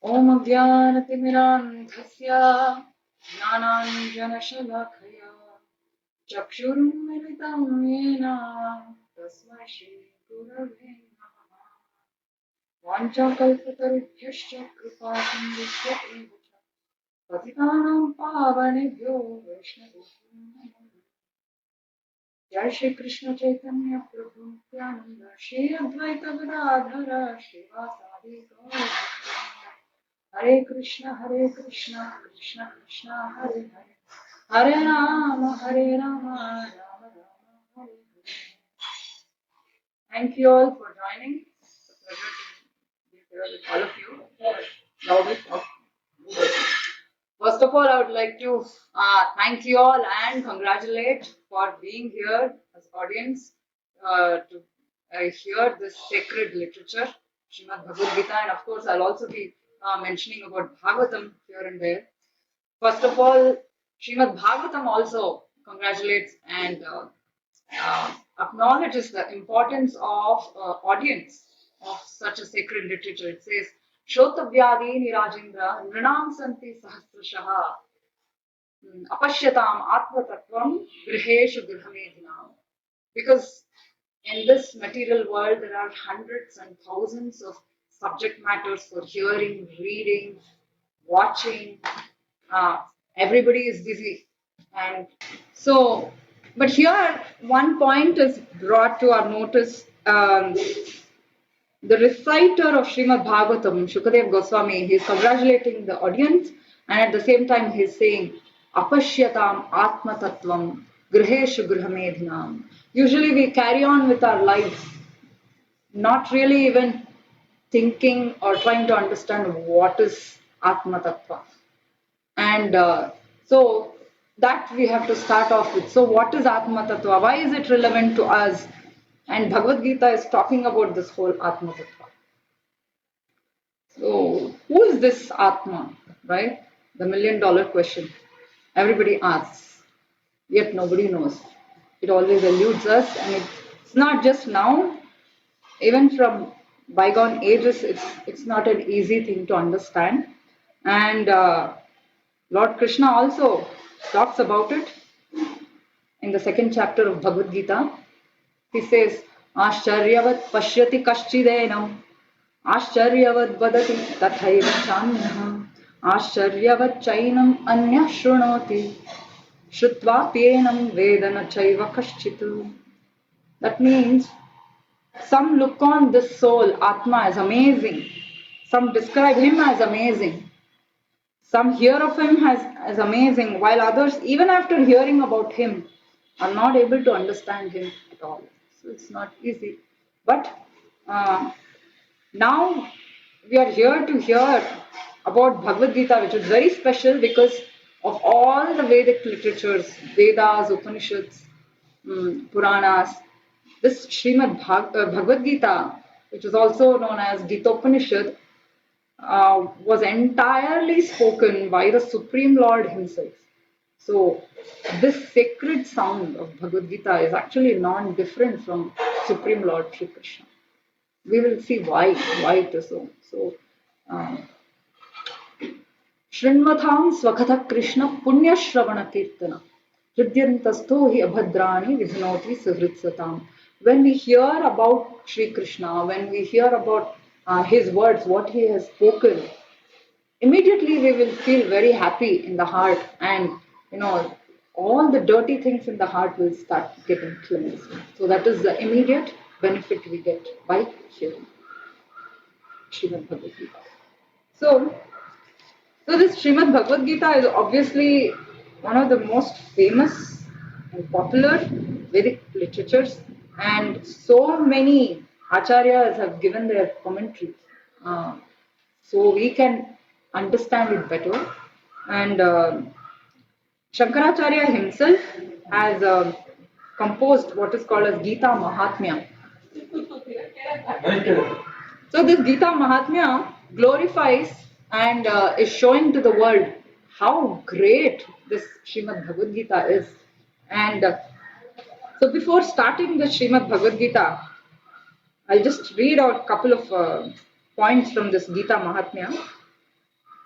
Om Ajnanatimirandhasya Jnananjanashalakaya Chakshurumilitam Yena Tasmai Shri Gurave Namaha Vanchakalpatarubhyascha Kripasindhusya eva cha Patitanam Pavanebhyo Vaishnavibhyo Namo Jai Shri Krishna Chaitanya Prabhu Nityananda Shri Advaita Gadadhara Srivasadi Gaura Hare Krishna, Krishna Krishna, Hare Hare, Hare Rama, Rama, Rama Hare Hare. Thank you all for joining. It's a pleasure to be here with all of you. Loudly talk. First of all, I would like to thank you all and congratulate for being here as audience to hear this sacred literature, Srimad Bhagavadgita, and of course, I'll also be mentioning about Bhagavatam here and there. First of all, Srimad Bhagavatam also congratulates and acknowledges the importance of audience of such a sacred literature. It says, Shrotavyadini Rajendra Nrinam Santi Sahasrashaha Apashyatam Atmatattvam Griheshu Grhamedhinam. Because in this material world, there are hundreds and thousands of subject matters for hearing, reading, watching. Uh, Everybody is busy. And so, but here one point is brought to our notice. The reciter of Srimad Bhagavatam, Shukadev Goswami, he is congratulating the audience and at the same time he is saying, Apashyatam Atma Tattvam Griheshu Grihamedhinam. Usually we carry on with our lives, not really even thinking or trying to understand what is Atma Tattva. And so that we have to start off with. So what is Atma Tattva? Why is it relevant to us? And Bhagavad Gita is talking about this whole Atma Tattva. So who is this Atma, right? The $1,000,000 question. Everybody asks, yet nobody knows. It always eludes us, and it's not just now. Even from bygone ages, it's not an easy thing to understand. And Lord Krishna also talks about it in the second chapter of Bhagavad Gita. He says, Ashcharyavat pashyati kashchidenam, Ashcharyavat vadati tathaiva chanyah, Ashcharyavat chainam anya shrunoti, Shrutva pyenam vedana chaiva kashchitu. That means some look on this soul, Atma, as amazing. Some describe him as amazing. Some hear of him as amazing, while others, even after hearing about him, are not able to understand him at all. So it's not easy. But now we are here to hear about Bhagavad Gita, which is very special because of all the Vedic literatures, Vedas, Upanishads, Puranas. This Bhagavad Gita, which is also known as Gita Upanishad, was entirely spoken by the Supreme Lord himself. So this sacred sound of Bhagavad Gita is actually non-different from Supreme Lord Sri Krishna. We will see why it is so. So, Shrinmatham Swakatha Krishna Punya Shravana Kirtana Hridyantasto hi abhadrani vidhanoti suhritsatam. When we hear about Sri Krishna, when we hear about his words, what he has spoken, immediately we will feel very happy in the heart, and all the dirty things in the heart will start getting cleansed. So that is the immediate benefit we get by hearing Srimad Bhagavad Gita. So this Srimad Bhagavad Gita is obviously one of the most famous and popular Vedic literatures, and so many acharyas have given their commentary. So we can understand it better. And Shankaracharya himself has composed what is called as Gita Mahatmya. So this Gita Mahatmya glorifies and is showing to the world how great this Srimad Bhagavad Gita is. And so before starting the Srimad Bhagavad Gita, I'll just read out a couple of points from this Gita Mahatmya.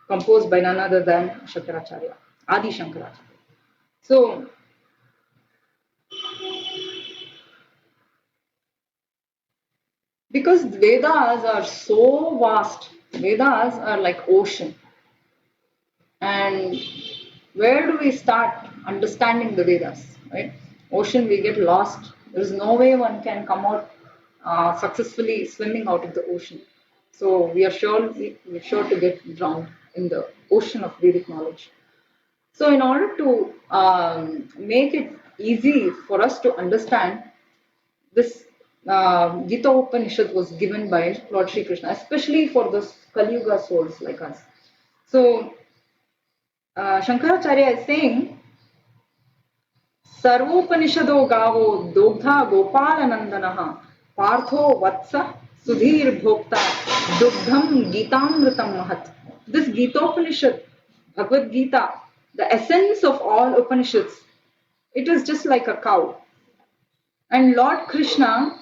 composed by none other than Shankaracharya, Adi Shankaracharya. So, because Vedas are so vast, Vedas are like ocean. And where do we start understanding the Vedas, right? Ocean, we get lost. There is no way one can come out successfully swimming out of the ocean. So we're sure to get drowned in the ocean of Vedic knowledge. So in order to make it easy for us to understand, this Gita Upanishad was given by Lord Sri Krishna, especially for those Kali Yuga souls like us. So Shankaracharya is saying, Sarvopanishado gavo dogdha gopalanandanaha partho vatsa sudhir bhokta dugdham gitamritam mahat. This Gita Upanishad, Bhagavad Gita, the essence of all Upanishads, it is just like a cow. And Lord Krishna,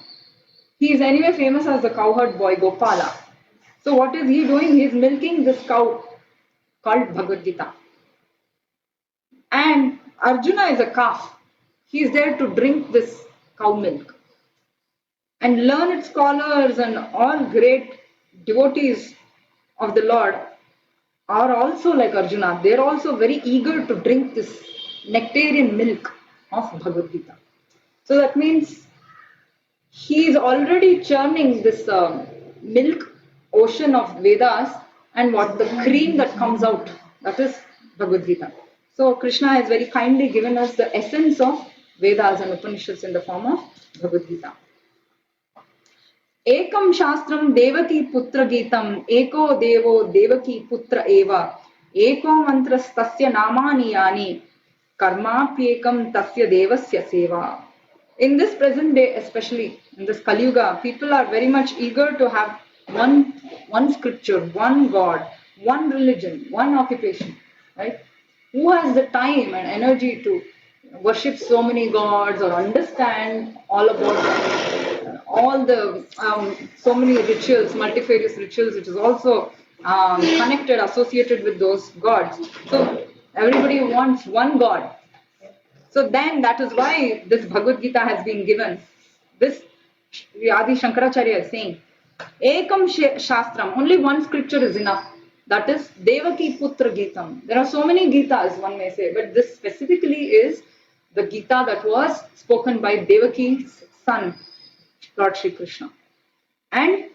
he is anyway famous as the cowherd boy Gopala. So what is he doing? He is milking this cow called Bhagavad Gita. And Arjuna is a calf. He is there to drink this cow milk. And learned scholars and all great devotees of the Lord are also like Arjuna. They are also very eager to drink this nectarian milk of Bhagavad Gita. So that means he is already churning this milk ocean of Vedas, and what the cream that comes out, that is Bhagavad Gita. So Krishna has very kindly given us the essence of Vedas and Upanishads in the form of Bhagavad Gita. Ekam Shastram Devaki Putra Gitam Eko Devo Devaki Putra Eva Eko Mantras Tasya Namani Yani Karmapyekam Tasya Devasya Seva. In this present day, especially in this Kali Yuga, people are very much eager to have one scripture, one God, one religion, one occupation, right? Who has the time and energy to worship so many gods or understand all about them, all the so many rituals, multifarious rituals, which is also connected, associated with those gods. So everybody wants one God. So then that is why this Bhagavad Gita has been given. This Adi Shankaracharya is saying, Ekam Shastram, only one scripture is enough. That is Devaki Putra Gitam. There are so many Gitas, one may say, but this specifically is the Gita that was spoken by Devaki's son, Lord Sri Krishna. And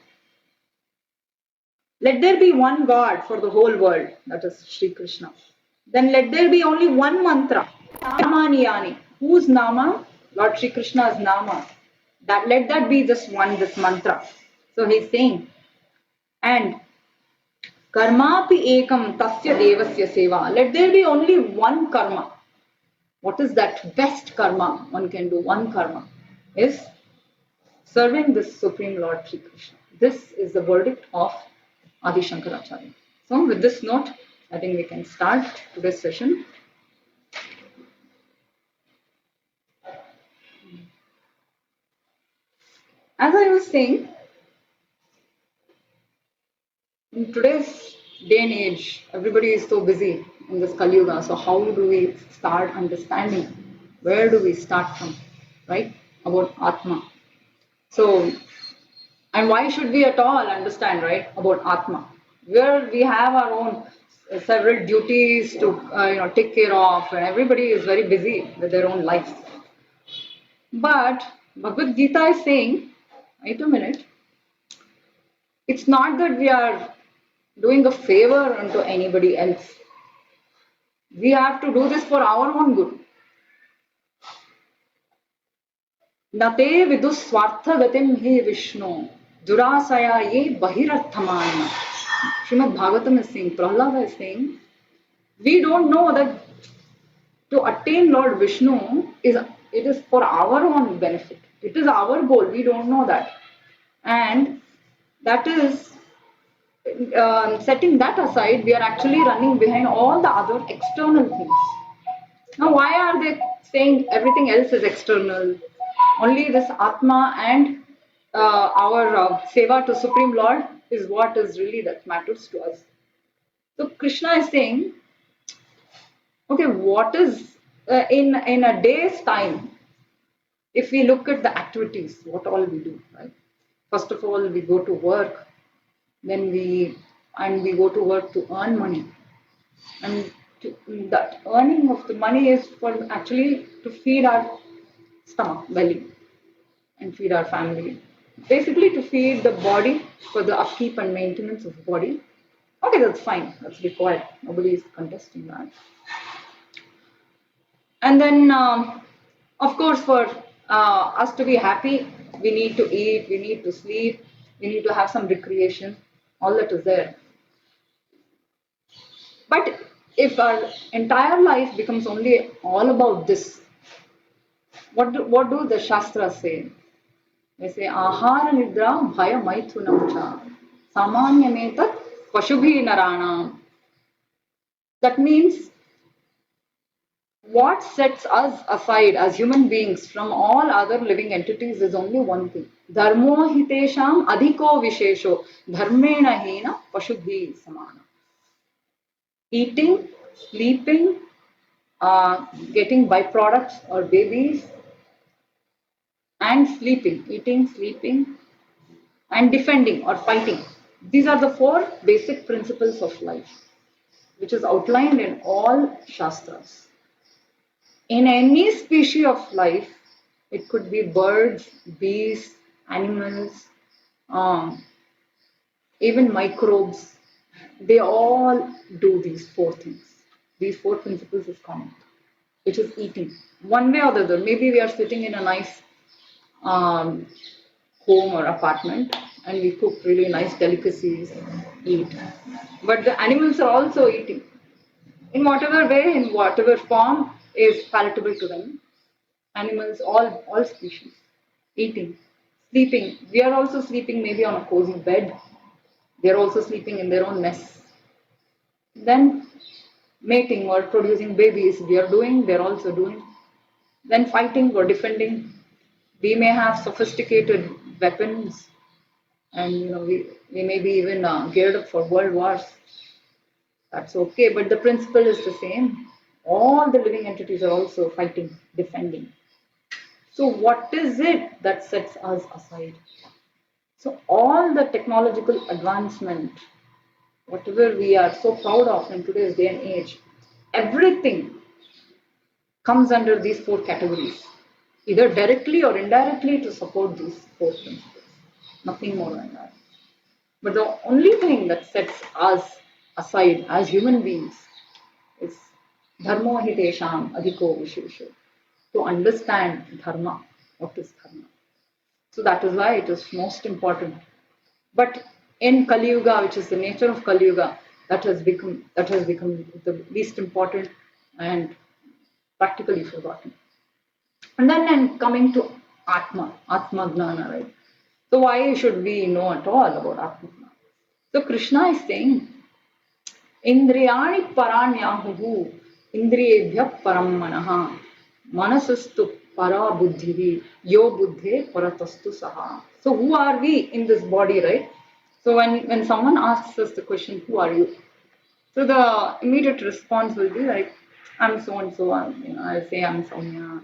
let there be one God for the whole world, that is Sri Krishna. Then let there be only one mantra, Namaniyani. Whose Nama? Lord Sri Krishna's Nama. That let that be just one, this mantra. So he's saying, and Karmapi ekam tasya devasya seva. Let there be only one karma. What is that best karma one can do? One karma is serving this Supreme Lord Sri Krishna. This is the verdict of Adi Shankaracharya. So with this note, I think we can start today's session. As I was saying, in today's day and age, everybody is so busy in this Kali Yuga. So how do we start understanding? Where do we start from? Right? About Atma. So, and why should we at all understand, right, about Atma? Where we have our own several duties to take care of, and everybody is very busy with their own lives. But Bhagavad Gita is saying, wait a minute, it's not that we are doing a favor unto anybody else. We have to do this for our own good. Nate vidus swartha gatim he Vishnu durasaya ye bahirarthamana. Srimad Bhagavatam is saying, Prahlada is saying, we don't know that to attain Lord Vishnu it is for our own benefit. It is our goal. We don't know that. And that is, setting that aside, we are actually running behind all the other external things. Now, why are they saying everything else is external? Only this Atma and our seva to Supreme Lord is what is really that matters to us. So Krishna is saying, okay, what is in a day's time, if we look at the activities, what all we do, right? First of all, we go to work, then we go to work to earn money, and that earning of the money is for actually to feed our stomach, belly, and feed our family. Basically, to feed the body for the upkeep and maintenance of the body. Okay, that's fine. That's required. Nobody is contesting that. And then, of course, for us to be happy, we need to eat, we need to sleep, we need to have some recreation. All that is there. But if our entire life becomes only all about this, what do the Shastras say? They say, Ahara Nidra Bhaya Maithunam Cha Samanyametat Pashubhi Naranam. That means what sets us aside as human beings from all other living entities is only one thing. Dharmo hitesham adhiko vishesho dharmena hina pashubhi samana. Eating, sleeping, getting byproducts or babies, and sleeping, eating, sleeping, and defending or fighting. These are the four basic principles of life, which is outlined in all Shastras. In any species of life, it could be birds, bees, animals, um, even microbes, they all do these four things. These four principles is common, which is eating. One way or the other, maybe we are sitting in a nice um, home or apartment and we cook really nice delicacies, eat. But the animals are also eating. In whatever way, in whatever form is palatable to them. Animals, all species, eating, sleeping. We are also sleeping maybe on a cozy bed. They are also sleeping in their own nests. Then mating or producing babies, we are doing, they are also doing. Then fighting or defending. We may have sophisticated weapons, and we may be even geared up for world wars. That's okay, but the principle is the same. All the living entities are also fighting, defending. So, what is it that sets us aside? So, all the technological advancement, whatever we are so proud of in today's day and age, everything comes under these four categories, either directly or indirectly to support these four principles. Nothing more than that. But the only thing that sets us aside as human beings is dharmo hitesham adhiko vishesho. To understand dharma, what is dharma? So that is why it is most important. But in Kali Yuga, which is the nature of Kali Yuga, that has become the least important and practically forgotten. And then I'm coming to Atma Gnana, right? So why should we know at all about Atma Gnana? So Krishna is saying, Indriyani paranyahuhu indriyebhya param manaha manasastu para buddhihi yo buddhe paratastu saha. So who are we in this body, right? So when someone asks us the question, who are you? So the immediate response will be like, I'm so and so. I'll say I'm Sowmya.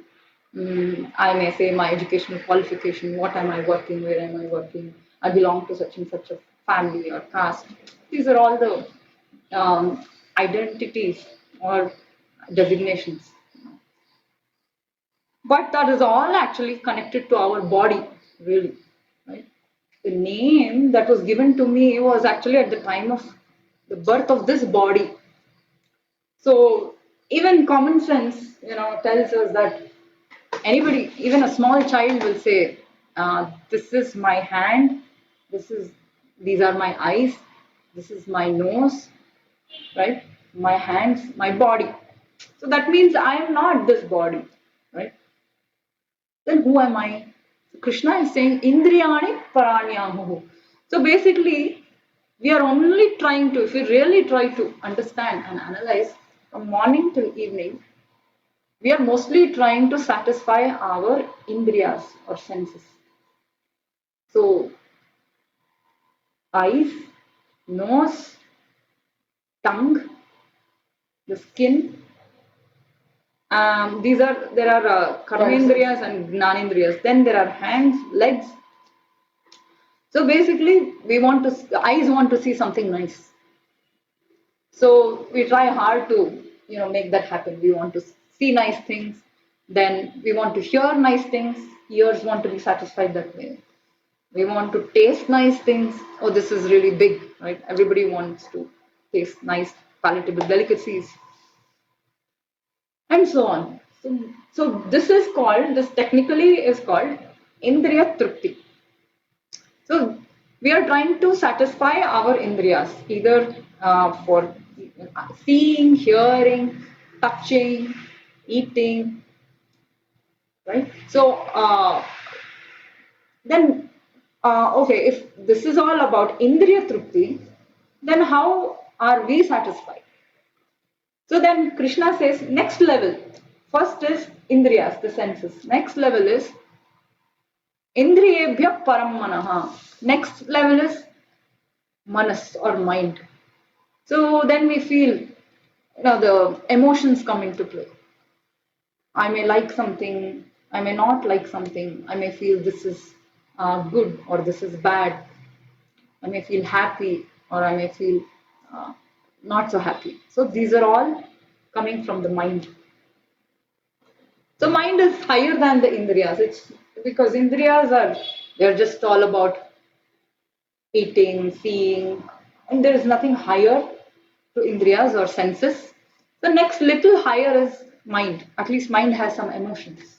I may say my educational qualification. What am I working? Where am I working? I belong to such and such a family or caste. These are all the identities or designations. But that is all actually connected to our body, really. Right? The name that was given to me was actually at the time of the birth of this body. So even common sense, tells us that anybody, even a small child, will say, "This is my hand. These are my eyes. This is my nose, right? My hands, my body." So that means I am not this body, right? Then who am I? So Krishna is saying, Indriyani Paranyahu. So basically, we are only trying to, if we really try to understand and analyze from morning till evening, we are mostly trying to satisfy our indriyas or senses. So, eyes, nose, tongue, the skin. There are karmendriyas and gnanendriyas. Then there are hands, legs. So basically, the eyes want to see something nice. So we try hard to, make that happen. We want to see nice things. Then we want to hear nice things. Ears want to be satisfied that way. We want to taste nice things. Oh, this is really big, right? Everybody wants to taste nice, palatable delicacies, and so on. So this technically is called Indriya Trupti. So we are trying to satisfy our indriyas, either for seeing, hearing, touching, eating, right? So then, okay, if this is all about indriya trupti, then how are we satisfied? So then Krishna says, next level. First is indriyas, the senses. Next level is indriyebhya param manaha. Next level is manas or mind. So then we feel, the emotions come into play. I may like something, I may not like something, I may feel this is good or this is bad. I may feel happy or I may feel not so happy. So these are all coming from the mind. So mind is higher than the indriyas. It's because indriyas they're just all about eating, seeing, and there is nothing higher to indriyas or senses. The next little higher is mind. At least mind has some emotions.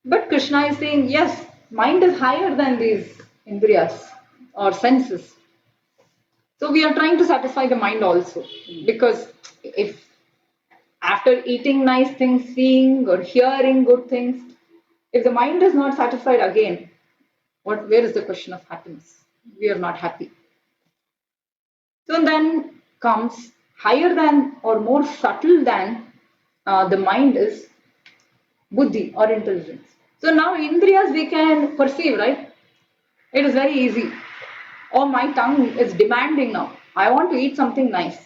But Krishna is saying, yes, mind is higher than these indriyas or senses. So we are trying to satisfy the mind also. Because if after eating nice things, seeing or hearing good things, if the mind is not satisfied again, where is the question of happiness? We are not happy. So then comes higher than or more subtle than the mind is buddhi or intelligence. So now indriyas we can perceive, right? It is very easy. Oh, my tongue is demanding now. I want to eat something nice.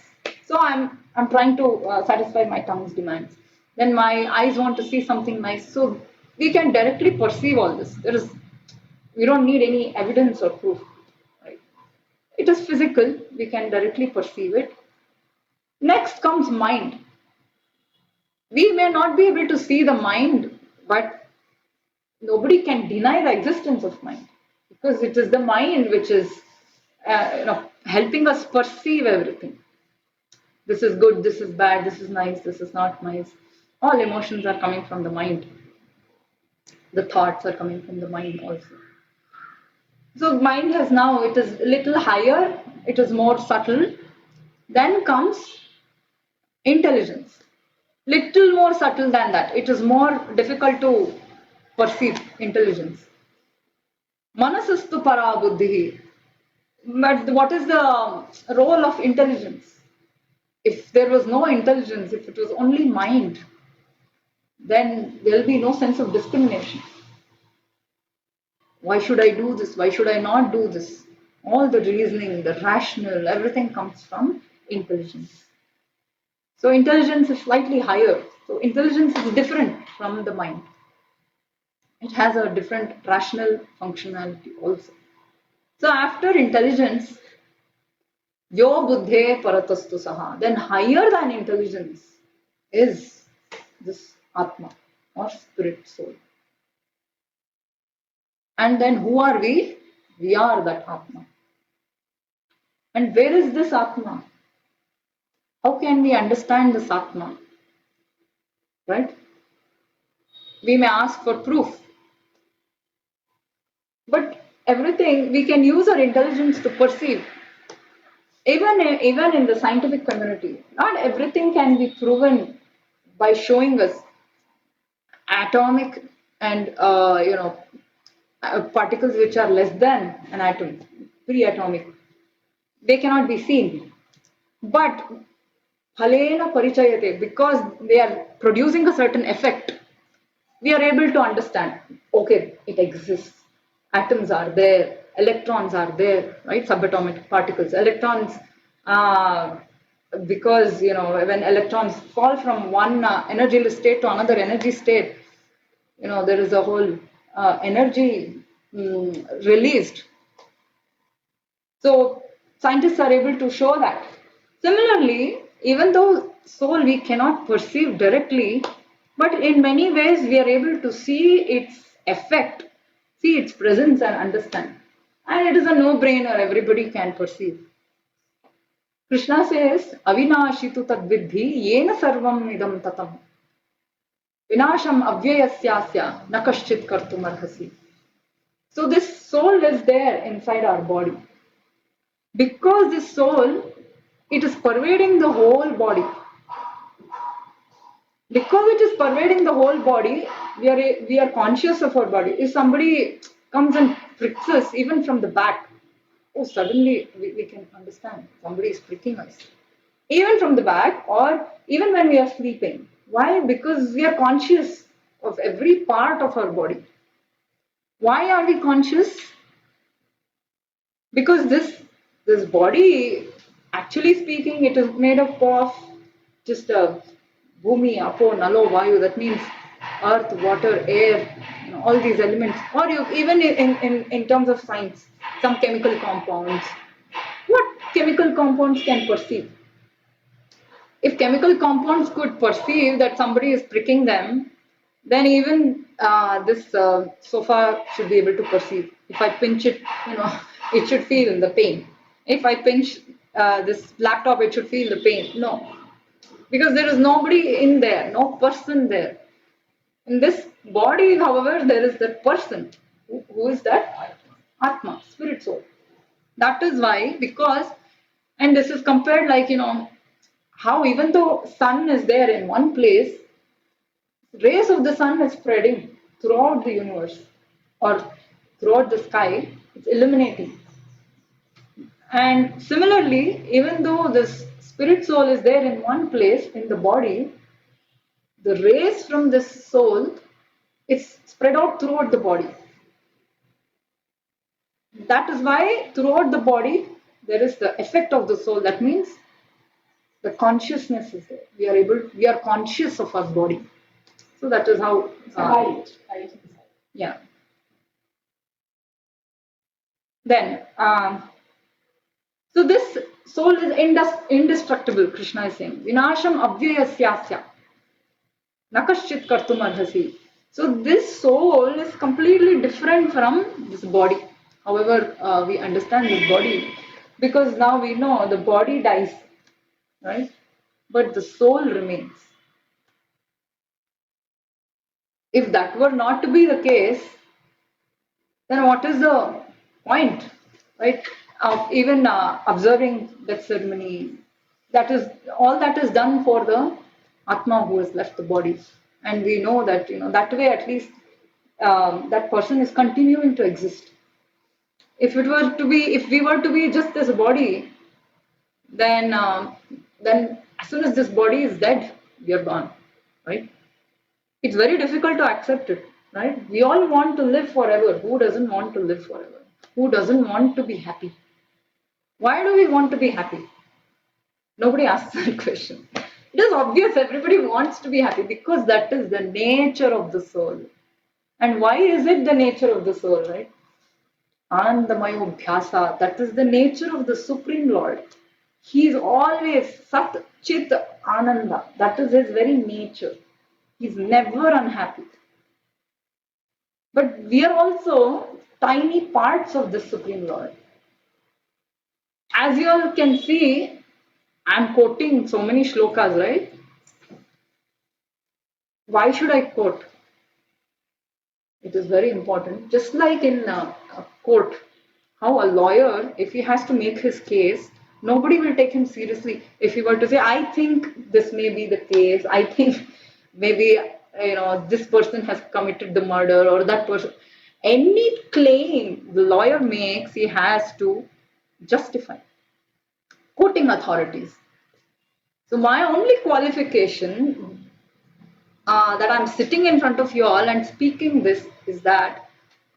So I'm trying to satisfy my tongue's demands. Then my eyes want to see something nice. So we can directly perceive all this. We don't need any evidence or proof. Right? It is physical. We can directly perceive it. Next comes mind. We may not be able to see the mind, but nobody can deny the existence of mind because it is the mind which is helping us perceive everything. This is good, this is bad, this is nice, this is not nice. All emotions are coming from the mind. The thoughts are coming from the mind also. So mind has now, it is a little higher, it is more subtle. Then comes intelligence. Little more subtle than that. It is more difficult to perceive intelligence. Manasastu para buddhi. But what is the role of intelligence? If there was no intelligence, if it was only mind, then there will be no sense of discrimination. Why should I do this? Why should I not do this? All the reasoning, the rational, everything comes from intelligence. So intelligence is slightly higher. So intelligence is different from the mind. It has a different rational functionality also. So after intelligence, yo buddhe paratastu saha. Then higher than intelligence is this Atma or spirit soul. And then who are we? We are that Atma. And where is this Atma? How can we understand this Atma? Right? We may ask for proof. But everything we can use our intelligence to perceive. Even in the scientific community, not everything can be proven by showing us atomic and particles which are less than an atom, pre-atomic. They cannot be seen. But phalena parichayate, because they are producing a certain effect, we are able to understand, okay, it exists. Atoms are there, electrons are there, right? Subatomic particles. Electrons because when electrons fall from one energy state to another energy state, there is a whole energy released. So scientists are able to show that. Similarly, even though soul we cannot perceive directly, but in many ways we are able to see its effect, see its presence and understand. And it is a no-brainer, everybody can perceive. Krishna says, Avinashitu tadvidhi yena sarvam idam tatam. Vinasham avyayasyasya nakaschit kartum arhasi. So this soul is there inside our body. Because this soul, it is pervading the whole body. Because it is pervading the whole body, we are conscious of our body. If somebody comes and pricks us, even from the back, oh, suddenly we can understand somebody is pricking us. Even from the back, or even when we are sleeping. Why? Because we are conscious of every part of our body. Why are we conscious? Because this body, actually speaking, it is made up of just a bhumi, apo, nalo, vayu. That means earth, water, air, all these elements. Or even in terms of science, some chemical compounds. What chemical compounds can perceive? If chemical compounds could perceive that somebody is pricking them, then even this sofa should be able to perceive. If I pinch it, it should feel the pain. If I pinch this laptop, it should feel the pain. No, because there is nobody in there, no person there. In this body, however, there is that person. Who is that? Atma, spirit soul. That is why, because, and this is compared like, how even though sun is there in one place, rays of the sun is spreading throughout the universe or throughout the sky, it's illuminating. And similarly, even though this spirit soul is there in one place in the body, the rays from this soul is spread out throughout the body. That is why throughout the body there is the effect of the soul. That means the consciousness is there. We are conscious of our body. So that is how. Yeah. Then, so this soul is indestructible. Krishna is saying, Vinasham abhyayasyasya nakaschit kartum arhasi. So this soul is completely different from this body. However, we understand this body because now we know the body dies, right? But the soul remains. If that were not to be the case, then what is the point, right? Of even observing that ceremony, that is all that is done for the Atma who has left the body. And we know that, that way at least that person is continuing to exist. If we were to be just this body, then as soon as this body is dead, we are gone, right? It's very difficult to accept it, right? We all want to live forever. Who doesn't want to live forever? Who doesn't want to be happy? Why do we want to be happy? Nobody asks that question. It is obvious everybody wants to be happy because that is the nature of the soul. And why is it the nature of the soul, right? Anandamayo Bhyasa, that is the nature of the Supreme Lord. He is always Sat Chit Ananda. That is his very nature. He's never unhappy. But we are also tiny parts of the Supreme Lord. As you all can see, I'm quoting so many shlokas, right? Why should I quote? It is very important. Just like in a court, how a lawyer, if he has to make his case, nobody will take him seriously. If he were to say, I think this may be the case, I think maybe this person has committed the murder or that person. Any claim the lawyer makes, he has to justify, quoting authorities. So my only qualification that I'm sitting in front of you all and speaking this is that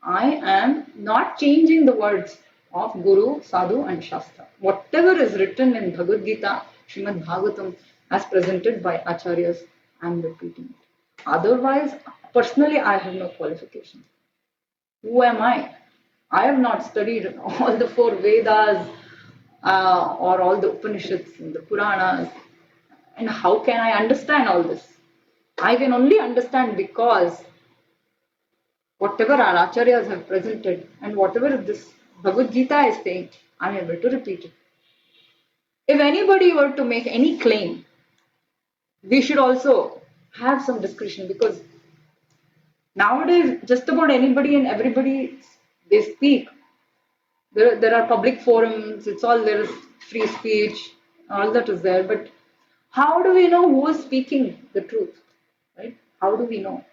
I am not changing the words. of Guru, Sadhu and Shastra. Whatever is written in Bhagavad Gita, Srimad Bhagavatam, as presented by Acharyas, I am repeating it. Otherwise, personally, I have no qualification. Who am I? I have not studied all the four Vedas or all the Upanishads and the Puranas. And how can I understand all this? I can only understand because whatever our acharyas have presented and whatever this Bhagavad Gita is saying, I am able to repeat it. If anybody were to make any claim, we should also have some discretion because nowadays just about anybody and everybody they speak. There are public forums, it's all there is free speech, all that is there. But how do we know who is speaking the truth? Right? How do we know?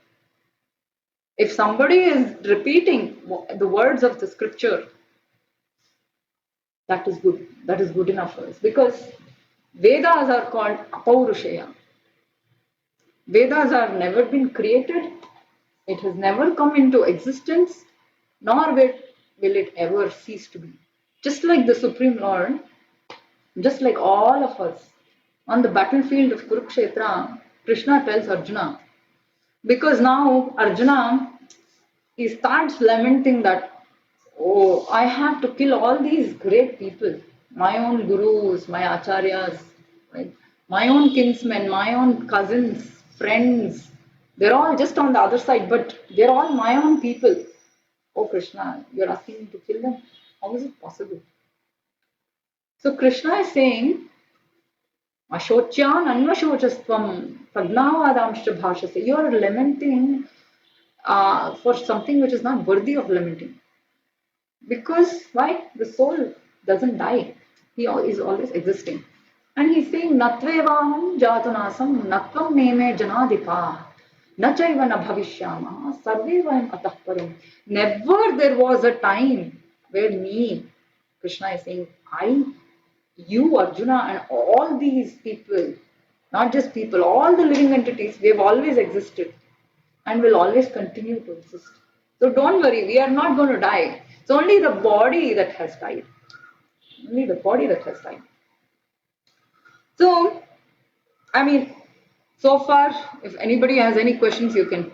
If somebody is repeating the words of the scripture, that is good. That is good enough for us. Because Vedas are called Apaurushaya. Vedas have never been created. It has never come into existence, nor will it ever cease to be. Just like the Supreme Lord, just like all of us, on the battlefield of Kurukshetra, Krishna tells Arjuna, because now Arjuna, he starts lamenting that, oh, I have to kill all these great people, my own gurus, my acharyas, right? My own kinsmen, my own cousins, friends, they're all just on the other side, but they're all my own people. Oh Krishna, you're asking me to kill them? How is it possible? So Krishna is saying, Ashocyan anvashocastvam pragnavadamshcha bhashase. You are lamenting for something which is not worthy of lamenting. Because why? The soul doesn't die. He is always existing. And he's saying, Natvevaham jatunasam natvam neme janadipa nachaiva na bhavishyama sarvevayam atahparam. Never there was a time where me, Krishna is saying, you, Arjuna, and all these people, not just people, all the living entities, we have always existed and will always continue to exist. So don't worry, we are not going to die. It's only the body that has died. Only the body that has died. So, I mean, so far, if anybody has any questions, you can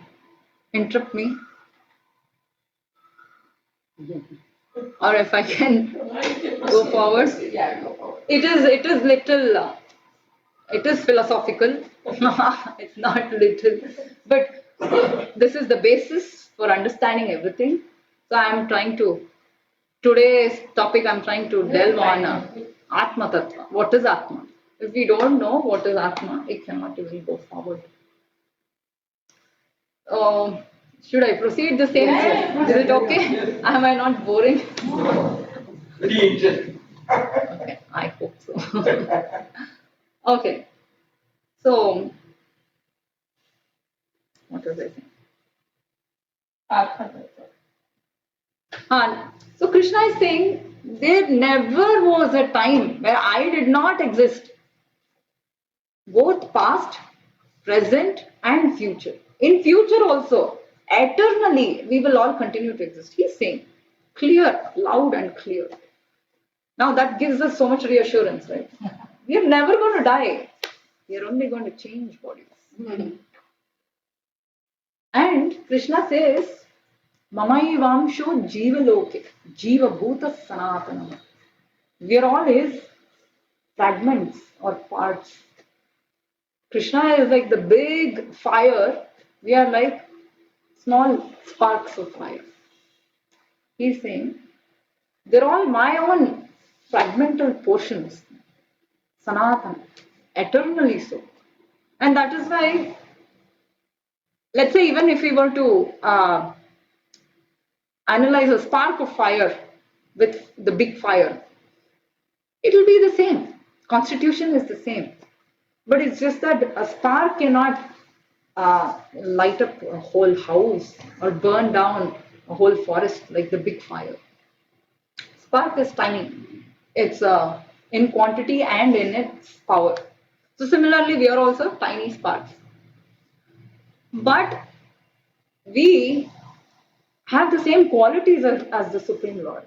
interrupt me. Or if I can go forward. Yeah, go forward. It is little, it is philosophical. It's not little, but this is the basis for understanding everything. So I'm trying to, today's topic I'm trying to delve on Atma Tattva. What is Atma? If we don't know what is Atma, it cannot even go forward. Should I proceed the same? Yeah. Is it okay? Am I not boring? Very interesting. Okay, I hope so. Okay, so what was I saying? So Krishna is saying there never was a time where I did not exist, both past, present, and future. In future also, eternally, we will all continue to exist. He's saying clear, loud, and clear. Now that gives us so much reassurance, right? We are never going to die. We are only going to change bodies. And Krishna says, Mamaivamsho Jiva Loke, Jiva Bhuta Sanatanam. We are all his fragments or parts. Krishna is like the big fire, we are like small sparks of fire. He's saying, they're all my own fragmental portions, Sanatana, eternally so. And that is why, let's say, even if we were to analyze a spark of fire with the big fire, it will be the same. Constitution is the same. But it's just that a spark cannot light up a whole house or burn down a whole forest like the big fire. Spark is tiny. It's in quantity and in its power. So similarly, we are also tiny sparks. But we have the same qualities as the Supreme Lord.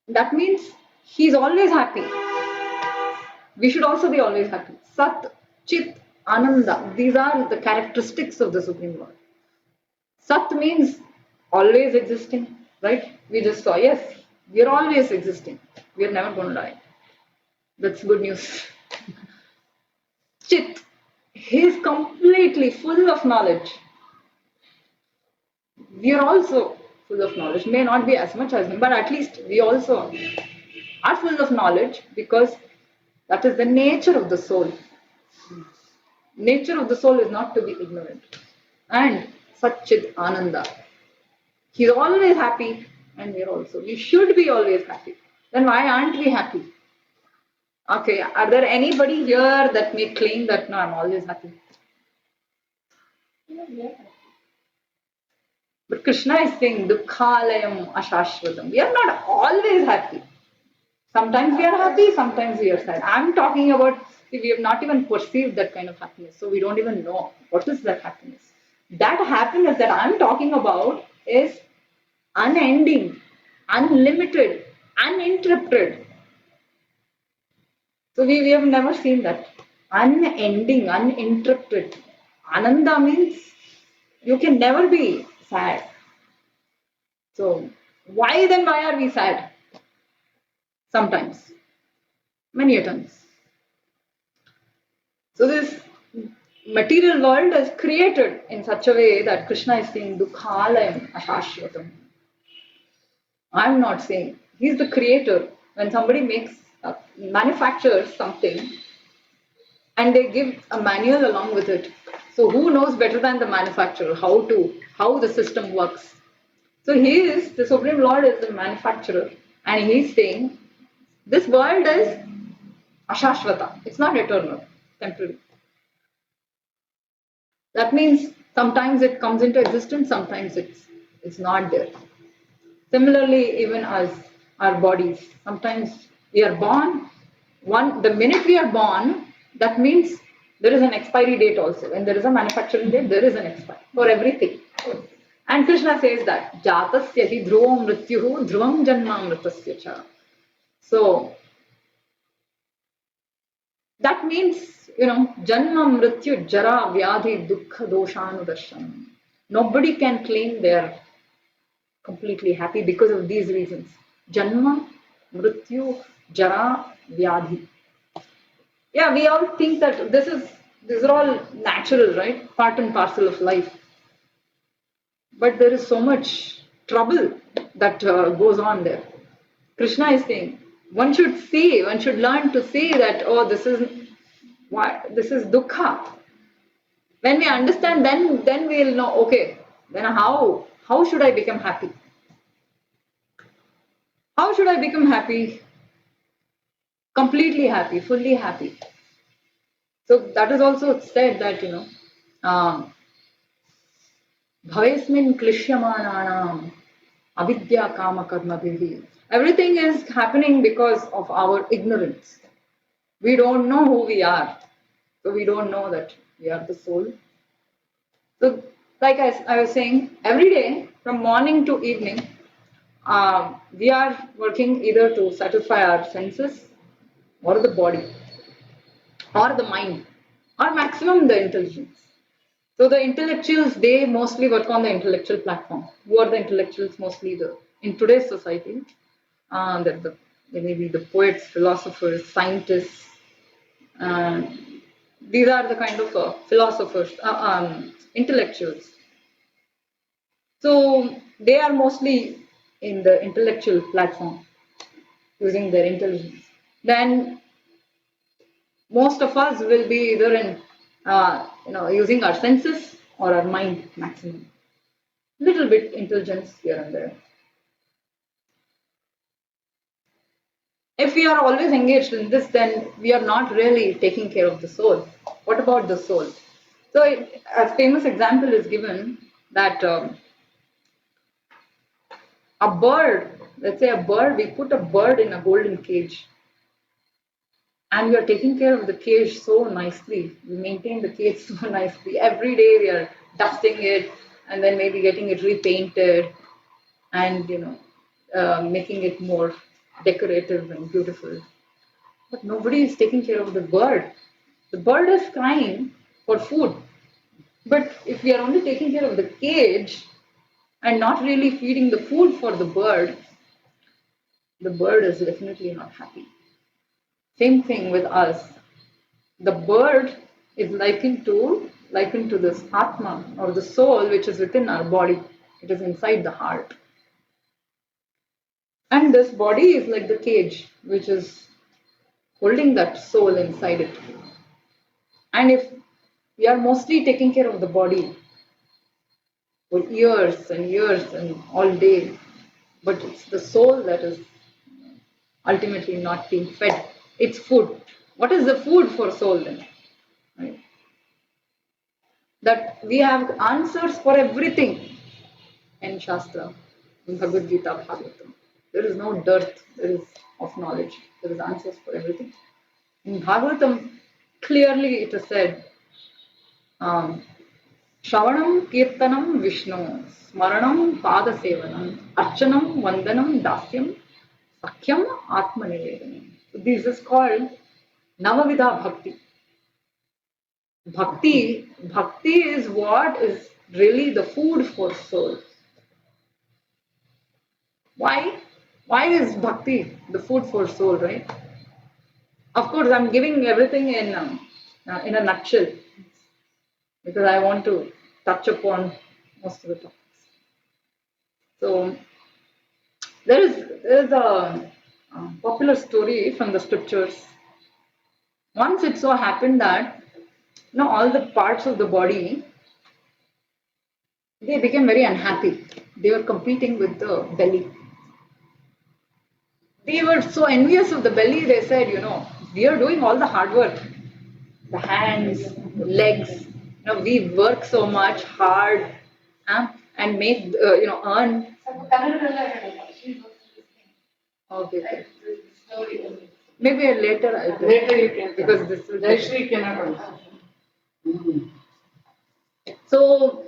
That means he's always happy. We should also be always happy. Sat, Chit, Ananda. These are the characteristics of the Supreme Lord. Sat means always existing, right? We just saw, yes, we are always existing. We are never going to die. That's good news. Chit, he is completely full of knowledge. We are also full of knowledge. May not be as much as him, but at least we also are full of knowledge because that is the nature of the soul. Nature of the soul is not to be ignorant. And Satchit Ananda. He's always happy, and we're also. We should be always happy. Then why aren't we happy? Okay, are there anybody here that may claim that no, I'm always happy? But Krishna is saying Dukkhalayam Ashashvatam. We are not always happy. Sometimes we are happy, sometimes we are sad. I'm talking about, see, we have not even perceived that kind of happiness, so we don't even know what is that happiness. That happiness that I'm talking about is unending, unlimited, uninterrupted. So we have never seen that. Unending, uninterrupted. Ananda means you can never be sad. So why are we sad? Sometimes. Many a times. So this material world is created in such a way that Krishna is saying Dukkhalayam Ashashvatam. I'm not saying. He's the creator. When somebody manufactures something and they give a manual along with it. So who knows better than the manufacturer how the system works? So the Supreme Lord is the manufacturer and he's saying this world is Ashashvata. It's not eternal, temporary. That means sometimes it comes into existence, sometimes it's not there. Similarly, even as our bodies, sometimes we are born. The minute we are born, that means there is an expiry date also. When there is a manufacturing date, there is an expiry for everything. And Krishna says that Jatasya hi dhruvam mrityuhu dhruvam janma mritasya cha. So that means, Janma, Mrityu, Jara, Vyadhi, Dukkha, Doshanudarshanam. Nobody can claim they are completely happy because of these reasons. Janma, Mrityu, Jara, Vyadhi. Yeah, we all think that these are all natural, right? Part and parcel of life. But there is so much trouble that goes on there. Krishna is saying, one should learn to see that, oh, this is dukkha. When we understand, then we'll know, okay, then how should I become happy? How should I become happy? Completely happy, fully happy. So that is also said that, bhavesmin klishyamananam avidya kama karma bhihi. Everything is happening because of our ignorance. We don't know who we are. So we don't know that we are the soul. So like I was saying, every day from morning to evening, we are working either to satisfy our senses or the body or the mind or maximum the intelligence. So the intellectuals, they mostly work on the intellectual platform. Who are the intellectuals? Mostly in today's society, they may be the poets, philosophers, scientists. Uh, these are the kind of philosophers, intellectuals. So they are mostly in the intellectual platform, using their intelligence. Then most of us will be either in, using our senses or our mind maximum. Little bit intelligence here and there. If we are always engaged in this, then we are not really taking care of the soul. What about the soul? So a famous example is given that a bird, let's say we put a bird in a golden cage and we are taking care of the cage so nicely. We maintain the cage so nicely. Every day we are dusting it and then maybe getting it repainted and, making it more decorative and beautiful. But nobody is taking care of the bird. The bird is crying for food. But if we are only taking care of the cage and not really feeding the food for the bird is definitely not happy. Same thing with us. The bird is likened to this Atma or the soul which is within our body. It is inside the heart. And this body is like the cage which is holding that soul inside it. And if we are mostly taking care of the body for years and years and all day, but it's the soul that is ultimately not being fed. It's food. What is the food for soul then? Right? That we have answers for everything in Shastra, in Bhagavad Gita, Bhagavatam. There is no dearth there is of knowledge. There is answers for everything. In Bhagavatam, clearly it is said, Shravanam Kirtanam Vishnu, Smaranam Pada Sevanam, Archanam Vandanam Dasyam, Sakhyam Atma Nivedanam. So this is called Navavidha Bhakti. Bhakti is what is really the food for soul. Why? Why is bhakti the food for soul, right? Of course, I'm giving everything in a nutshell because I want to touch upon most of the topics. So there is a popular story from the scriptures. Once it so happened that all the parts of the body they became very unhappy. They were competing with the belly. They were so envious of the belly. They said, we are doing all the hard work, the hands, the legs. We work so much hard and make earn. Okay. Maybe later I'll tell. Later you can because this will Jayashree cannot understand. So,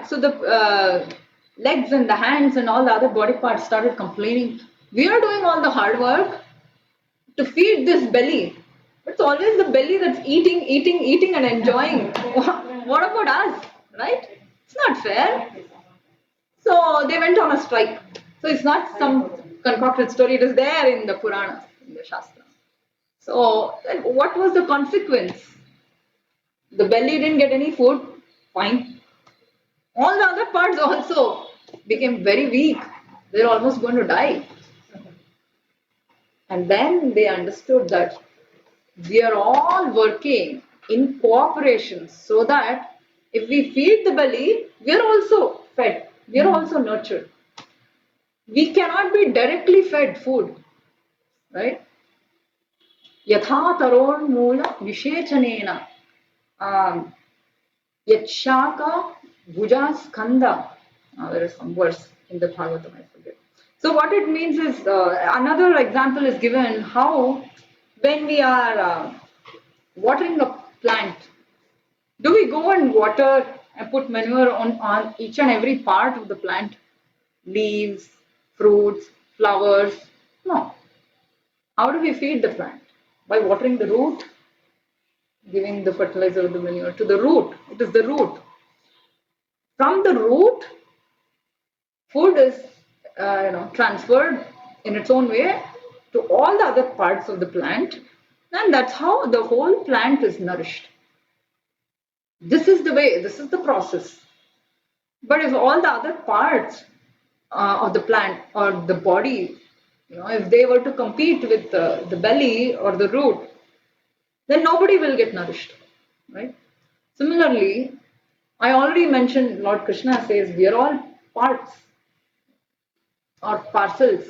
so the legs and the hands and all the other body parts started complaining. We are doing all the hard work to feed this belly. But it's always the belly that's eating and enjoying. What about us? Right? It's not fair. So they went on a strike. So it's not some concocted story. It is there in the Puranas, in the Shastra. So what was the consequence? The belly didn't get any food. Fine. All the other parts also became very weak. They're almost going to die. And then they understood that we are all working in cooperation so that if we feed the belly, we are also fed. We are also nurtured. We cannot be directly fed food, right? Yatha taron mula vishechanena yachaka bhuja skanda. There is some verse in the Bhagavatam, I forget. So what it means is, another example is given how when we are watering a plant, do we go and water and put manure on each and every part of the plant? Leaves, fruits, flowers? No. How do we feed the plant? By watering the root, giving the fertilizer or the manure to the root. It is the root. From the root, food is transferred in its own way to all the other parts of the plant, and that's how the whole plant is nourished. This is the way, this is the process. But if all the other parts of the plant or the body, if they were to compete with the belly or the root, then nobody will get nourished, right? Similarly, I already mentioned Lord Krishna says we are all parts or parcels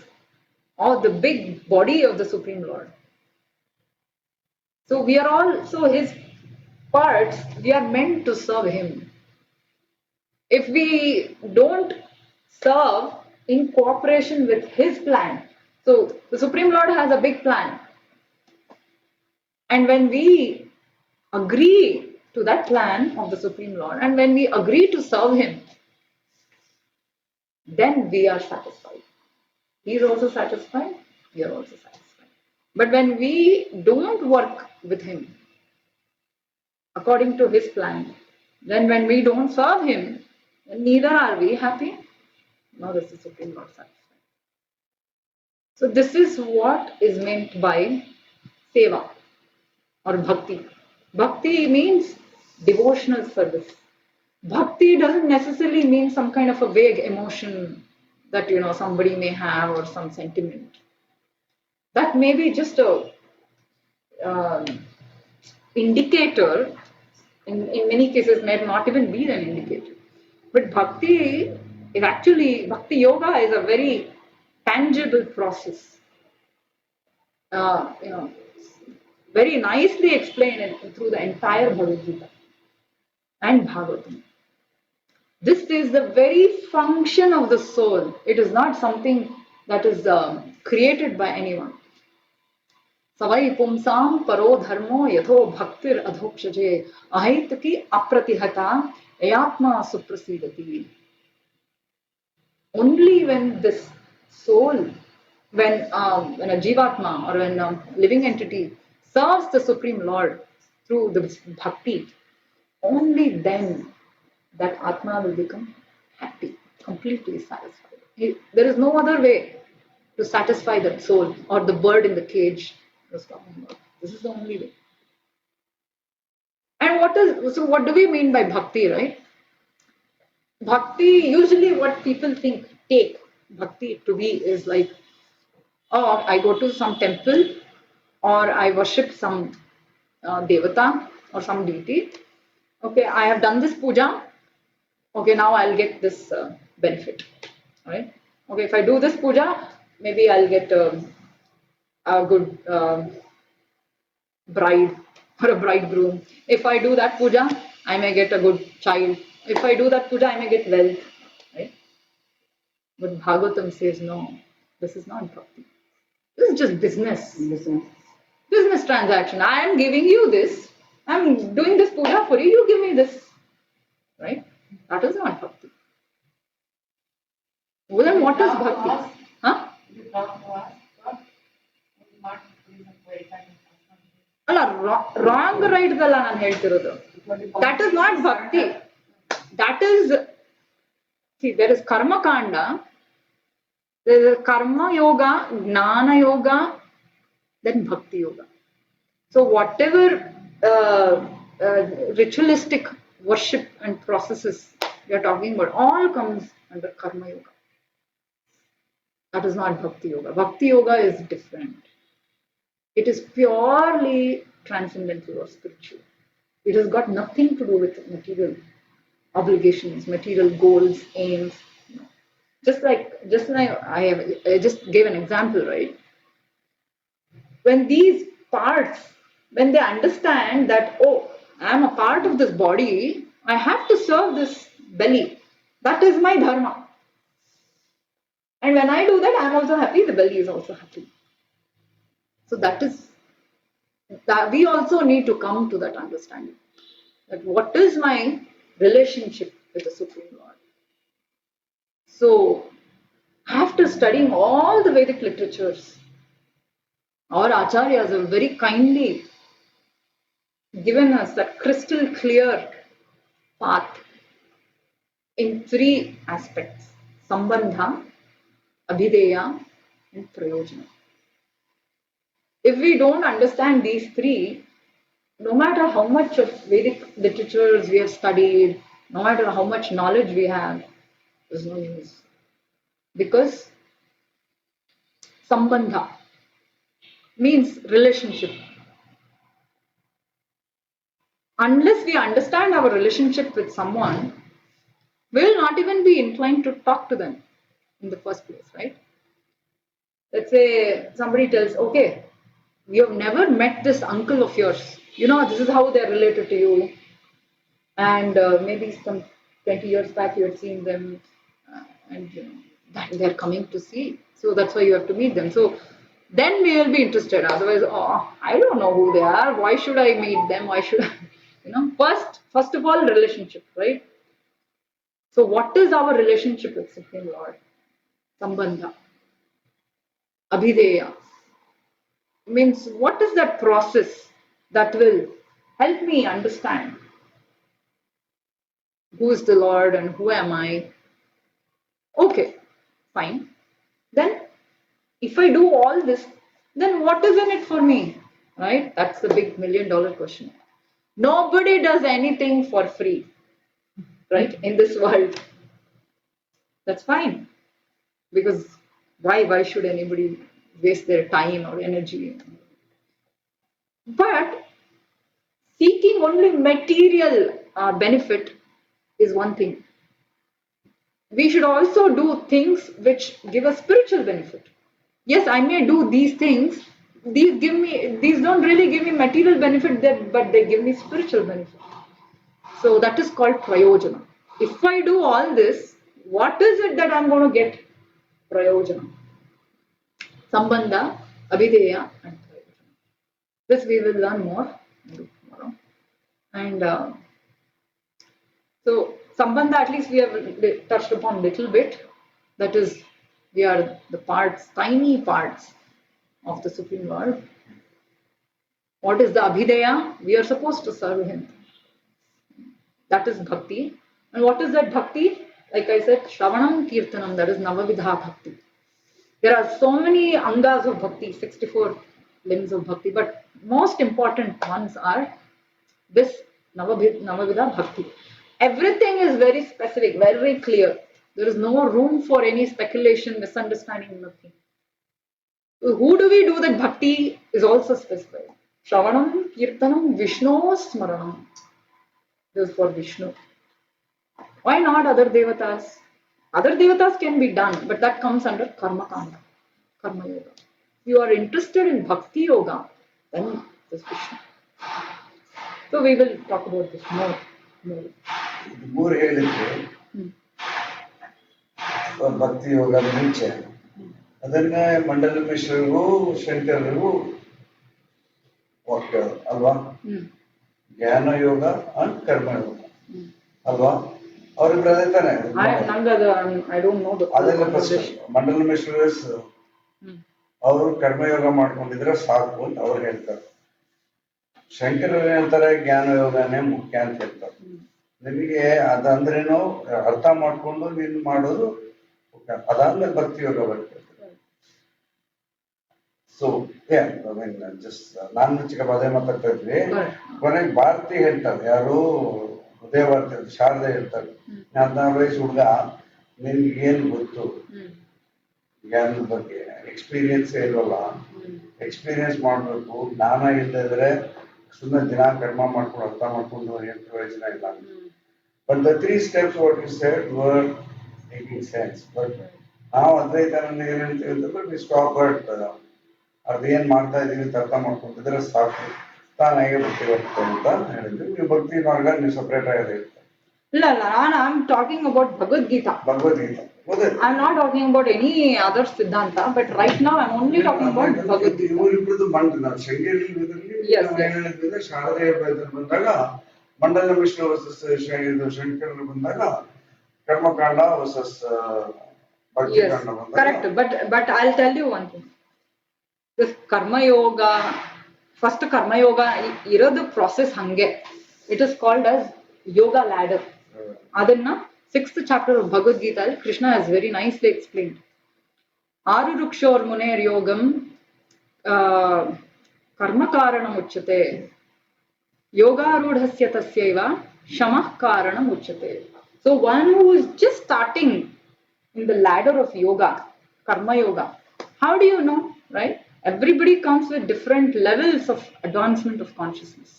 of the big body of the Supreme Lord. So we are all, so his parts, we are meant to serve him. If we don't serve in cooperation with his plan, so the Supreme Lord has a big plan. And when we agree to that plan of the Supreme Lord, and when we agree to serve him, then we are satisfied. He is also satisfied, we are also satisfied. But when we don't work with him according to his plan, then when we don't serve him, then neither are we happy, nor is the Supreme Lord satisfied. So this is what is meant by seva or bhakti. Bhakti means devotional service. Bhakti doesn't necessarily mean some kind of a vague emotion that somebody may have or some sentiment. That may be just a um, indicator. In many cases, may not even be an indicator. But bhakti is actually bhakti yoga is a very tangible process. Uh, you know, very nicely explained through the entire Bhagavad Gita and Bhagavatam. This is the very function of the soul. It is not something that is created by anyone. Savai pumsam paro dharmo yatho bhaktir adhokshje ahaitaki apratihata ayatma suprasidati. Only when this soul, when a jivatma or when a living entity serves the Supreme Lord through the bhakti, only then that Atma will become happy, completely satisfied. There is no other way to satisfy that soul or the bird in the cage I was talking about. This is the only way. And what do we mean by bhakti, right? Bhakti, usually what people take bhakti to be is like, oh, I go to some temple or I worship some devata or some deity. Okay, I have done this puja. Okay, now I'll get this benefit, right? Okay, if I do this puja, maybe I'll get a good bride or a bridegroom. If I do that puja, I may get a good child. If I do that puja, I may get wealth, right? But Bhagavatam says, no, this is not bhakti. This is just business. Business transaction. I am giving you this. I'm doing this puja for you. You give me this, right? That is not bhakti. Well, then what is bhakti? Huh? ಅಲ್ಲ wrong ರೈಟ್ದಲ್ಲ ನಾನು ಹೇಳ್ತಿರೋದು. That is not bhakti. That is, see, there is karma kanda, there is karma yoga, gnana yoga, then bhakti yoga. So whatever uh, uh, ritualistic worship and processes we are talking about all comes under karma yoga. That is not bhakti yoga. Bhakti yoga is different. It is purely transcendental or spiritual. It has got nothing to do with material obligations, material goals, aims. No. Just like I just gave an example, right? When these parts, when they understand that, oh, I am a part of this body, I have to serve this belly. That is my dharma. And when I do that, I am also happy, the belly is also happy. So that is that we also need to come to that understanding. That what is my relationship with the Supreme Lord? So after studying all the Vedic literatures, our acharyas have very kindly given us that crystal clear path in three aspects: sambandha, abhideya, and prayojana. If we don't understand these three, no matter how much of Vedic literatures we have studied, no matter how much knowledge we have, there's no use. Because sambandha means relationship. Unless we understand our relationship with someone, we will not even be inclined to talk to them in the first place, right? Let's say somebody tells, okay, you have never met this uncle of yours. This is how they're related to you. And maybe some 20 years back you had seen them, and that they're coming to see. So that's why you have to meet them. So then we will be interested. Otherwise, oh, I don't know who they are. Why should I meet them? Why should I? First of all, relationship, right? So what is our relationship with Supreme Lord? Sambandha. Abhideya means what is that process that will help me understand who is the Lord and who am I? Okay, fine. Then, if I do all this, then what is in it for me? Right? That's the big $1,000,000 question. Nobody does anything for free, right? In this world. That's fine. Because why should anybody waste their time or energy? But seeking only material benefit is one thing. We should also do things which give us spiritual benefit. Yes, I may do these things. These don't really give me material benefit, but they give me spiritual benefit. So that is called prayojana. If I do all this, what is it that I'm going to get? Prayojana. Sambandha, Abhideya, and Prayojana. This we will learn more tomorrow. And so Sambandha, at least we have touched upon little bit. That is, we are the parts, tiny parts of the Supreme Lord. What is the Abhideya? We are supposed to serve Him. That is bhakti. And what is that bhakti? Like I said, Shravanam Kirtanam, that is Navavidha bhakti. There are so many angas of bhakti, 64 limbs of bhakti, but most important ones are this Navavidha bhakti. Everything is very specific, very clear. There is no room for any speculation, misunderstanding, nothing. Who do we do that bhakti is also specified. Shravanam, Kirtanam, Vishnu, Smaranam. This is for Vishnu. Why not other devatas? Other devatas can be done, but that comes under karma kanda, karma yoga. If you are interested in bhakti yoga, then this Vishnu. So we will talk about this more. ಮೂರು ಹೇಳಿದ್ರೆ ಭಕ್ತಿ ಯೋಗದ ಮುಂಚೆ ಅದನ್ನ ಮಂಡಲ ಮಿಶ್ರರಿಗೂ ಶಂಕರರಿಗೂ ವಾಕ್ಯ ಅಲ್ವಾ? ಜ್ಞಾನ ಯೋಗ ಅಂಡ್ ಕರ್ಮ ಯೋಗ ಅಲ್ವಾ? ಅವ್ರಿಬ್ರು ಅದೇ ತಾನೆ. ಅದೆಲ್ಲ ಮಂಡಲ ಮಿಶ್ರಸ್ ಅವರು ಕರ್ಮಯೋಗ ಮಾಡ್ಕೊಂಡಿದ್ರೆ ಸಾಕು ಅಂತ ಅವ್ರು ಹೇಳ್ತಾರೆ. ಶಂಕರರು ಹೇಳ್ತಾರೆ ಜ್ಞಾನ ಯೋಗನೇ ಮುಖ್ಯ ಅಂತ ಹೇಳ್ತಾರೆ. ನಿಮಗೆ ಅದಂದ್ರೇನು ಅರ್ಥ ಮಾಡ್ಕೊಂಡು ನೀನು ಮಾಡೋದು ಅದಾದ್ಮೇಲೆ ಭಕ್ತಿ ಯೋಗ ಬರ್ತದೆ. ಸೊ ಜಸ್ಟ್ ನಾನು ಚಿಕ್ಕ ಅದೇ ಮಾತಾಡ್ತಾ ಇದ್ವಿ. ಕೊನೆಗೆ ಭಾರತಿ ಹೇಳ್ತಾರೆ, ಯಾರು ಹೃದಯ ಭಾರತಿ ಶಾರದೆ ಹೇಳ್ತಾರೆ, 14 ವಯಸ್ಸು ಹುಡುಗ ನಿನ್ಗೆ ಏನ್ ಗೊತ್ತು ಜ್ಞಾನದ ಬಗ್ಗೆ? ಎಕ್ಸ್ಪೀರಿಯನ್ಸ್ ಇಲ್ವಲ್ಲ, ಎಕ್ಸ್ಪೀರಿಯನ್ಸ್ ಮಾಡ್ಬೇಕು. ಜ್ಞಾನ ಇಲ್ಲದಿದ್ರೆ ಸುಮ್ಮನೆ ದಿನ ಕರ್ಮ ಮಾಡ್ಕೊಂಡು ಅರ್ಥ ಮಾಡ್ಕೊಂಡು ಏನು ಪ್ರಯೋಜನ ಇಲ್ಲ. But the 3 steps what you said were making sense. But ನಾವು ಅದ್ವೈತನಲ್ಲಿ ಏನ್ ಹೇಳ್ತೀವಿ ಅಂತಂದ್ರೆ ವಿ ಸ್ಟಾಪ್ ಬಟ್ ಅದೇನ್ ಮಾಡ್ತಾ ಇದೀವಿ ಅಂತ ಅರ್ಥ ಮಾಡ್ಕೊಂಡಿದ್ರೆ ಸಾಕು, ತಾನಾಗೆ ಭಕ್ತಿ ಬರ್ತದೆ ಅಂತ ಹೇಳಿದ್ವಿ. ನೀವು ಭಕ್ತಿ ಮಾರ್ಗ ನೀವು ಸಪರೇಟ್ ಆಗಿದೆ. ಇಲ್ಲ, I'm talking about Bhagavad-gita. Bhagavad-gita. I'm not talking about any other Siddhanta, but right now I'm only talking about Bhagavad-gita. ಇವರಿಬ್ರದ್ದು ನಾವು ಶೃಂಗೇರಿ ಶಾರದೆ ಬಂದಾಗ ಮಂಡಲ ಮಿಶ್ರ ವರ್ಸಸ್ ಶಂಕರರು ಬಂದಾಗ ಕರ್ಮಕಾಂಡ ವರ್ಸಸ್ ಭಕ್ತಿಕಾಂಡ ಬಂದಾಗ. Correct, but I'll tell you one thing. This karma yoga, first karma yoga irodu process hange. It is called as yoga ladder. Adanna 6th chapter of Bhagavad Gita, Krishna has very nicely explained. Aru rukshor muner yogam karma karanam uchyate. Yoga rudhasya tasyaiva shamah karanam uchyate. So one who is just starting in the ladder of yoga, karma yoga, how do you know, right? Everybody comes with different levels of advancement of consciousness.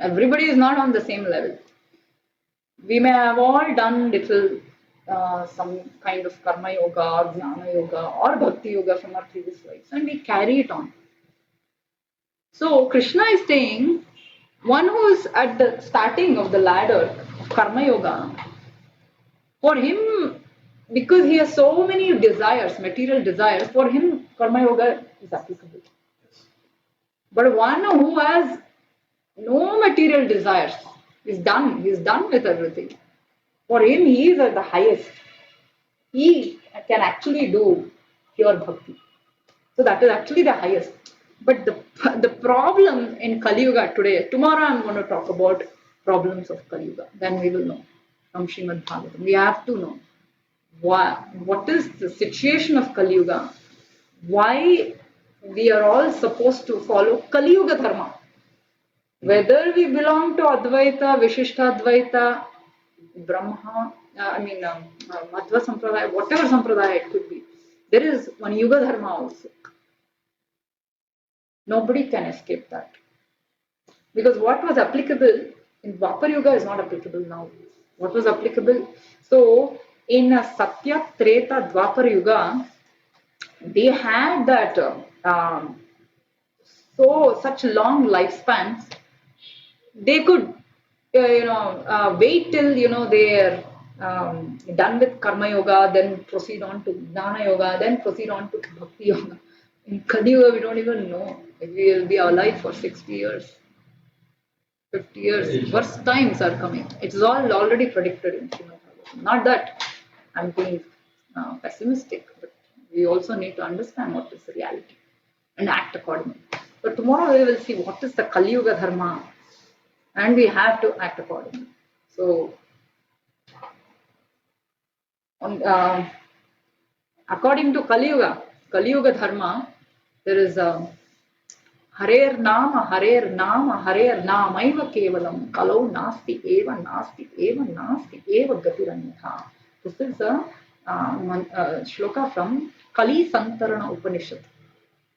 Everybody is not on the same level. We may have all done little some kind of karma yoga or jnana yoga or bhakti yoga from our previous lives, and we carry it on. So Krishna is saying one who is at the starting of the ladder of karma yoga, for him, because he has so many desires, material desires, for him karma yoga is applicable. But one who has no material desires, he's done with everything. For him, he is at the highest. He can actually do pure bhakti. So that is actually the highest. But the problem in Kali Yuga today, tomorrow I'm going to talk about problems of Kali Yuga. Then we will know from Srimad Bhagavatam. We have to know what is the situation of Kali Yuga, why we are all supposed to follow Kali Yuga Dharma. Whether we belong to Advaita, Vishishtadvaita, Brahma, Madhva Sampradaya, whatever Sampradaya it could be, there is one Yuga Dharma also. Nobody can escape that. Because what was applicable in Dwapar Yuga is not applicable now. What was applicable? So, in Satya, Treta, Dwapar Yuga, they had that such long lifespans. They could, wait till they're done with Karma Yoga, then proceed on to Jnana Yoga, then proceed on to Bhakti Yoga. In Kali Yuga, we don't even know if we will be alive for 60 years, 50 years. Worst times are coming. It's all already predicted in Srimad Bhagavatam. Not that I'm being pessimistic, but we also need to understand what is the reality and act accordingly. But tomorrow we will see what is the Kali Yuga Dharma, and we have to act accordingly. So, according to Kali Yuga Dharma, there is a Harer Nama, Harer Namaiva Kevalam, Kalau Nasti Eva, Nasti Eva Gatiranyatha. This is a shloka from Kali Santarana Upanishad.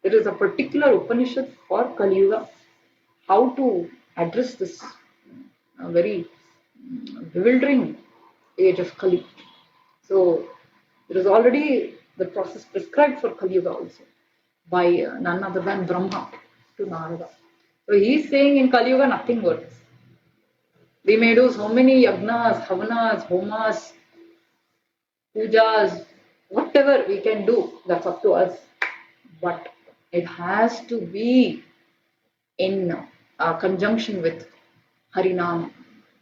There is a particular Upanishad for Kali Yuga, how to address this very bewildering age of Kali. So, there is already the process prescribed for Kali Yuga also by none other than Brahma to Narada. So, he is saying in Kali Yuga nothing works. We may do so many yagnas, havanas, homas, pujas, whatever we can do, that's up to us. But it has to be in conjunction with Harinama.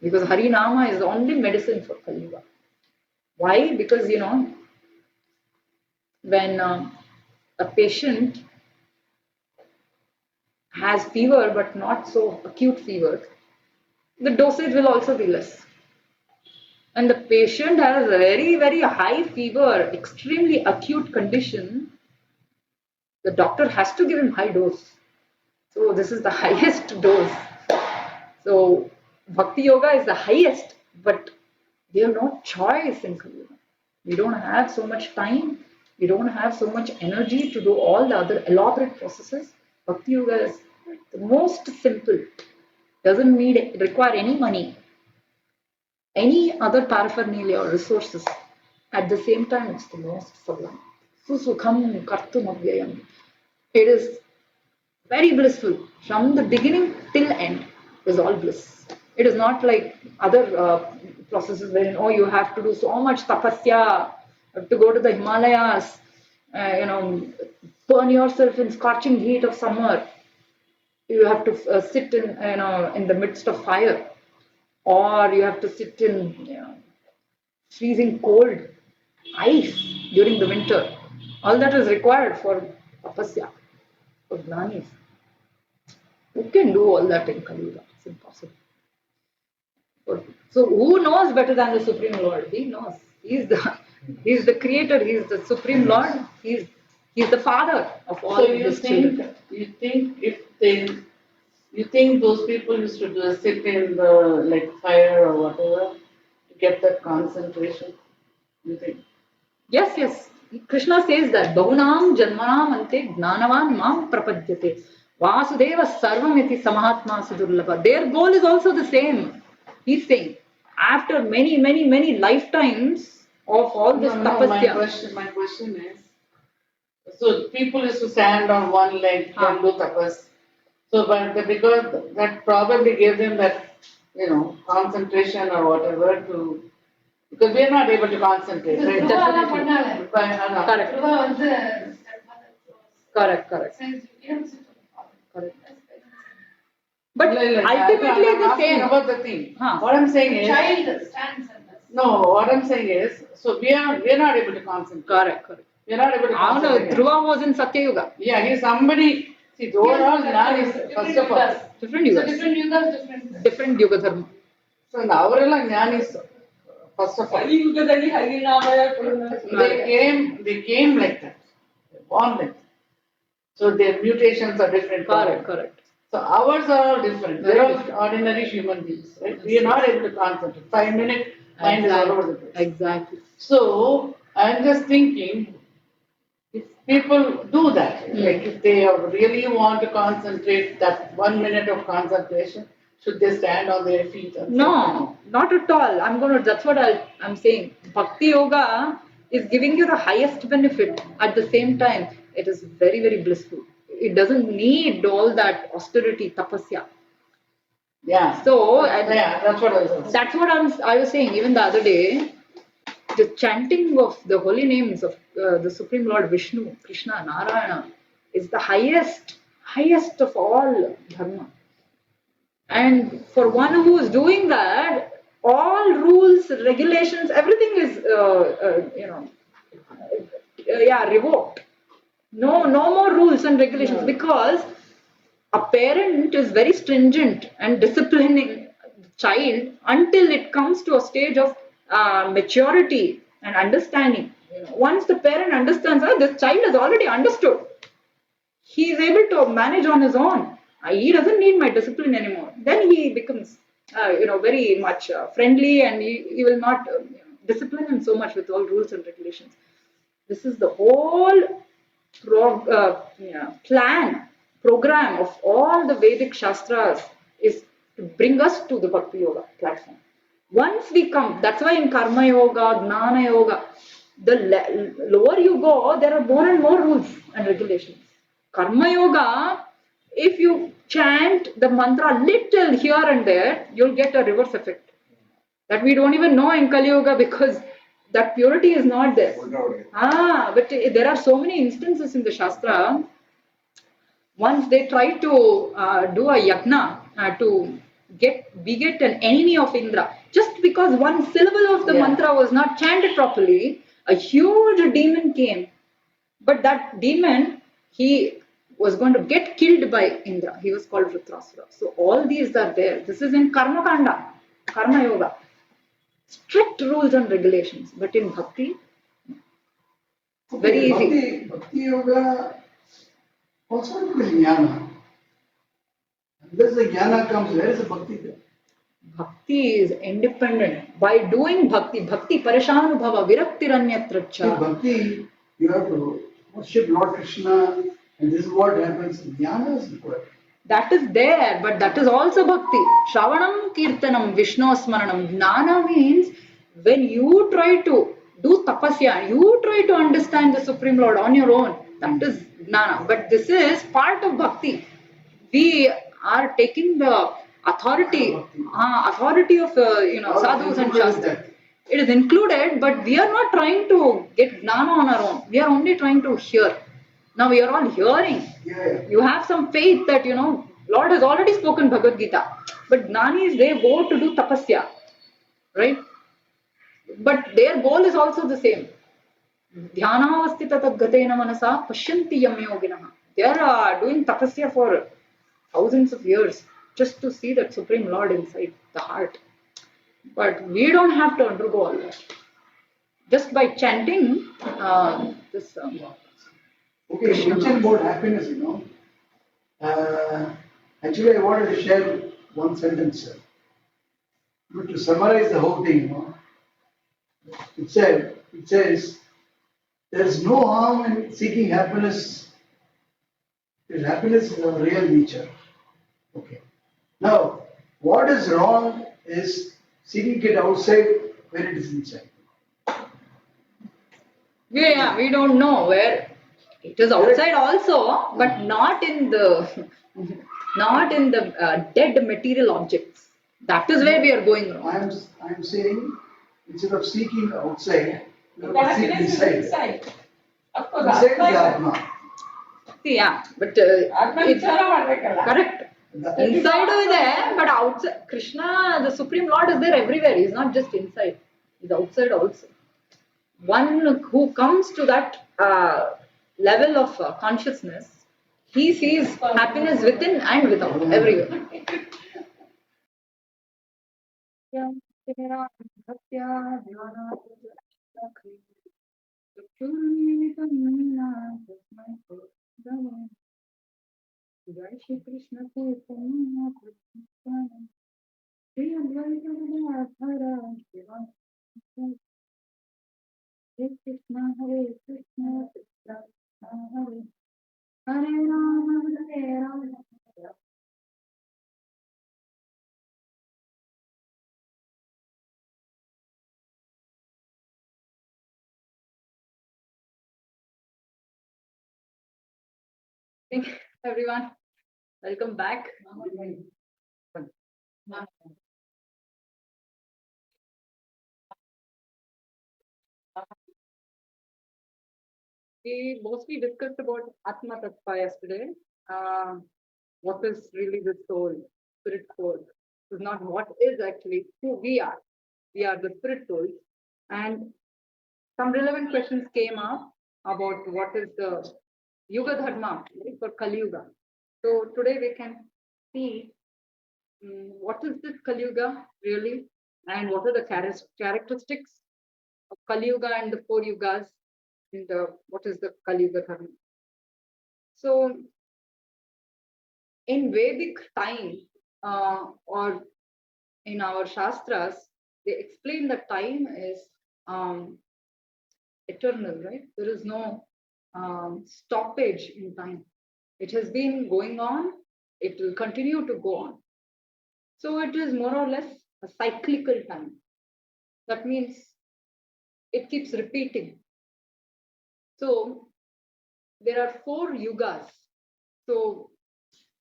Because Harinama is the only medicine for Kali Yuga. Why? Because, when a patient has fever but not so acute fever, the dosage will also be less. And the patient has a very, very high fever, extremely acute condition, the doctor has to give him high dose. So this is the highest dose. So Bhakti Yoga is the highest, but we have no choice in Kali Yuga. We don't have so much time, we don't have so much energy to do all the other elaborate processes. Bhakti Yoga is the most simple, doesn't require any money, any other paraphernalia or resources. At the same time, it's the most sublime. Susukham kartum avyayam. It is very blissful. From the beginning till end is all bliss. It is not like other processes wherein, you have to do so much tapasya, to go to the Himalayas, burn yourself in scorching heat of summer. You have to sit in the midst of fire, or you have to sit in freezing cold ice during the winter. All that is required for tapasya, for jnanis. Who can do all that in Kali Yuga? It's impossible. So who knows better than the Supreme Lord? He knows. He is the creator, he is the Supreme Lord, he is the father of all his children. You think those people used to sit in the fire or whatever to get that concentration? You think? Yes. Krishna says that Bahunam Janmanam Ante Gnanavan Mam Prapadyate Vasudeva Sarvamiti Samahatma Sudurlabha. Their goal is also the same. He's saying, after many lifetimes of all this tapasya. My question is, so people used to stand on one leg and do tapas. So, but because that probably gave them that, concentration or whatever because we are not able to concentrate. Right? Correct. But ultimately the same. About the thing. What I'm saying is, child stands and does. no. What I'm saying is, so we are not able to concentrate. Correct. We are not able to Oh no, concentrate. Dhruva was in Satyayuga. Yeah, he's somebody. See, the overall jnana is first of all. Different yugas. Different yugas, different. Different yuga dharma. So our jnana is first of all. ಯುಗದಲ್ಲಿ ಹರಿನಾಮಯ They came like that. They're born like that. So their mutations are different. Correct, correct. So ours are all different. They're all ordinary human beings, right? We are not able to concentrate. 5 minute mind is all over the place. Exactly. So I'm just thinking, if people do that, like if they really want to concentrate, that 1 minute of concentration, should they stand on their feet? And No, not at all. That's what I'm saying. Bhakti yoga is giving you the highest benefit. At the same time, it is very, very blissful. It doesn't need all that austerity, tapasya. Yeah. So, Yeah, that's what I was saying. that's what I was saying even the other day. The chanting of the holy names of the Supreme Lord Vishnu, Krishna, Narayana is the highest of all dharma. And for one who is doing that, all rules, regulations, everything is, revoked. No more rules and regulations because a parent is very stringent and disciplining the child until it comes to a stage of maturity and understanding. Once the parent understands, this child has already understood. He is able to manage on his own. He doesn't need my discipline anymore. Then he becomes, very much friendly, and he will not discipline him so much with all rules and regulations. This is the whole program of all the Vedic Shastras is to bring us to the Bhakti Yoga platform. Once we come, that's why in Karma Yoga, Gnana Yoga, the lower you go, there are more and more rules and regulations. Karma Yoga, if you chant the mantra little here and there, you'll get a reverse effect. That we don't even know in Kali Yoga because that purity is not there. But there are so many instances in the Shastra. Once they try to do a yajna we get an enemy of Indra. Just because one syllable of the mantra was not chanted properly, a huge demon came. But that demon, he was going to get killed by Indra. He was called Vritrasura. So all these are there. This is in Karma Kanda, Karma Yoga. Strict rules and regulations. But in Bhakti, very easy. Bhakti Yoga also includes jnana. Unless the jnana comes, where is the bhakti there? Bhakti is independent. By doing bhakti parishanubhava viraktiranyatra cha. Bhakti, you have to worship Lord Krishna, and this is what happens. Jnana is required. That is there, but that is also bhakti. Shravanam, kirtanam, Vishnu smaranam. Jnana means when you try to do tapasya, you try to understand the Supreme Lord on your own. That is jnana. But this is part of bhakti. We are taking the authority of sadhus and shastras. It is included, but we are not trying to get jnana on our own. We are only trying to hear. Now we are all hearing. You have some faith that, Lord has already spoken Bhagavad-gita. But jnanis, they go to do tapasya. Right? But their goal is also the same. Dhyanavastita tadgatena manasa pashyanti yam yoginaha. They are doing tapasya for thousands of years just to see that Supreme Lord inside the heart. But we don't have to undergo all that. Just by chanting this. Okay, you mentioned about happiness, Actually, I wanted to share one sentence. But to summarize the whole thing, it says, there is no harm in seeking happiness if happiness is a real nature. Okay. Now, what is wrong is seeking it outside when it is inside. Yeah, we don't know where it is outside also, but not in the dead material objects. That is where we are going wrong. I'm saying instead of seeking outside, you The have to seek happiness is inside. inside. Of course, Inside the Atma. Atma. Yeah, but Atma it's vichara ಮಾಡ್ಬೇಕಲ್ಲ. correct. Inside is there, but outside, Krishna, the Supreme Lord, is there everywhere. He's not just inside. He's outside also. One who comes to that level of consciousness, he sees happiness within and without, everywhere. Jai Shri Krishna Chaitanya Prabhu Shri Advaita Gadadhara Shivasati Hare Krishna Hare Krishna Krishna Krishna Hare Hare Rama Hare Rama. Thank you, everyone. Welcome back. We mostly discussed about Atma Tattva yesterday. What is really the soul, spirit soul? It's not what is actually who we are. We are the spirit souls. And some relevant questions came up about what is the Yuga Dharma, right, for Kali Yuga. So today we can see what is this Kali Yuga really, and what are the characteristics of Kali Yuga and the 4 yugas, and what is the Kali Yuga Dharma. So in Vedic time, or in our Shastras, they explain that time is eternal, right? There is no stoppage in time. It has been going on, it will continue to go on. So it is more or less a cyclical time. That means it keeps repeating. So there are 4 yugas. So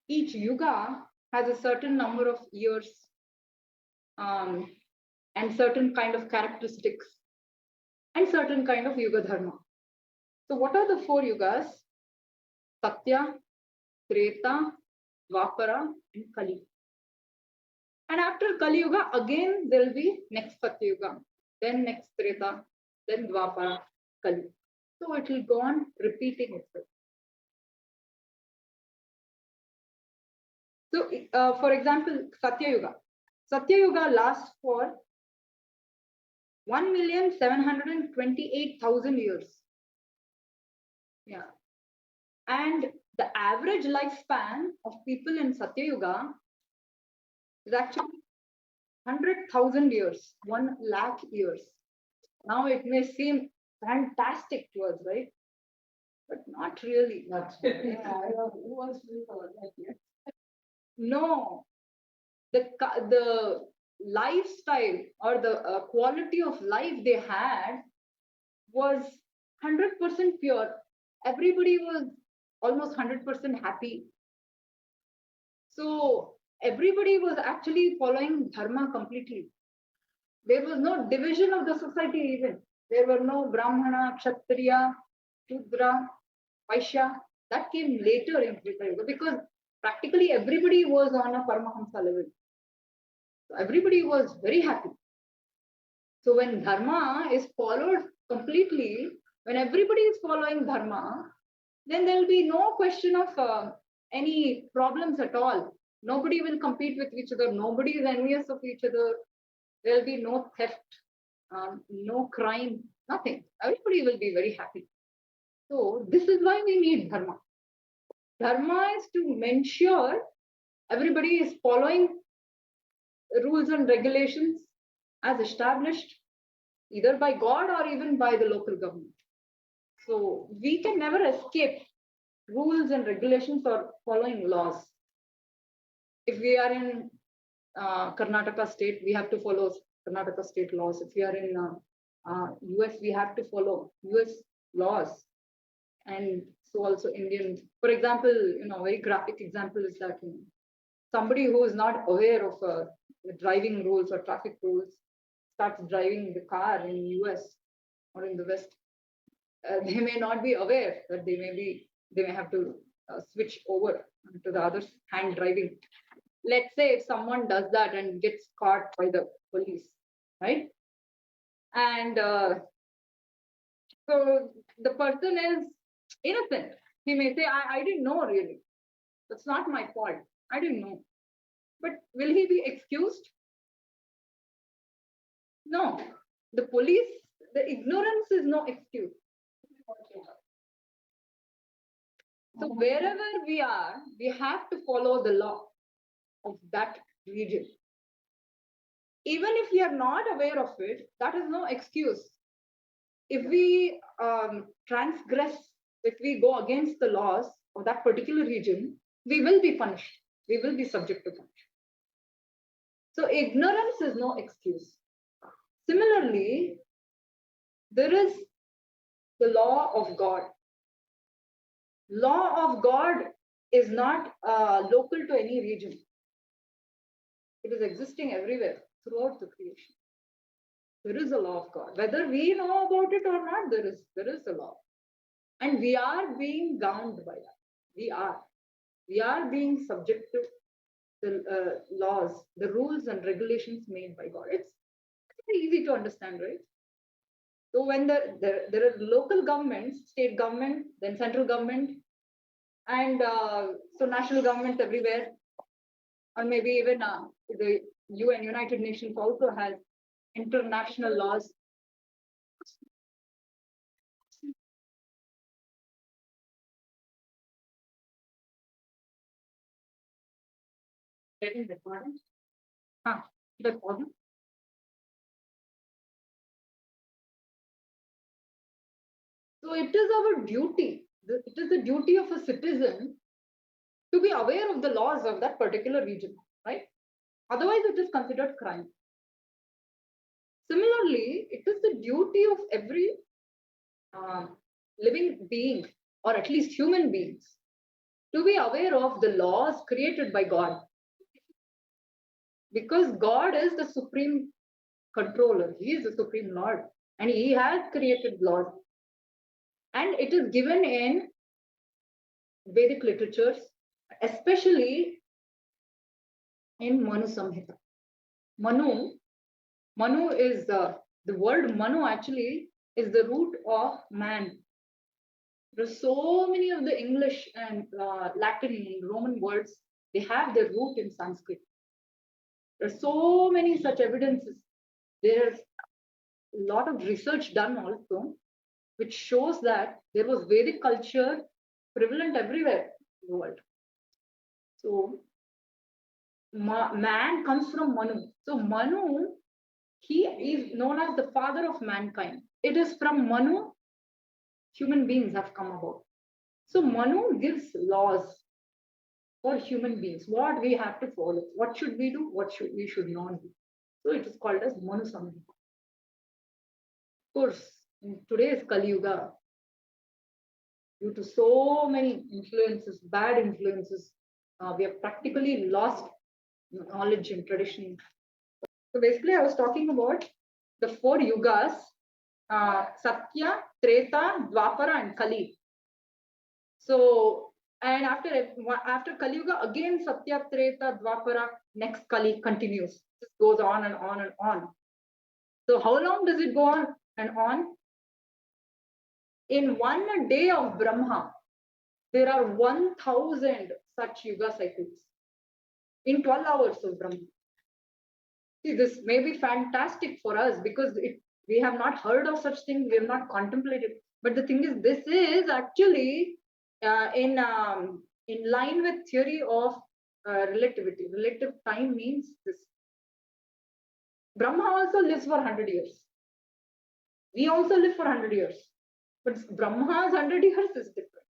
each yuga has a certain number of years and certain kind of characteristics and certain kind of yuga dharma. So what are the 4 yugas? Satya, Treta, Dwapara, and Kali. And after Kali Yuga, again there will be next Satya Yuga, then next Treta, then Dwapara, Kali. So it will go on repeating itself. So, for example, Satya Yuga. Satya Yuga lasts for 1,728,000 years. Yeah. And the average lifespan of people in Satya Yuga is actually 100,000 years, 1 lakh years. Now it may seem fantastic to us, right? But not really. Not Who wants to live like that? No, the lifestyle or the quality of life they had was 100% pure. Everybody was almost 100% happy. So everybody was actually following dharma completely. There was no division of the society even. There were no Brahmana, Kshatriya, Shudra, Vaishya. That came later in Treta Yuga because practically everybody was on a Paramahamsa level. So everybody was very happy. So when dharma is followed completely, when everybody is following dharma, then there will be no question of any problems at all. Nobody will compete with each other. Nobody is envious of each other. There will be no theft, no crime, nothing. Everybody will be very happy. So this is why we need dharma. Dharma is to ensure everybody is following rules and regulations as established either by God or even by the local government. So we can never escape rules and regulations or following laws. If we are in Karnataka state, we have to follow Karnataka state laws. If we are in US, we have to follow US laws. And so also Indian, for example, very graphic example is that somebody who is not aware of the driving rules or traffic rules starts driving the car in US or in the West, they may not be aware that they may have to switch over to the other hand driving. Let's say if someone does that and gets caught by the police, right? And So the person is innocent. He may say, I didn't know really. That's not my fault. I didn't know. But will he be excused? No. The police, the ignorance is no excuse. So wherever we are, we have to follow the law of that region. Even if we are not aware of it, that is no excuse. If we transgress, if we go against the laws of that particular region, we will be punished. We will be subject to punishment. So ignorance is no excuse. Similarly, there is the law of God. Law of God is not local to any region. It is existing everywhere throughout the creation. There is a law of God. Whether we know about it or not, there is a law. And we are being bound by that. We are being subject to the laws, the rules and regulations made by God. It's very easy to understand, right? So when there are local governments, state government, then central government, and so national government everywhere, or maybe even the UN, United Nations also has international laws. Getting recorded? The problem. So it is our duty. It is the duty of a citizen to be aware of the laws of that particular region, right? Otherwise, it is considered crime. Similarly, it is the duty of every living being, or at least human beings, to be aware of the laws created by God. Because God is the supreme controller, He is the supreme Lord, and He has created laws. And it is given in Vedic literatures, especially in Manu Samhita. Manu is the word Manu actually is the root of man. There are so many of the English and Latin and Roman words, they have their root in Sanskrit. There are so many such evidences. There's a lot of research done also, which shows that there was Vedic culture prevalent everywhere in the world. So man comes from Manu. So Manu, he is known as the father of mankind. It is from Manu human beings have come about. So Manu gives laws for human beings, what we have to follow, what should we do, what we should not do. So it is called as Manu Samhita. Of course, in today's Kali Yuga, due to so many influences, bad influences, we have practically lost knowledge and tradition. So basically, I was talking about the 4 yugas, Satya, Treta, Dwapara, and Kali. So, and after Kali Yuga, again Satya, Treta, Dwapara, next Kali continues. This goes on and on and on. So how long does it go on and on? In one day of Brahma, there are 1,000 such yuga cycles. In 12 hours of Brahma. See, this may be fantastic for us because we have not heard of such things, we have not contemplated. But the thing is, this is actually in line with theory of relativity. Relative time means this. Brahma also lives for 100 years. We also live for 100 years. But Brahma's 100 years is different.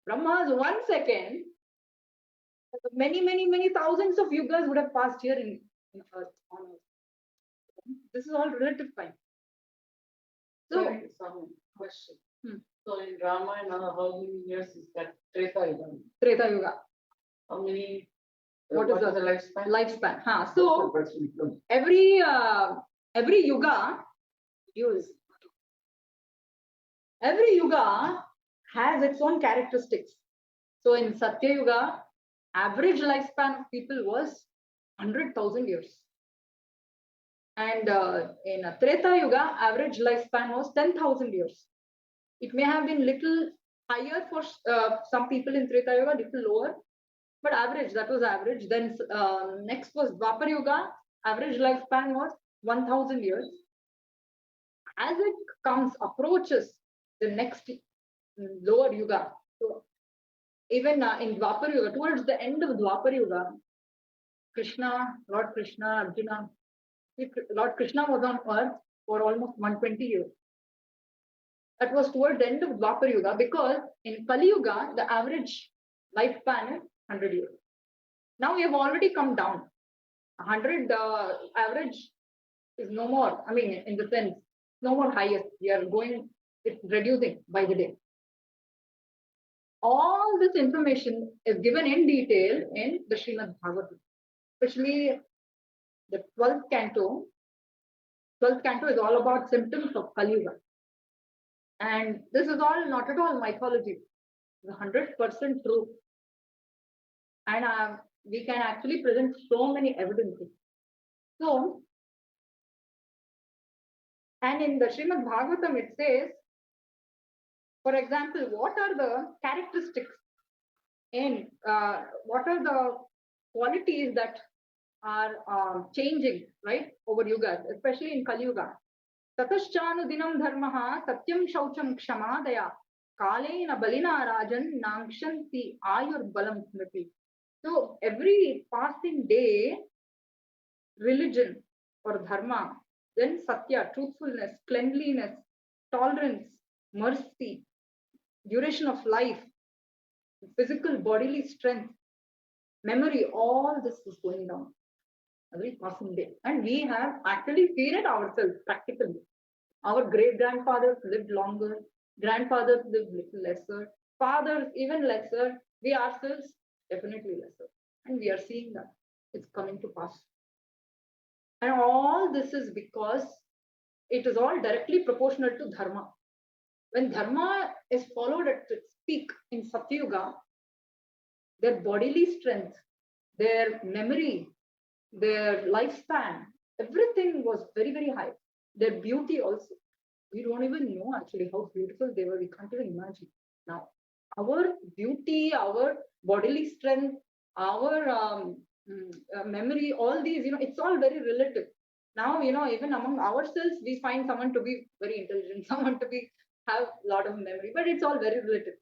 Brahma's 1 second, many thousands of yugas would have passed here in Earth, on Earth. This is all relative time. So, Some question. So in Ramayana, how many years is that Treta Yuga? Treta Yuga. How many? What is the lifespan? Lifespan. So every yuga, every yuga has its own characteristics. So in Satya Yuga, average lifespan of people was 100,000 years. And in Treta Yuga, average lifespan was 10,000 years. It may have been little higher for some people in Treta Yuga, little lower, but average, that was average. Then next was Dwapar Yuga, average lifespan was 1,000 years. As it approaches the next lower Yuga, so even in Dwapar Yuga, towards the end of Dwapar Yuga, Lord Krishna, Arjuna, Lord Krishna was on earth for almost 120 years. That was toward the end of Dwapar Yuga, because in Kali Yuga, the average lifespan is 100 years. Now we have already come down. 100 average is no more. I mean, in the sense, no more highest. We are going, it's reducing by the day. All this information is given in detail in the Srimad Bhagavatam, especially the 12th canto. 12th canto is all about symptoms of Kali Yuga. And this is all not at all mythology. It's 100% true. And we can actually present so many evidences. So, and in the Srimad Bhagavatam it says, for example, what are the characteristics in, what are the qualities that are changing, right, over yugas, especially in Kali Yuga. Tataschanudinam dharmaha satyam shaucham kshamadaya kalena balina rajan nangshanti ayur balam smriti. So every passing day, religion or dharma, then satya, truthfulness, cleanliness, tolerance, mercy, duration of life, physical bodily strength, memory, all this is going down every passing day. And we have actually seen it ourselves practically. Our great grandfathers lived longer, grandfathers lived little lesser, fathers even lesser, we ourselves definitely lesser. And we are seeing that it's coming to pass. And all this is because it is all directly proportional to dharma. When dharma is followed at its peak in Satyuga, their bodily strength, their memory, their lifespan, everything was very, very high. Their beauty also. We don't even know actually how beautiful they were. We can't even imagine. Now, our beauty, our bodily strength, our memory, all these, it's all very relative. Now, even among ourselves, we find someone to be very intelligent, someone to be have a lot of memory, but it's all very relative.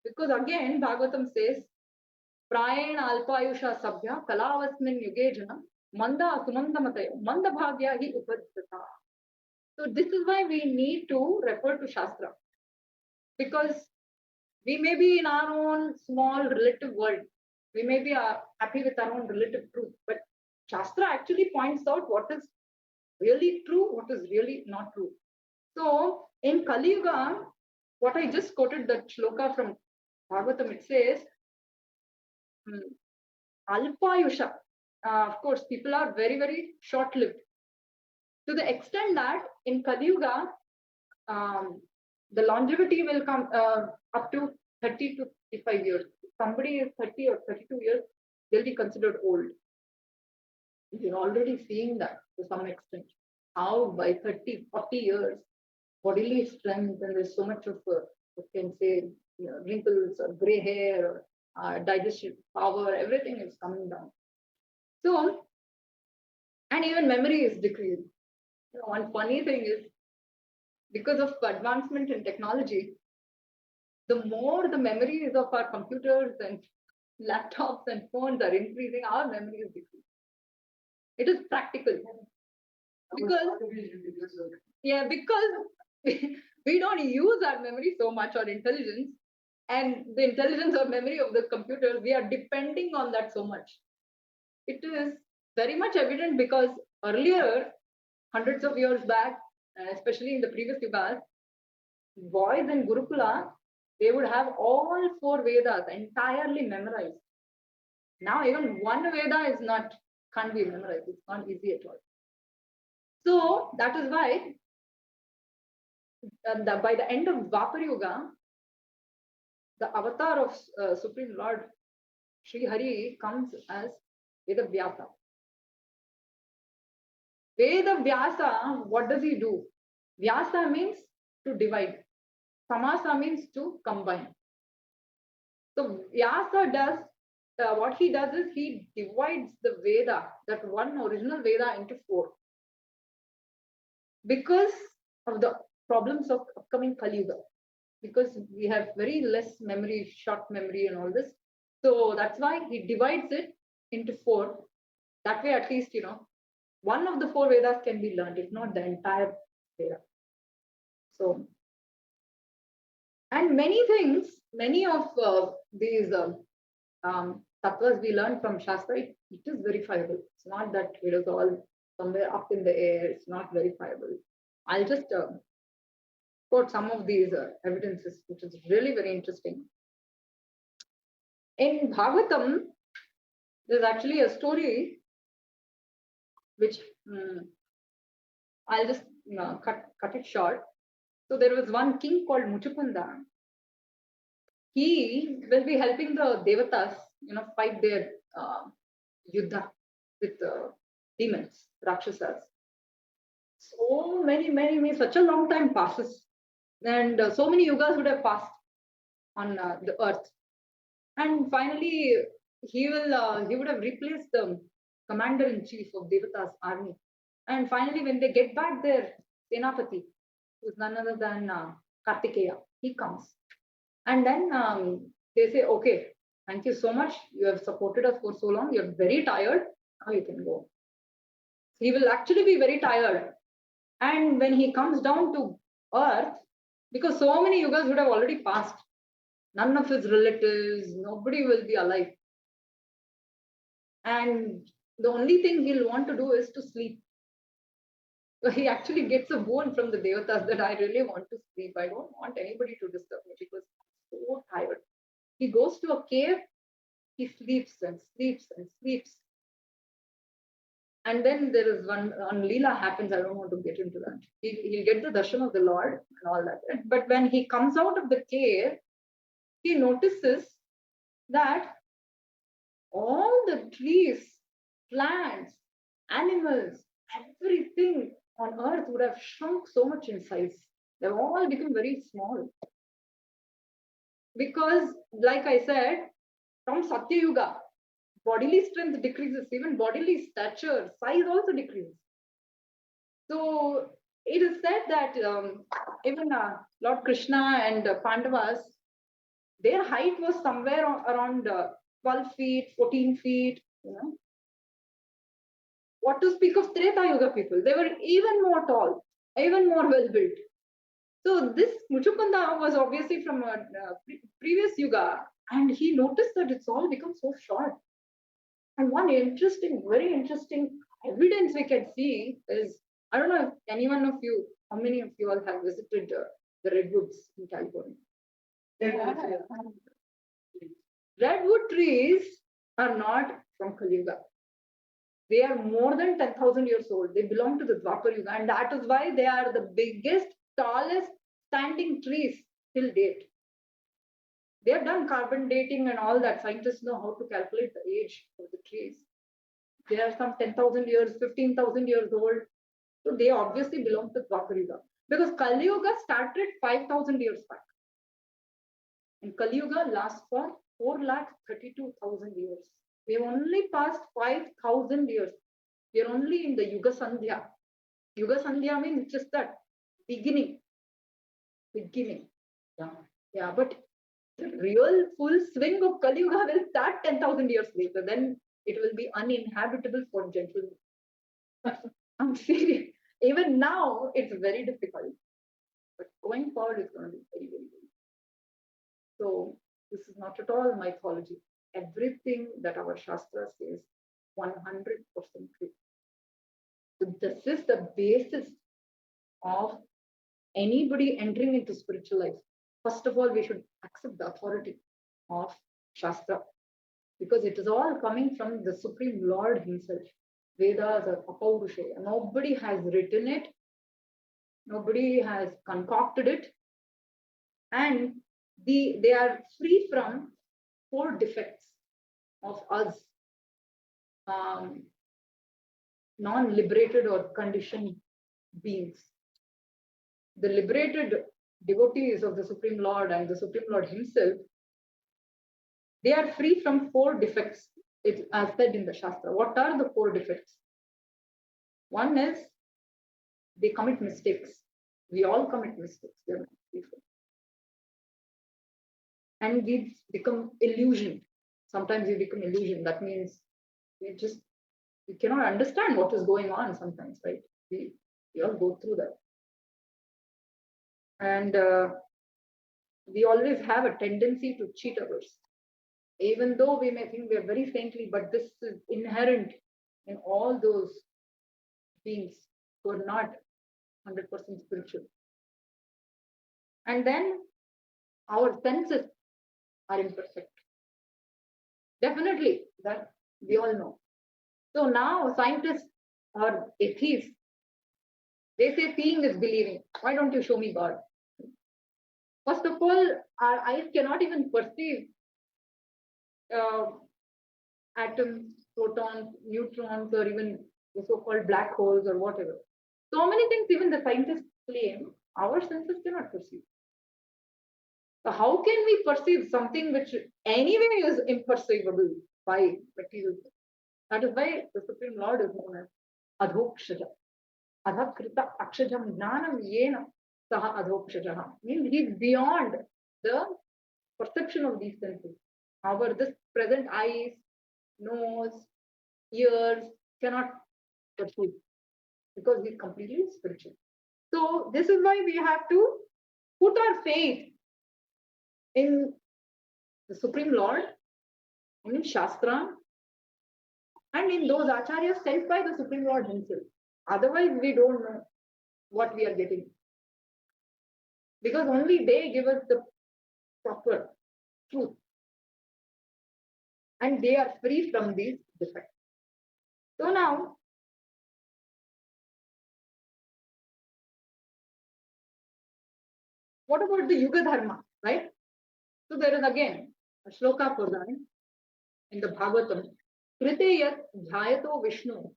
Because again, Bhagavatam says, Prayena alpayusha sabhya kalavasmin yuge jana manda sumandamataya manda bhagya hi upadhita. So this is why we need to refer to Shastra. Because we may be in our own small relative world. We may be happy with our own relative truth. But Shastra actually points out what is really true, what is really not true. So in Kali Yuga, what I just quoted, that shloka from Bhagavatam, it says, Alpayusha. Of course, people are very, very short-lived. To the extent that in Kali Yuga, the longevity will come up to 30 to 35 years. If somebody is 30 or 32 years, they'll be considered old. You're already seeing that to some extent. How by 30, 40 years, bodily strength, and there's so much of, you can say, wrinkles or gray hair or digestive power, everything is coming down. So, and even memory is decreasing. One funny thing is, because of advancement in technology, the more the memories of our computers and laptops and phones are increasing, our memory is decreasing. It is practical. Because we don't use our memory so much, or intelligence, and the intelligence or memory of the computer, we are depending on that so much. It is very much evident because earlier, hundreds of years back, especially in the previous yugas, boys in Gurukula, they would have all 4 Vedas entirely memorized. Now even one Veda can't be memorized. It's not easy at all. So that is why by the end of Dwapar Yuga, the avatar of Supreme Lord Sri Hari comes as Vedavyasa. Veda Vyasa, what does he do? Vyasa means to divide. Samasa means to combine. So Vyasa does, what he does is he divides the Veda, that one original Veda, into 4. Because of the problems of upcoming Kali Yuga. Because we have very less memory, short memory and all this. So that's why he divides it into 4. That way at least, one of the 4 Vedas can be learned, if not the entire Veda. So, and many things, many of these tattvas we learn from Shastra, it is verifiable. It's not that it is all somewhere up in the air. It's not verifiable. I'll just quote some of these evidences, which is really very interesting. In Bhagavatam, there's actually a story which I'll just cut it short. So there was one king called Muchukunda. He will be helping the Devatas, fight their yuddha with demons, Rakshasas. So many, such a long time passes. And so many yugas would have passed on the earth. And finally, he would have replaced the commander-in-chief of Devata's army. And finally, when they get back their Senapati, who's none other than Kartikeya, he comes. And then they say, okay, thank you so much. You have supported us for so long. You're very tired. Now you can go. He will actually be very tired. And when he comes down to earth, because so many yugas would have already passed, none of his relatives, nobody will be alive. And the only thing he'll want to do is to sleep. So he actually gets a boon from the Devatas that I really want to sleep. I don't want anybody to disturb me because I'm so tired. He goes to a cave, he sleeps and sleeps and sleeps. And then there is one Leela happens. I don't want to get into that. He'll get the darshan of the Lord and all that. But when he comes out of the cave, he notices that all the trees, plants, animals, everything on earth would have shrunk so much in size. They've all become very small. Because, like I said, from Satya Yuga, bodily strength decreases, even bodily stature, size also decreases. So it is said that even Lord Krishna and Pandavas, their height was somewhere around 12 feet, 14 feet, What to speak of Treta Yuga people? They were even more tall, even more well built. So this Muchukunda was obviously from a previous Yuga, and he noticed that it's all become so short. And one interesting, very interesting evidence we can see is, I don't know if any one of you, how many of you all have visited the redwoods in California? Redwood trees are not from Kali Yuga. They are more than 10,000 years old. They belong to the Dwapar Yuga, and that is why they are the biggest, tallest standing trees till date. They have done carbon dating and all that. Scientists know how to calculate the age of the trees. They are some 10,000 years, 15,000 years old. So they obviously belong to Dwapar Yuga. Because Kali Yuga started 5,000 years back. And Kali Yuga lasts for 4,32,000 years. We have only passed 5,000 years. We are only in the Yuga Sandhya. Yuga Sandhya means just that, beginning. Yeah, but the real full swing of Kali Yuga will start 10,000 years later. Then it will be uninhabitable for gentlemen. I'm serious. Even now, it's very difficult. But going forward, it's going to be very, very good. So this is not at all mythology. Everything that our Shastra says, 100% true. So this is the basis of anybody entering into spiritual life. First of all, we should accept the authority of Shastra because it is all coming from the Supreme Lord Himself. Vedas are Apaurusheya. Nobody has written it, nobody has concocted it, and they are free from 4 defects of us. non-liberated or conditioned beings. The liberated devotees of the Supreme Lord and the Supreme Lord himself, they are free from 4 defects. It as said in the Shastra. What are the 4 defects? One is they commit mistakes. We all commit mistakes. And we become illusioned. Sometimes we become illusioned. That means we cannot understand what is going on sometimes, right? We all go through that. And we always have a tendency to cheat others. Even though we may think we are very saintly, but this is inherent in all those beings who are not 100% spiritual. And then our senses are imperfect. Definitely, that we all know. So now scientists or atheists, they say seeing is believing. Why don't you show me God? First of all, our eyes cannot even perceive atoms, protons, neutrons, or even the so-called black holes or whatever. So many things even the scientists claim our senses cannot perceive. So how can we perceive something which anyway is imperceivable by material? That is why the Supreme Lord is known as Adhokshaja. Adhakrita akshajam jnanam yena saha adhokshaja. Means he is beyond the perception of these senses. Our this present eyes, nose, ears cannot perceive because he is completely spiritual. So this is why we have to put our faith in the Supreme Lord, in Shastra, and in those acharyas sent by the Supreme Lord himself. Otherwise, we don't know what we are getting. Because only they give us the proper truth. And they are free from these defects. So now, what about the Yuga Dharma, right? So there is again a shloka for that in the Bhagavatam. Krite yat dhyayato Vishnu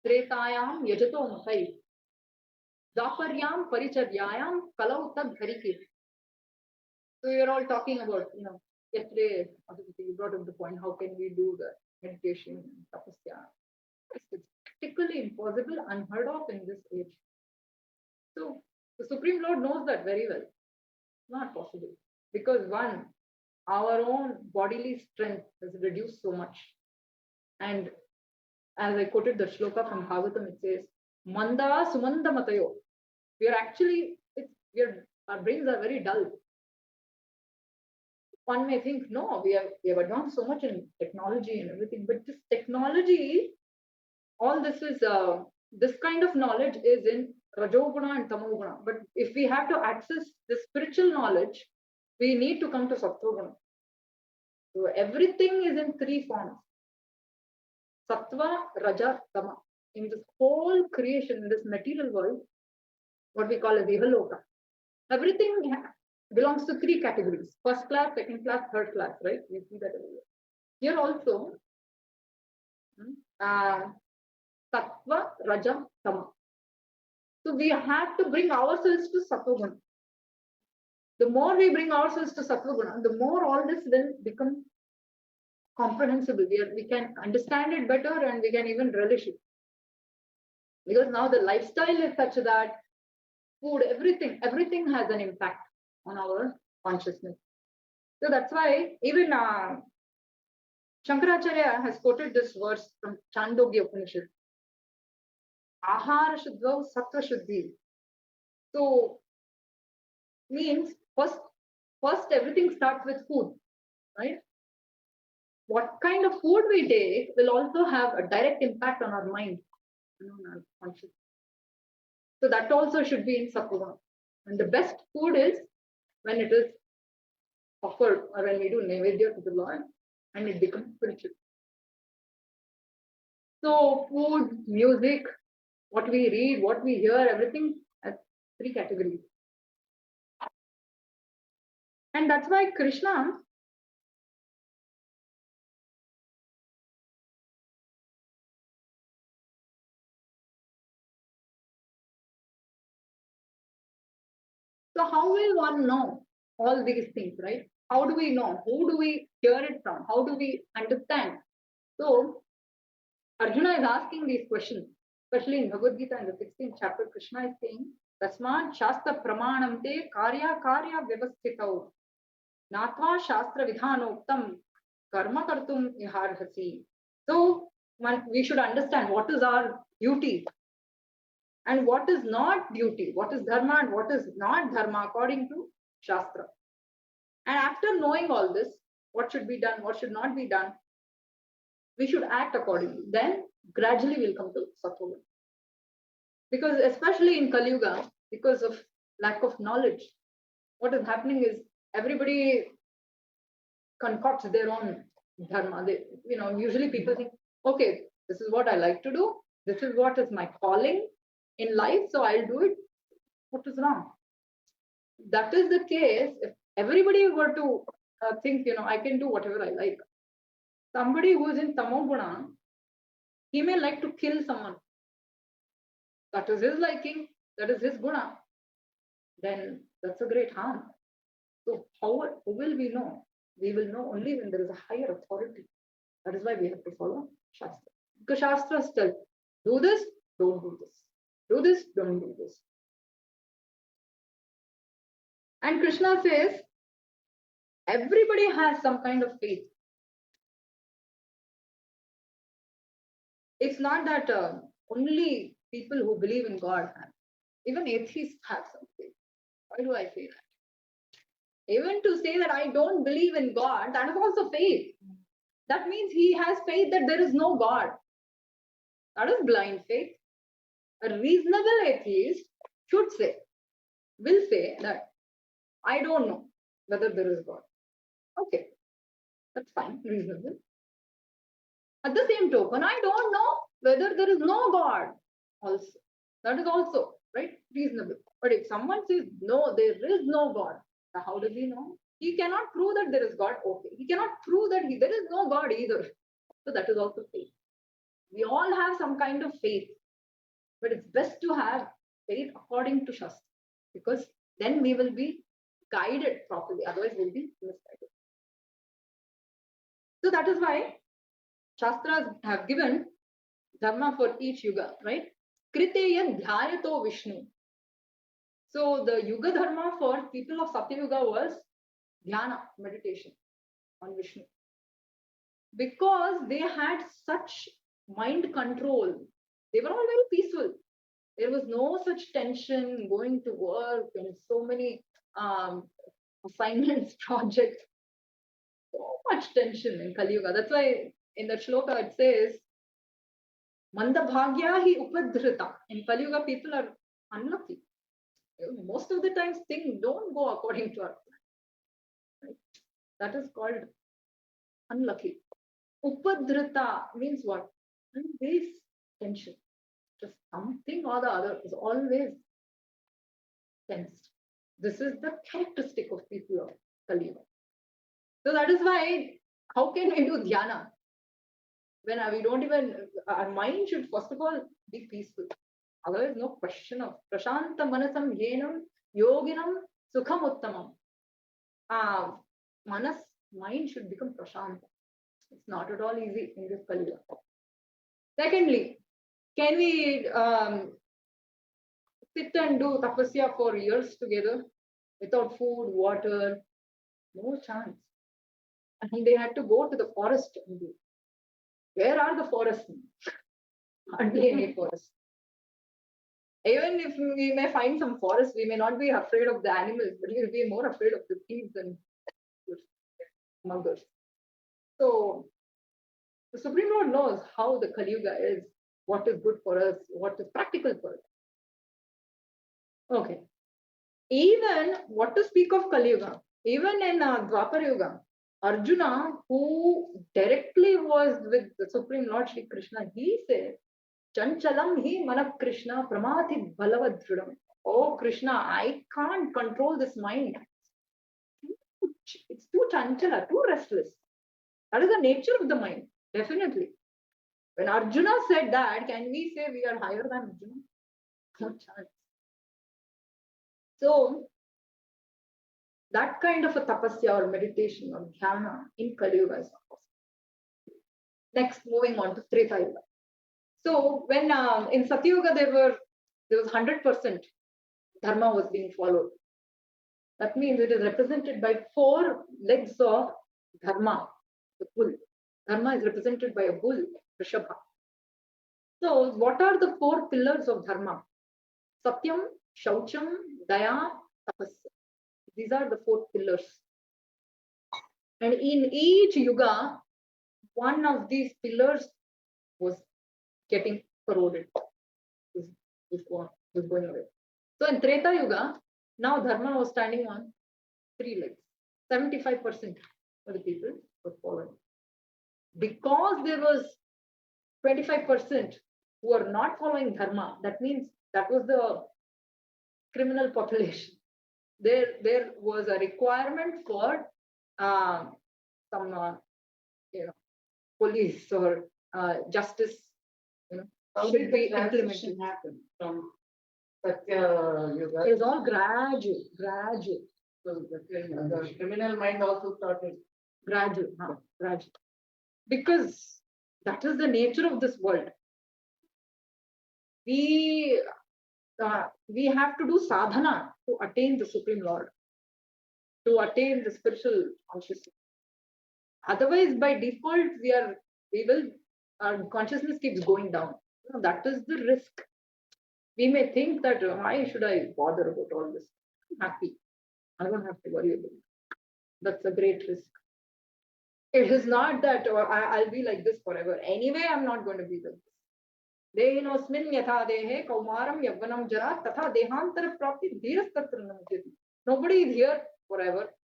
tretayam yajato matai daparyam paricharyayam kalau tad harike. So you're all talking about, yesterday you brought up the point, how can we do the meditation and tapasya? It's practically impossible, unheard of in this age. So the Supreme Lord knows that very well. It's not possible. Because one, our own bodily strength has reduced so much. And as I quoted the shloka from Bhagavatam, it says, Manda Sumanda Matayo. We are actually, our brains are very dull. One may think, no, we have advanced so much in technology and everything, but this technology, all this is, this kind of knowledge is in Rajoguna and Tamoguna. But if we have to access the spiritual knowledge, we need to come to Sattva. So everything is in 3 forms. Sattva, Raja, Tama. In this whole creation, in this material world, what we call as Ihaloka, everything belongs to 3 categories. First class, second class, third class, right? We see that everywhere. Here also, Sattva, Raja, Tama. So we have to bring ourselves to Sattva. The more we bring ourselves to Sattva, the more all this will become comprehensible. We can understand it better and we can even relish it. Because now the lifestyle is such that food, everything has an impact on our consciousness. So that's why even Shankaracharya has quoted this verse from Chandogya Upanishad. Ahara Shuddha Sattva Shuddhi. So means first everything starts with food, right? What kind of food we take will also have a direct impact on our mind, on our consciousness. So that also should be in Sattva. And the best food is when it is offered or when we do Naivedya to the Lord and it becomes spiritual. So food, music, what we read, what we hear, everything has 3 categories. And that's why Krishna So how will one know all these things, right? How do we know? Who do we hear it from? How do we understand? So Arjuna is asking these questions, especially in Bhagavad Gita in the 16th chapter. Krishna is saying, Tasmat Shastra Pramanam te Karya Karya Vyavasthitau Natva Shastra Vidhanoktam Karma Kartum Iharhasi. So we should understand what is our duty and what is not duty, what is dharma and what is not dharma according to Shastra. And after knowing all this, what should be done, what should not be done, we should act accordingly. Then gradually we'll come to Sattva. Because especially in Kali Yuga, because of lack of knowledge, what is happening is everybody concocts their own dharma. They, usually people think, okay, this is what I like to do. This is what is my calling in life, so I'll do it. What is wrong? That is the case. If everybody were to think, I can do whatever I like. Somebody who is in Tamoguna, he may like to kill someone. That is his liking. That is his guna. Then that's a great harm. So how will we know? We will know only when there is a higher authority. That is why we have to follow Shastra. Because Shastras tell, do this, don't do this. Do this, don't do this. And Krishna says, everybody has some kind of faith. It's not that only people who believe in God have. Even atheists have some faith. Why do I say that? Even to say that I don't believe in God, that is also faith. That means he has faith that there is no God. That is blind faith. A reasonable atheist will say that I don't know whether there is God. Okay, that's fine, reasonable. At the same token, I don't know whether there is no God also. That is also, right, reasonable. But if someone says, no, there is no God, how does he know? He cannot prove that there is God. Okay. He cannot prove that there is no God either. So that is also faith. We all have some kind of faith. But it's best to have faith according to Shastra. Because then we will be guided properly. Otherwise, we'll be misguided. So that is why Shastras have given dharma for each yuga, right? Kriteya dhyayato Vishnu. So the yuga dharma for people of Satya Yuga was dhyana, meditation on Vishnu. Because they had such mind control. They were all very peaceful. There was no such tension going to work and so many assignments, projects. So much tension in Kali Yuga. That's why in the shloka it says, Mandabhagya hi upadhrita. In Kali Yuga, people are unlucky. Most of the times things don't go according to our plan. Right? That is called unlucky. Upadhrita means what? Always tension. Just something or the other is always tense. This is the characteristic of people of Kali Yuga. So that is why, how can we do dhyana? When we don't even, our mind should first of all be peaceful. Otherwise, no question of prashanta manasam yenam yoginam sukham uttamam. Mind should become prashanta. It's not at all easy in this Kali Yuga. Secondly, can we sit and do tapasya for years together without food, water? No chance. And they had to go to the forest and do. Where are the forests? Hardly any forest. Even if we may find some forest, we may not be afraid of the animals, but we will be more afraid of the thieves and muggers. So the Supreme Lord knows how the Kali Yuga is, what is good for us, what is practical for us. Okay. Even what to speak of Kali Yuga, even in Dwapar Yuga, Arjuna, who directly was with the Supreme Lord Shri Krishna, he said, Chanchalam hi mana Krishna pramati balavadridam. Oh Krishna, I can't control this mind. It's too chanchala, too restless. That is the nature of the mind, definitely. When Arjuna said that, can we say we are higher than Arjuna? No chance. So, That kind of a tapasya or meditation or dhyana in Kali Yuga is not possible. Next, moving on to Treta Yuga. So when in Satyuga there was 100% dharma was being followed. That means it is represented by 4 legs of dharma, the bull. Dharma is represented by a bull, Rishabha. So what are the 4 pillars of dharma? Satyam, Shaucham, Daya, Tapasya. These are the 4 pillars. And in each yuga, one of these pillars was getting corroded, was going away. So in Treta Yuga, now dharma was standing on 3 legs. 75% of the people were following. Because there was 25% who are not following dharma, that means that was the criminal population. There was a requirement for some police or justice How should did be the implemented. transition happen from Satya Yuga? It is all gradual. So the criminal mind also started. Gradual. Because that is the nature of this world. We have to do sadhana to attain the Supreme Lord, to attain the spiritual consciousness. Otherwise, by default, our consciousness keeps going down. That is the risk. We may think that why should I bother about all this? I'm happy. I don't have to worry about it. That's a great risk. It is not that I'll be like this forever. Anyway, I'm not going to be like this. Dehinosmin yatha dehe kaumaram yavvanam jara tatha dehantara prapti dhirastatra namujyati. Nobody is here forever.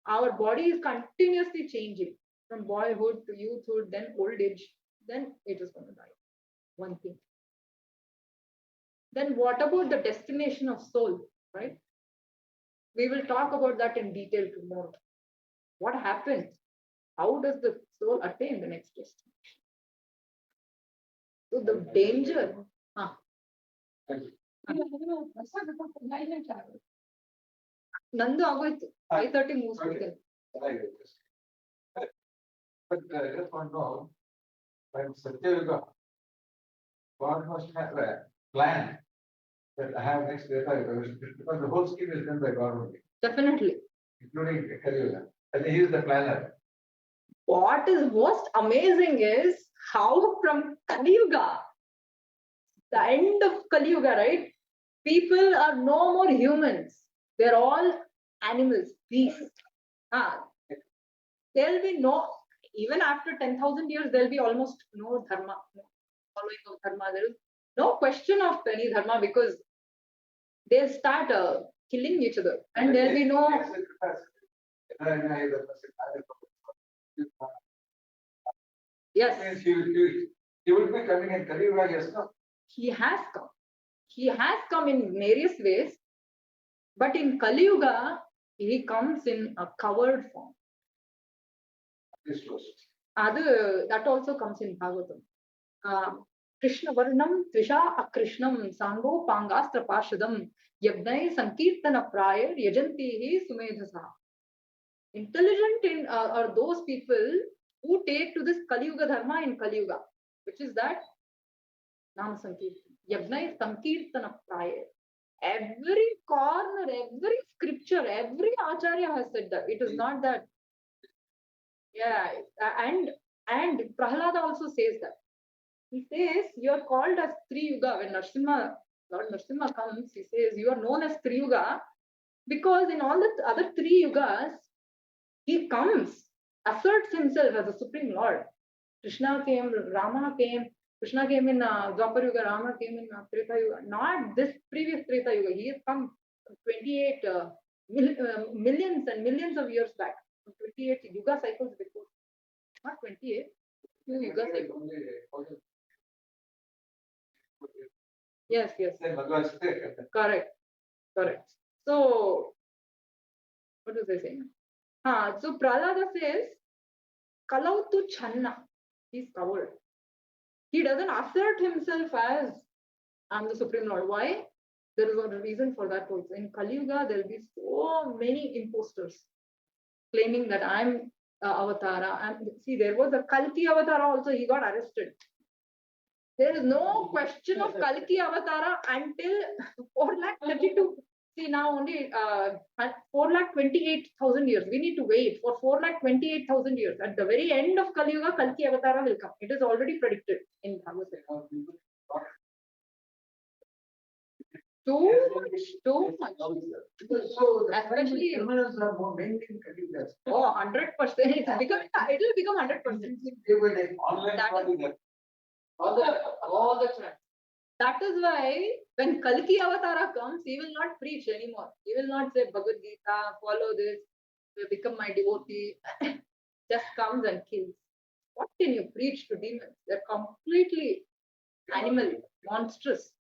Our body is continuously changing from boyhood to youthhood, then old age, then it is going to die. One thing. Then what about the destination of soul, right? We will talk about that in detail tomorrow. What happens? How does the soul attain the next destination? So the danger. Nandu agoytu. 5:30 ಮುಗಿಸ್ಬಿಡ್ತೇನೆ. But I just want to know, when Satya Yuga, God must have a plan that I have next Treta Yuga, because the whole scheme is done by God only, Definitely. including Kali Yuga. I think he is the planner. What is most amazing is how from Kali Yuga, the end of Kali Yuga, right? People are no more humans. They're all animals, beasts. There'll be no, even after 10,000 years, there'll be almost no dharma, no following of dharma. There is no question of any dharma because they'll start killing each other. And there'll be no. Yes. He will be coming in Kali Yuga, yes, no? He has come. He has come in various ways. But in Kali Yuga, he comes in a covered form. That also comes in Bhagavatam. Krishna Varnam Tvisha Akrishnam Sango Pangastra Parshadam Yagnai Sankirtana Prayar Yajantihi Sumedhasa. Intelligent are those people who take to this Kali Yuga Dharma in Kali Yuga, which is that Nam Sankirtana. Yagnai Sankirtana Prayar. Every corner, every scripture, every acharya has said that. It is not that. Yeah, and Prahlada also says that. He says you are called as Tri Yuga. When Lord Narasimha comes, he says you are known as Tri Yuga because in all the other 3 yugas, he comes, asserts himself as a Supreme Lord. Krishna came, Rama came. Krishna came in Dwapar Yuga, Rama came in Treta Yuga. Not this previous Treta Yuga. He has come 28 millions and millions of years back. 28 Yuga cycles before. Not 28, few Yuga cycles. Yes. Correct. So, what was I saying? So Prahlada says, Kalautu Channa. He's covered. He doesn't assert himself as I'm the Supreme Lord. Why? There is a reason for that also. In Kali Yuga, there will be so many imposters claiming that I'm Avatara. And see, there was a Kalki Avatara also, he got arrested. There is no question of Kalki Avatara until 4,32,000. See, now only 4,28,000 years. We need to wait for 4,28,000 years. At the very end of Kali Yuga, Kalki Avatara will come. It is already predicted in Bhagavatam. Too much. So, Especially criminals are more maintained Kali. Oh, 100%. It will become 100%. They will like Online That party there. all the time. That is why when Kalki Avatara comes, he will not preach anymore. He will not say Bhagavad Gita, follow this, become my devotee. Just comes and kills. What can you preach to demons? They're completely animal, monstrous.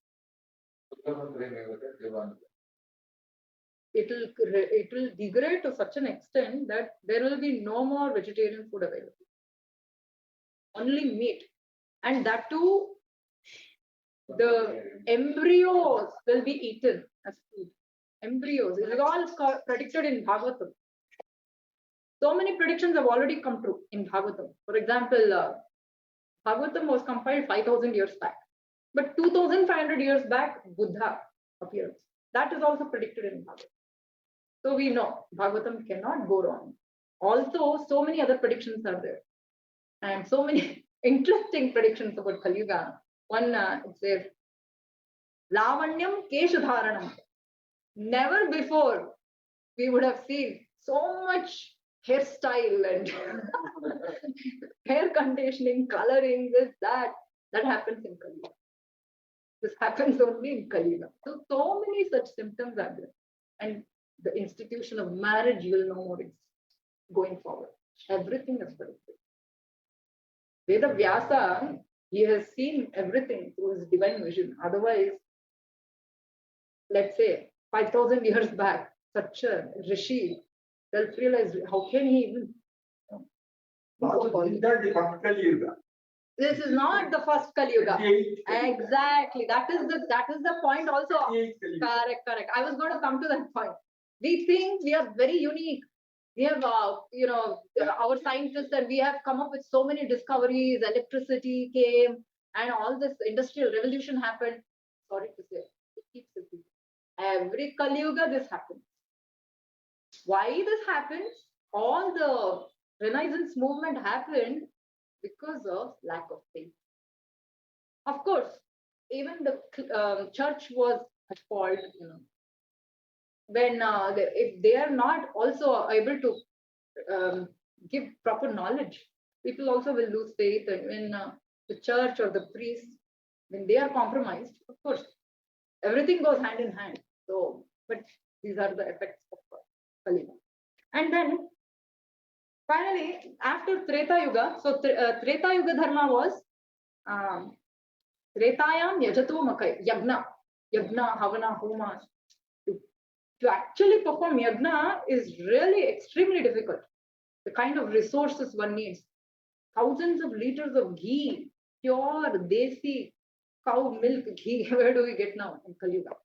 It will degrade to such an extent that there will be no more vegetarian food available. Only meat. And that too, the embryos will be eaten as food. Embryos. It is all predicted in Bhagavatam. So many predictions have already come true in Bhagavatam. For example, Bhagavatam was compiled 5,000 years back. But 2,500 years back, Buddha appears. That is also predicted in Bhagavatam. So we know Bhagavatam cannot go wrong. Also, so many other predictions are there. And so many interesting predictions about Kali Yuga. One, it says, Lavanyam Keshadharanam. Never before we would have seen so much hairstyle and hair conditioning, coloring, this, that. That happens in Kali Yuga. This happens only in Kali Yuga. So many such symptoms are there. And the institution of marriage will no more exist going forward. Everything is predicted. Veda Vyasa, he has seen everything through his divine vision. Otherwise, let's say 5,000 years back, such a rishi self-realized, how can he even? This is not the first Kali Yuga. Exactly. That is the point also. Correct. I was going to come to that point. We think we are very unique. We have, our scientists, and we have come up with so many discoveries. Electricity came, and all this industrial revolution happened. Sorry to say, it keeps repeating. Every Kali Yuga, this happens. Why this happens? All the Renaissance movement happened because of lack of faith. Of course, even the church was at fault. When if they are not also able to give proper knowledge, people also will lose faith. And when the church or the priest, when they are compromised, of course, everything goes hand in hand. So, but these are the effects of Kali Yuga. And then finally, after Treta Yuga, so Treta Yuga Dharma was Tretayam Yajato Makai, Yagna, Havana, Homa. To actually perform yagna is really extremely difficult. The kind of resources one needs. Thousands of liters of ghee, pure, desi, cow milk ghee. Where do we get now in Kali Yuga?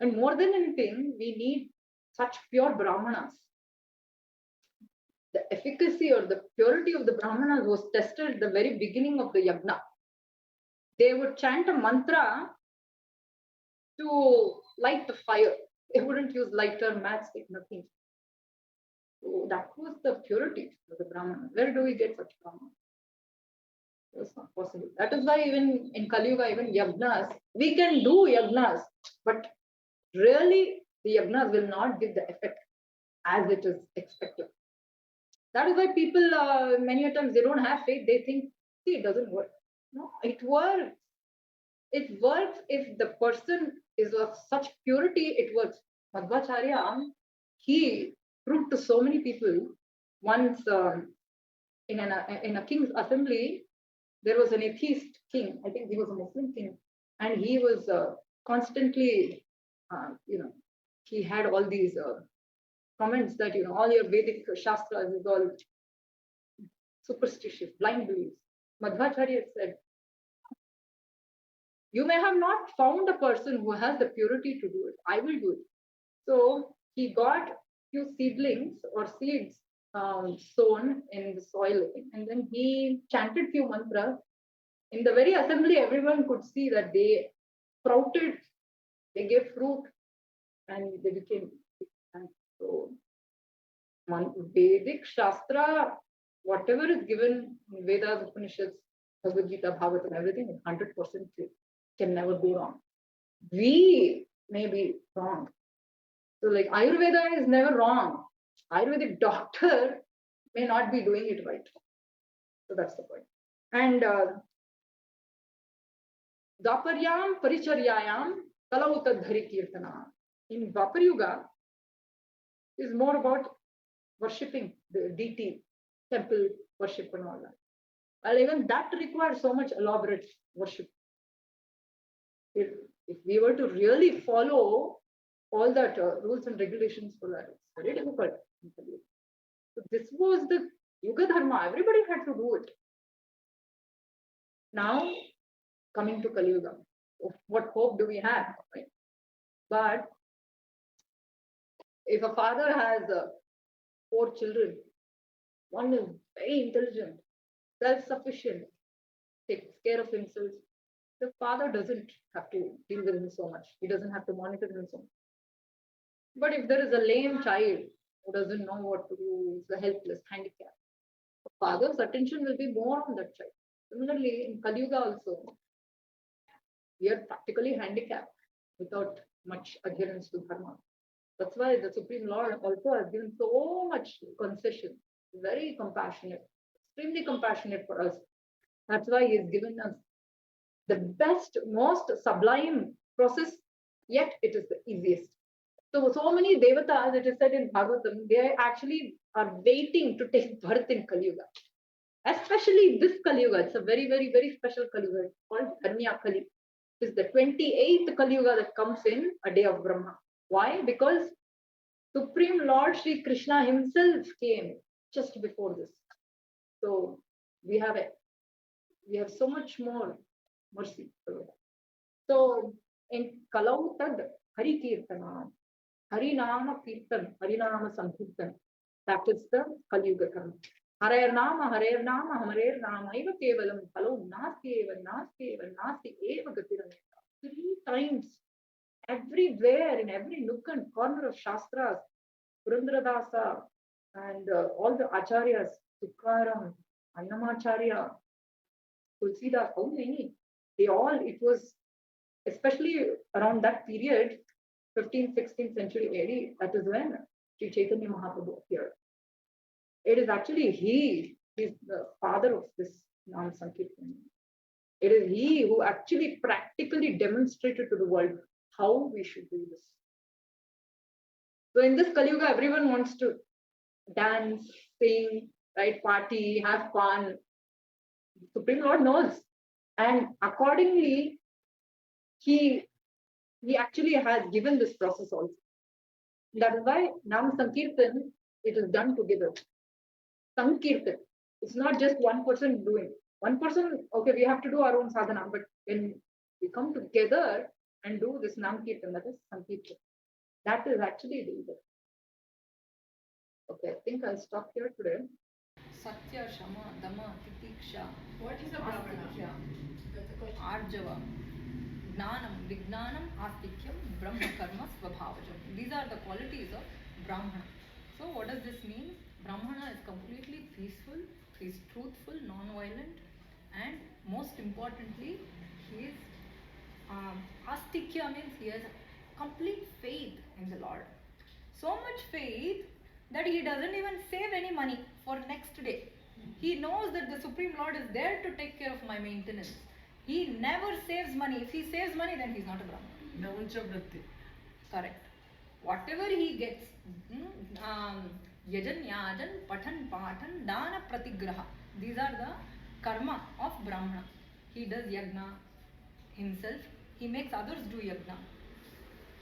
And more than anything, we need such pure brahmanas. The efficacy or the purity of the brahmanas was tested at the very beginning of the yagna. They would chant a mantra to light the fire. They wouldn't use lighter, matchstick, nothing. So that was the purity of the Brahmana. Where do we get such Brahmana? It's not possible. That is why even in Kali Yuga, even yagnas, we can do yagnas, but really the yagnas will not give the effect as it is expected. That is why people, many times, they don't have faith. They think, see, it doesn't work. No, it works. It works if the person is of such purity, it works. Madhvacharya, he proved to so many people. Once in a king's assembly, there was an atheist king. I think he was a Muslim king. And he was constantly, he had all these comments that, all your Vedic Shastras is all superstitious, blind beliefs. Madhvacharya said, You may have not found a person who has the purity to do it. I will do it. So he got few seedlings or seeds sown in the soil, and then he chanted few mantras. In the very assembly, everyone could see that they sprouted, they gave fruit, and they became. And so, Vedic Shastra, whatever is given in Vedas, Upanishads, Bhagavad Gita, Bhagavatam, everything is 100% true. Can never go wrong. We may be wrong. So, like Ayurveda is never wrong. Ayurvedic doctor may not be doing it right. So that's the point. And Dvaparyam Paricharyayam Kalautadhari Kirtana. In Dwapar Yuga is more about worshipping the deity, temple worship and all that. Well, even that requires so much elaborate worship. If we were to really follow all that rules and regulations for that, it's very difficult. So this was the Yuga Dharma. Everybody had to do it. Now, coming to Kali Yuga, what hope do we have? Right? But if a father has 4 children, one is very intelligent, self-sufficient, takes care of himself, the father doesn't have to deal with him so much. He doesn't have to monitor him so much. But if there is a lame child who doesn't know what to do, is a helpless, handicapped, the father's attention will be more on that child. Similarly, in Kali Yuga also, we are practically handicapped without much adherence to dharma. That's why the Supreme Lord also has given so much concession, very compassionate, extremely compassionate for us. That's why he has given us the best, most sublime process, yet it is the easiest. So many devatas, it is said in Bhagavatam, they actually are waiting to take birth in Kali Yuga. Especially this Kali Yuga, it's a very, very, very special Kali Yuga. It's called Kanya Kali. It's the 28th Kali Yuga that comes in a day of Brahma. Why? Because Supreme Lord Sri Krishna himself came just before this. So we have so much more mercy. So in Kalautad Hari Kirtana, Harinama Kirtan, Harinama Sankirtan, that is the Kali Yuga karma. Harer Nama, Hamarer Nama, Eva Kevalam, Kalo, Nasti Eva, Nasti Eva Gatirameta. 3 times, everywhere, in every nook and corner of Shastras, Purandradasa and all the Acharyas, Tukaram, Annamacharya, Tulsidas, how many? They all, it was, especially around that period, 15th, 16th century AD, that is when Sri Chaitanya Mahaprabhu appeared. It is actually he is the father of this Nam Sankirtan. It is he who actually practically demonstrated to the world how we should do this. So in this Kali Yuga, everyone wants to dance, sing, right, party, have fun. Supreme Lord knows. And accordingly, he actually has given this process also. That is why Nam Sankirtan, it is done together. Sankirtan. It's not just one person doing. One person, okay, we have to do our own sadhana, but when we come together and do this Nam Kirtan, that is Sankirtan. That is actually the leader. Okay, I think I'll stop here today. Satya, Shama, Dama, Titiksha. What is a Brahmana? That's a question. Arjava, Gnanam, Vignanam, Astikyam, Brahma Karma, Svabhavajam. These are the qualities of Brahmana. So what does this mean? Brahmana is completely peaceful, he is truthful, non-violent, and most importantly, he is Astikya means he has complete faith in the Lord. So much faith that he doesn't even save any money for next day. He knows that the Supreme Lord is there to take care of my maintenance. He never saves money. If he saves money, then he's not a Brahmana. Correct. Whatever he gets, yajan, yajan, patan, patan, dana, pratigraha. These are the karma of Brahmana. He does yagna himself. He makes others do yagna.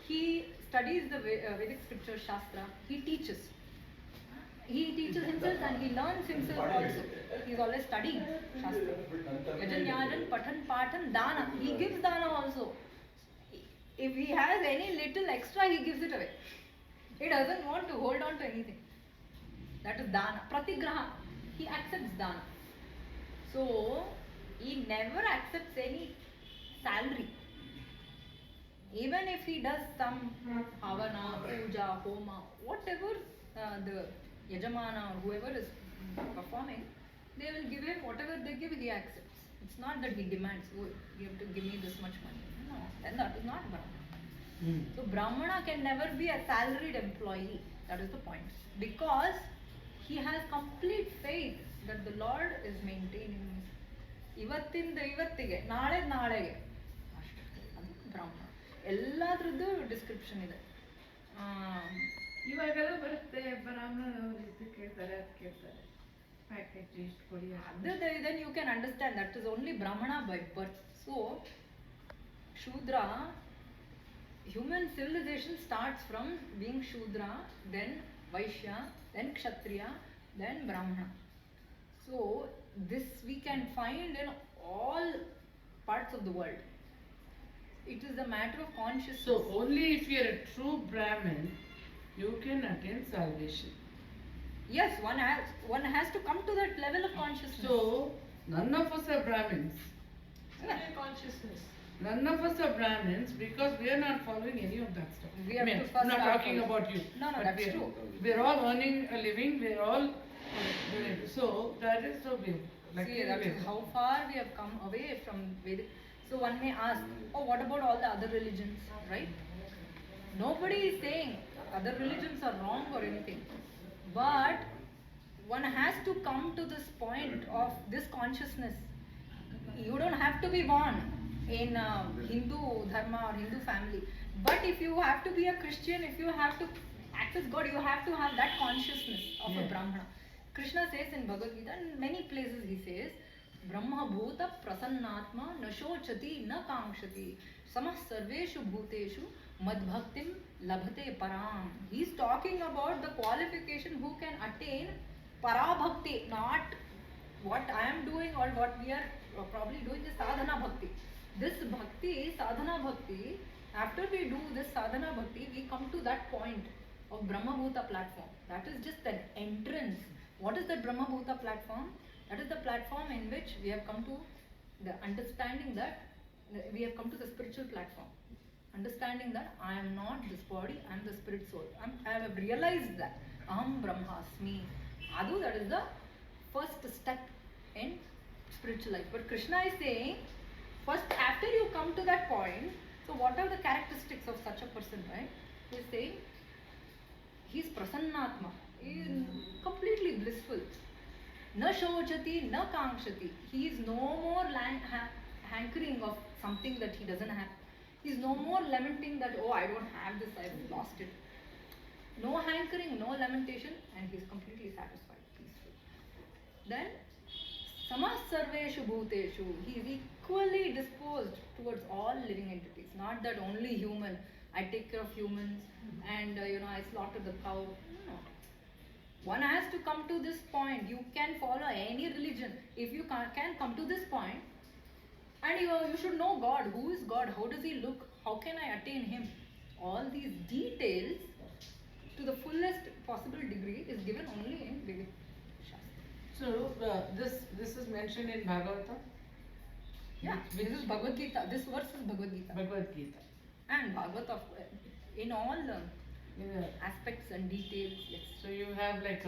He studies the Vedic scripture Shastra. He teaches. He teaches himself and he learns himself also. He is always studying Shastra. Yajan, Yajan, Yajan, Patan, Patan, Dana. He gives Dana also. If he has any little extra, he gives it away. He doesn't want to hold on to anything. That is Dana. Pratigraha. He accepts Dana. So, he never accepts any salary. Even if he does some havana, puja, homa, whatever the yajamana or whoever is performing, they will give him whatever they give, he accepts. It's not that he demands, oh, you have to give me this much money. No, then that is not Brahmana. So Brahmana can never be a salaried employee. That is the point. Because he has complete faith that the Lord is maintaining him. ಇವತ್ತಿಂದ ಇವತ್ತಿಗೆ ನಾಳೆ ನಾಳೆಗೆ ಅಷ್ಟೇ ಅದು ಬ್ರಾಹ್ಮಣ ಎಲ್ಲದ್ರದ್ದು description ಇದೆ ಇವಾಗೆಲ್ಲ ಬರುತ್ತೆ ಬ್ರಾಹ್ಮಣರು ಇದು ಕೇಳ್ತಾರೆ ಅದು ಕೇಳ್ತಾರೆ ಪ್ಯಾಕೆಟ್ ಇಷ್ಟು ಕೊಡಿ ಅದು then you can understand that is only brahmana by birth. So shudra, human civilization starts from being shudra, then vaishya, then kshatriya, then brahmana. So this we can find in all parts of the world. It is a matter of consciousness. So only if you are a true Brahmin, you can attain salvation. Yes, one has to come to that level of consciousness. So none of us are Brahmins. consciousness. None of us are Brahmins because we are not following any of that stuff. We have to I'm first not start talking following. about you. No, but that's true. We are all earning a living. We are all doing. So that is the way. See, that is how far we have come away from Vedic. So one may ask, oh, what about all the other religions, right? Nobody is saying other religions are wrong or anything. But one has to come to this point of this consciousness. You don't have to be born in Hindu dharma or Hindu family. But if you have to be a Christian, if you have to access God, you have to have that consciousness of a Brahmana. Krishna says in Bhagavad-gita, in many places he says, Brahma bhuta prasannatma na shochati na kamshati samah sarveshu bhuteshu madbhaktim labhate param. He is talking about the qualification who can attain parabhakti, not what I am doing or what we are probably doing is sadhana bhakti. This bhakti, sadhana bhakti, after we do this sadhana bhakti, we come to that point of Brahma Bhuta platform. That is just an entrance. What is that Brahma Bhuta platform? That is the platform in which we have come to the understanding that we have come to the spiritual platform. Understanding that I am not this body, I am the spirit soul. I have realized that Aham Brahmasmi. Adu, that is the first step in spiritual life. But Krishna is saying, first after you come to that point, so what are the characteristics of such a person, right? He is saying, he is prasannatma, he is completely blissful. Na shochati, na kamshati. He is no more hankering of something that he doesn't have. He is no more lamenting that, oh, I don't have this, I have lost it. No hankering, no lamentation, and he is completely satisfied, peaceful. Then, samah sarveshu bhuteshu. He is equally disposed towards all living entities. Not that only human, I take care of humans and I slaughter the cow. No. One has to come to this point. You can follow any religion. If you can come to this point, and you should know God. Who is God? How does He look? How can I attain Him? All these details to the fullest possible degree is given only in Vedic Shastra. So this is mentioned in Bhagavatam. Yeah, this is Bhagavad Gita. This verse is Bhagavad Gita. Bhagavad Gita. And Bhagavatam in all aspects and details. Yes. So you have like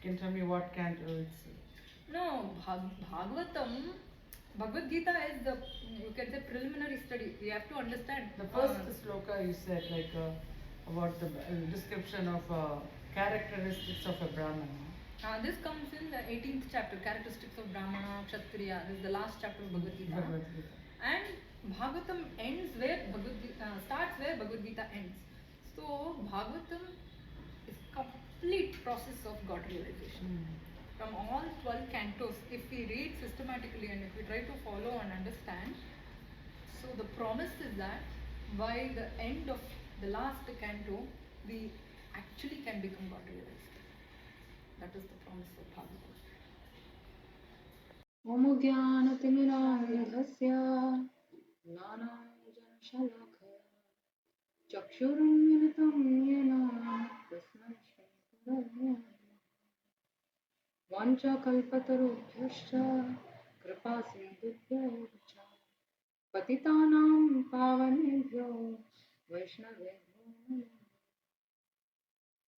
can tell me what canto it's? No, Bhagavatam. Bhagavad Gita is the, you can say, preliminary study. We have to understand. The first sloka you said like about the description of characteristics of a Brahmana. This comes in the 18th chapter, characteristics of Brahmana, Kshatriya. This is the last chapter of Bhagavad Gita. Bhagavad Gita. And Bhagavatam ends where starts where Bhagavad Gita ends. So Bhagavatam is complete process of God realization. From all 12 cantos, if we read systematically and if we try to follow and understand, so the promise is that by the end of the last canto, we actually can become God realized. That is the promise of Bhagavatam. Om Jnana Timira तस्य ज्ञानाञ्जनशलाकया चक्षुरुन्मिलितं येन तस्मै श्रीगुरवे वाञ्छाकल्पतरुभ्यश्च कृपासिन्धुभ्यो च पतितानां पावनेभ्यो वैष्णवेभ्यो नमः।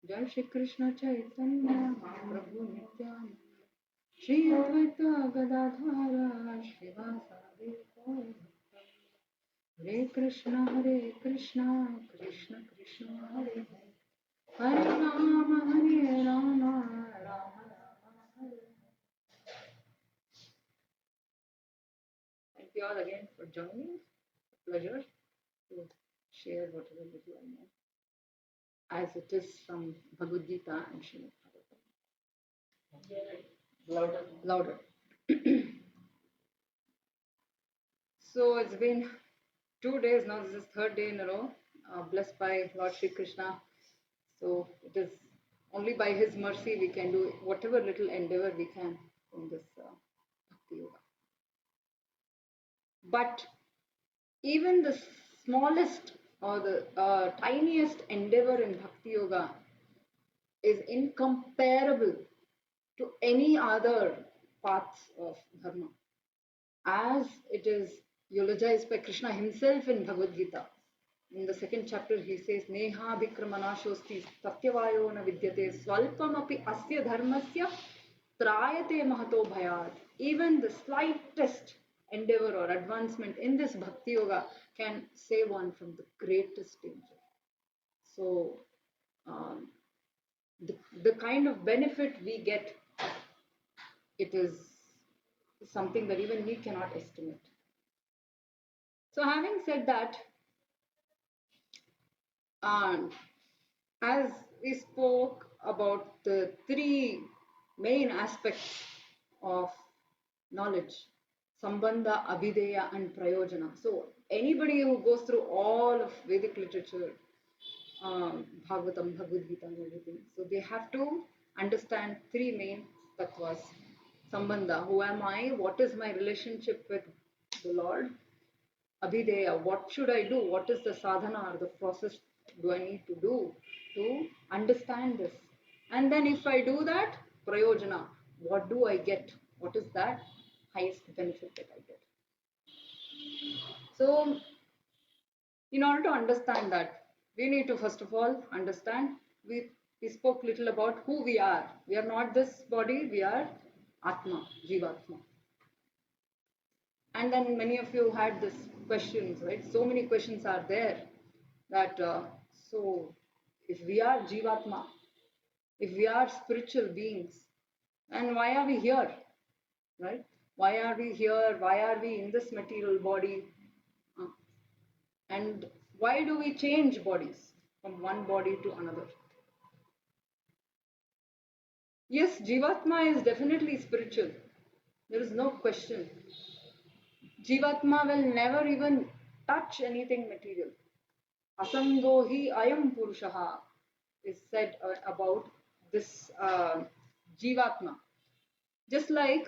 जय श्री कृष्ण चैतन्य प्रभु नित्यानंद श्री अद्वैत गदाधर श्रीवासादि गौर भक्त। हरे कृष्ण कृष्ण कृष्ण हरे हरे हरे राम राम राम हरे। Thank you all again for joining. Pleasure to share whatever little I know, as it is from Bhagavad Gita and Srimad Bhagavatam. Louder. Louder. So it's been 2 days now. This is third day in a row, blessed by Lord Shri Krishna. So it is only by His mercy we can do whatever little endeavor we can in this Bhakti Yoga. But even the smallest or the tiniest endeavor in Bhakti Yoga is incomparable to any other paths of Dharma, as it is eulogized by Krishna himself in Bhagavad Gita. In the second chapter, he says, Neha Bhikramanashosti Satyavayo na vidyate Swalpamapi asya dharmasya trayate mahato bhayat. Even the slightest endeavor or advancement in this Bhakti Yoga can save one from the greatest danger. So, the kind of benefit we get, it is something that even we cannot estimate. So having said that, as we spoke about the three main aspects of knowledge, Sambandha, Abhideya and Prayojana. So anybody who goes through all of Vedic literature, Bhagavatam, Bhagavad Gita and everything, so they have to understand three main tattvas. Sambandha, who am I? What is my relationship with the Lord? Abhideya, what should I do? What is the sadhana or the process do I need to do to understand this? And then if I do that, Prayojana, what do I get? What is that highest benefit that I get? So, in order to understand that, we need to first of all understand, we spoke little about who we are. We are not this body, we are Atma, Jivatma. And then many of you had this questions, right? So many questions are there that, so if we are Jivatma, if we are spiritual beings, then why are we here, right? Why are we here? Why are we in this material body? And why do we change bodies from one body to another? Yes, Jivatma is definitely spiritual. There is no question. Jivatma will never even touch anything material. Asangohi ayam purushaha is said about this Jivatma. Just like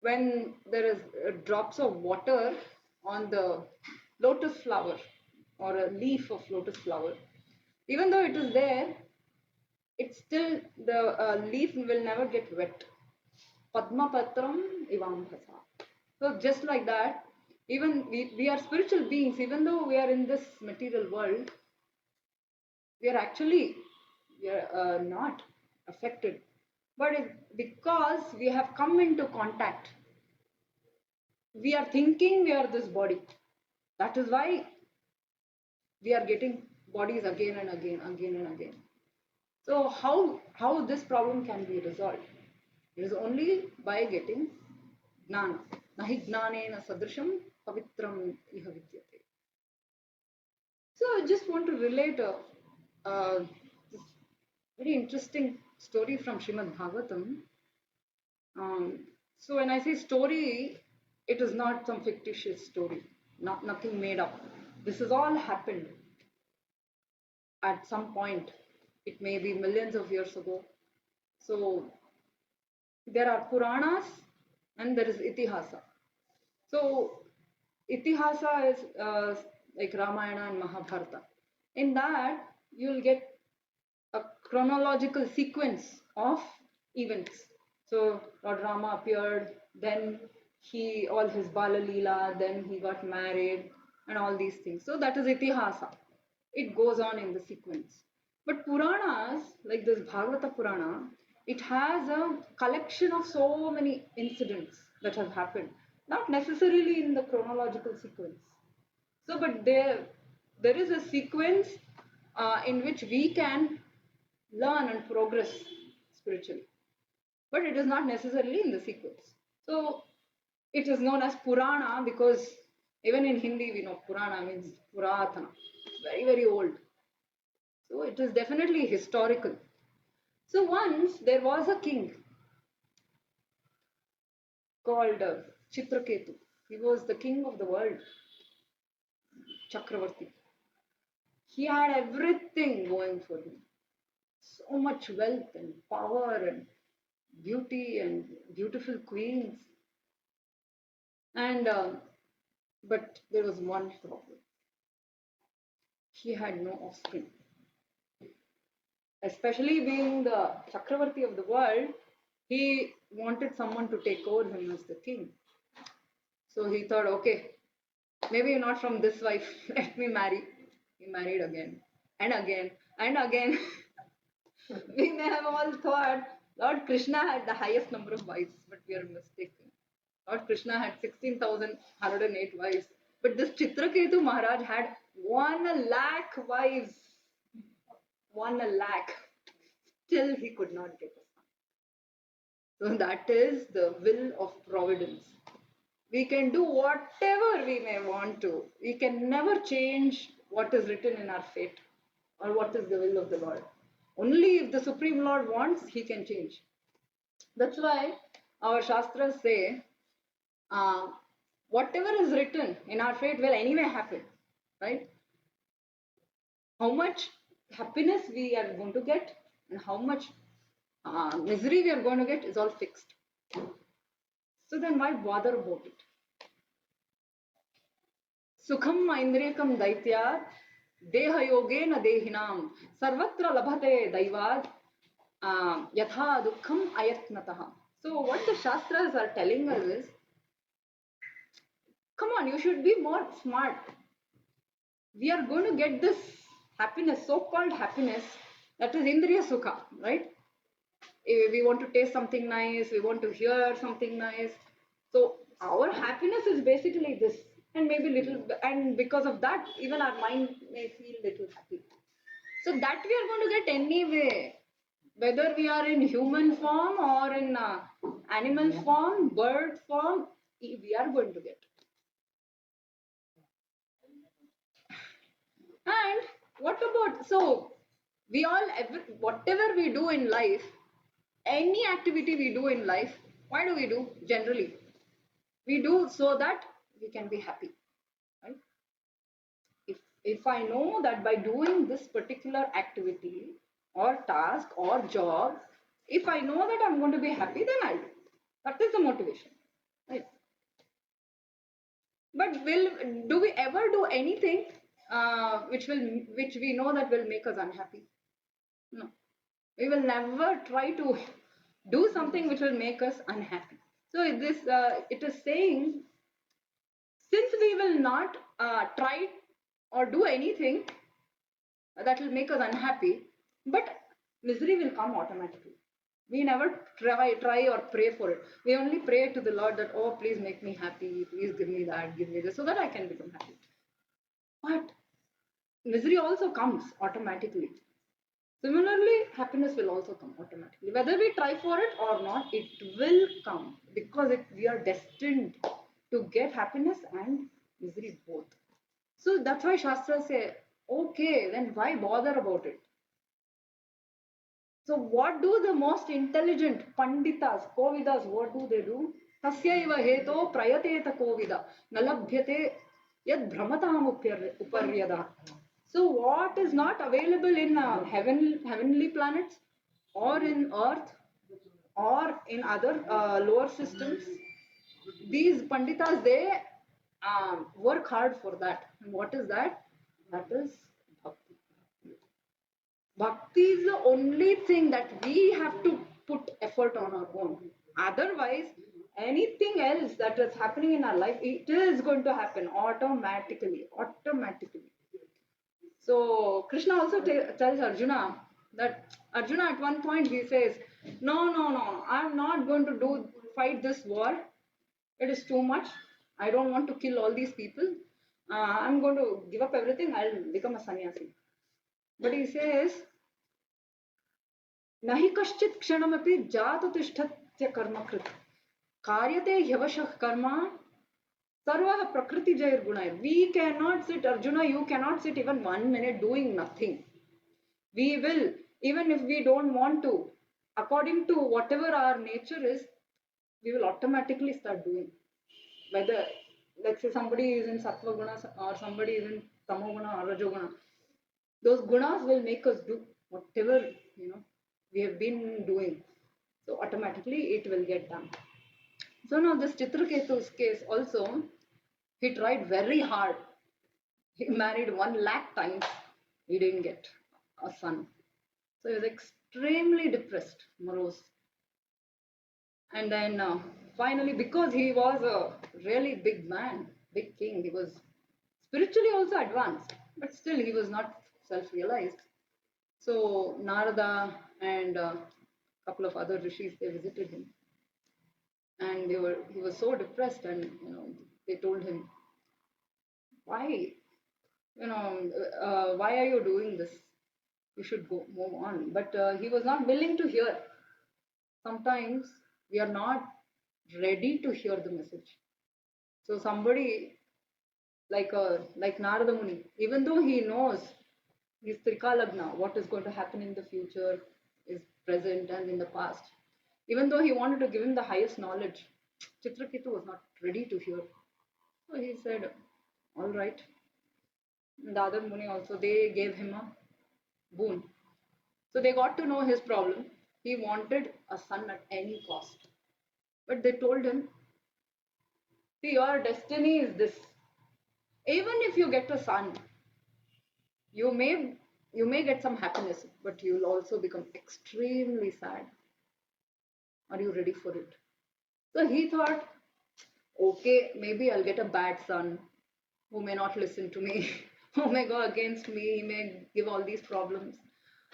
when there is drops of water on the lotus flower or a leaf of lotus flower, even though it is there, it's still, the leaf will never get wet. Padma patram ivambhasa. So just like that, even we are spiritual beings, even though we are in this material world, we are actually, we are not affected. But because we have come into contact, we are thinking we are this body. That is why we are getting bodies again and again, again and again. So how this problem can be resolved? It is only by getting jnana. Nahi jnanena sadrisham pavitram iha vidyate. So I just want to relate this very interesting story from Srimad Bhagavatam. So when I say story, it is not some fictitious story, nothing made up. This has all happened at some point. It may be millions of years ago. So there are Puranas and there is Itihasa. So itihasa is like Ramayana and Mahabharata. In that, you'll get a chronological sequence of events. So Lord Rama appeared, then all his Bala Leela, then he got married, and all these things. So that is itihasa. It goes on in the sequence. But Puranas, like this Bhagavata Purana, it has a collection of so many incidents that have happened, not necessarily in the chronological sequence. So, but there is a sequence in which we can learn and progress spiritually, but it is not necessarily in the sequence. So, it is known as Purana because even in Hindi we know Purana means Puratana. It's very very old. So it is definitely historical. So once there was a king called Chitraketu. He was the king of the world, Chakravarti. He had everything going for him. So much wealth and power and beauty and beautiful queens. And but there was one problem. He had no offspring. Especially being the Chakravarti of the world, he wanted someone to take over him as the king. So he thought, okay, maybe not from this wife, let me marry. He married again and again and again. We may have all thought Lord Krishna had the highest number of wives, but we are mistaken. Lord Krishna had 16,108 wives, but this Chitraketu Maharaj had 1 lakh wives. 1 lakh. Still, he could not get a son. So that is the will of providence. We can do whatever we may want to. We can never change what is written in our fate or what is the will of the Lord. Only if the Supreme Lord wants, he can change. That's why our Shastras say, uh, whatever is written in our fate will anyway happen, right? How much happiness we are going to get and how much misery we are going to get is all fixed. So then why bother about it? सुखम ऐन्द्रियकम दैत्यात् देहयोगेन देहिनाम सर्वत्र लभते दैवात् यथा दुःखम अयत्नतः. So what the Shastras are telling us is, come on, you should be more smart. We are going to get this happiness, so-called happiness, that is Indriya Sukha, right? We want to taste something nice, we want to hear something nice. So our happiness is basically this, and maybe little, and because of that, even our mind may feel little happy. So that we are going to get anyway, whether we are in human form or in animal form, bird form, we are going to get. And what about, so we all, whatever we do in life, any activity we do in life, why do we do generally? We do so that we can be happy, right? If I know that by doing this particular activity or task or job, if I know that I'm going to be happy, then I'll do. That is the motivation, right? But do we ever do anything which we know that will make us unhappy? No. We will never try to do something which will make us unhappy. So it is saying, since we will not try or do anything that will make us unhappy, but misery will come automatically. We never try or pray for it. We only pray to the Lord that, oh, please make me happy, please give me that, give me this, so that I can become happy. But misery also comes automatically. Similarly, happiness will also come automatically. Whether we try for it or not, it will come because we are destined to get happiness and misery both. So that's why Shastras say, okay, then why bother about it? So what do the most intelligent panditas, kovidas, what do they do? Tasyaiva heto prayateta kovida nalabhyate yad brahmatam uparyada. So what is not available in heavenly planets or in earth or in other lower systems, these Panditas, they work hard for that. And what is that? That is bhakti. Bhakti is the only thing that we have to put effort on our own. Otherwise, anything else that is happening in our life, it is going to happen automatically. Automatically. So Krishna also tells Arjuna that Arjuna at one point he says, no, no, no, I'm not going to fight this war. It is too much. I don't want to kill all these people. I'm going to give up everything. I'll become a sannyasi. But he says, Nahi kaschit kshanamapi jata tishtatya karma krit. Karyate hyavashah karma sarvaha prakriti jair gunai. We cannot sit, Arjuna, you cannot sit even 1 minute doing nothing. We will, even if we don't want to, according to whatever our nature is, we will automatically start doing. Whether, let's say somebody is in sattva guna or somebody is in tamo guna or rajo guna, those gunas will make us do whatever we have been doing. So automatically it will get done. So now this Chitraketu's case also, he tried very hard. He married 1 lakh times. He didn't get a son. So he was extremely depressed, morose. And then finally, because he was a really big man, big king, he was spiritually also advanced, but still he was not self-realized. So Narada and a couple of other rishis, they visited him, and he was so depressed, and they told him, why, why are you doing this? You should go move on. But he was not willing to hear. Sometimes we are not ready to hear the message. So somebody like Narada Muni, even though he knows his Trikalagna, what is going to happen in the future, is present and in the past, even though he wanted to give him the highest knowledge, Chitraketu was not ready to hear. So he said, all right. And the other Muni also, they gave him a boon. So they got to know his problem. He wanted a son at any cost. But they told him, see, your destiny is this. Even if you get a son, you may get some happiness, but you'll also become extremely sad. Are you ready for it? So he thought, okay, maybe I'll get a bad son who may not listen to me, who may go against me, he may give all these problems.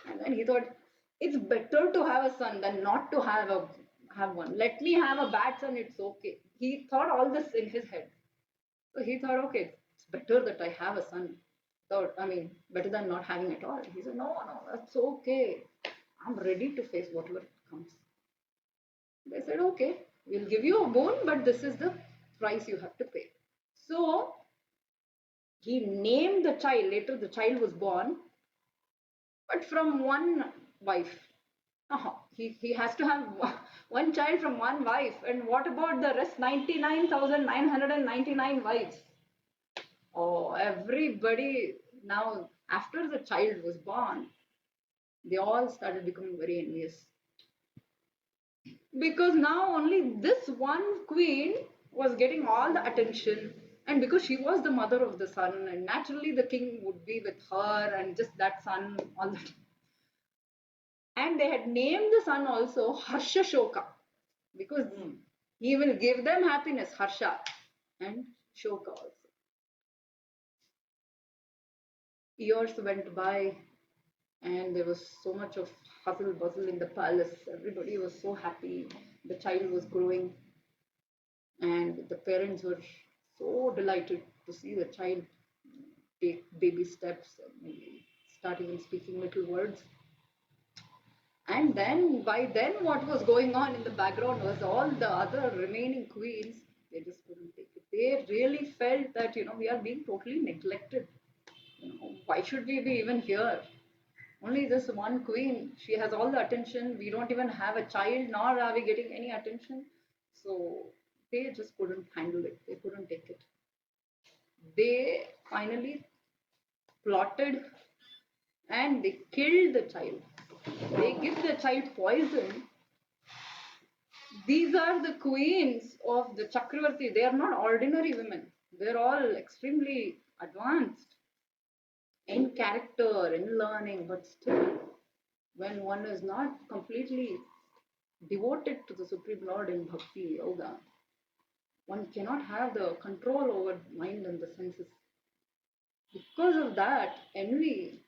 And then he thought, it's better to have a son than not to have one. Let me have a bad son, it's okay. He thought all this in his head. So he thought, okay, it's better that I have a son. Better than not having at all. He said, no, no, that's okay. I'm ready to face whatever comes. They said, okay, we'll give you a boon, but this is the price you have to pay. So he named the child. Later, the child was born, but from one wife. He has to have one child from one wife. And what about the rest 99,999 wives? Oh, everybody now, after the child was born, they all started becoming very envious. Because now only this one queen was getting all the attention, and because she was the mother of the son, and naturally the king would be with her and just that son all the time. And they had named the son also Harsha Shoka, because he will give them happiness, Harsha, and Shoka also. Years went by, and there was so much of hustle bustle in the palace. Everybody was so happy. The child was growing, and the parents were so delighted to see the child take baby steps and maybe start even speaking little words. And then, by then, what was going on in the background was all the other remaining queens, they just couldn't take it. They really felt that, we are being totally neglected. Why should we be even here? Only this one queen, she has all the attention. We don't even have a child, nor are we getting any attention. So they just couldn't handle it. They couldn't take it. They finally plotted and they killed the child. They give the child poison These are the queens of the Chakravarti. They are not ordinary women. They're all extremely advanced in character, in learning, but still, when one is not completely devoted to the Supreme Lord in Bhakti Yoga, one cannot have the control over mind and the senses. Because of that envy,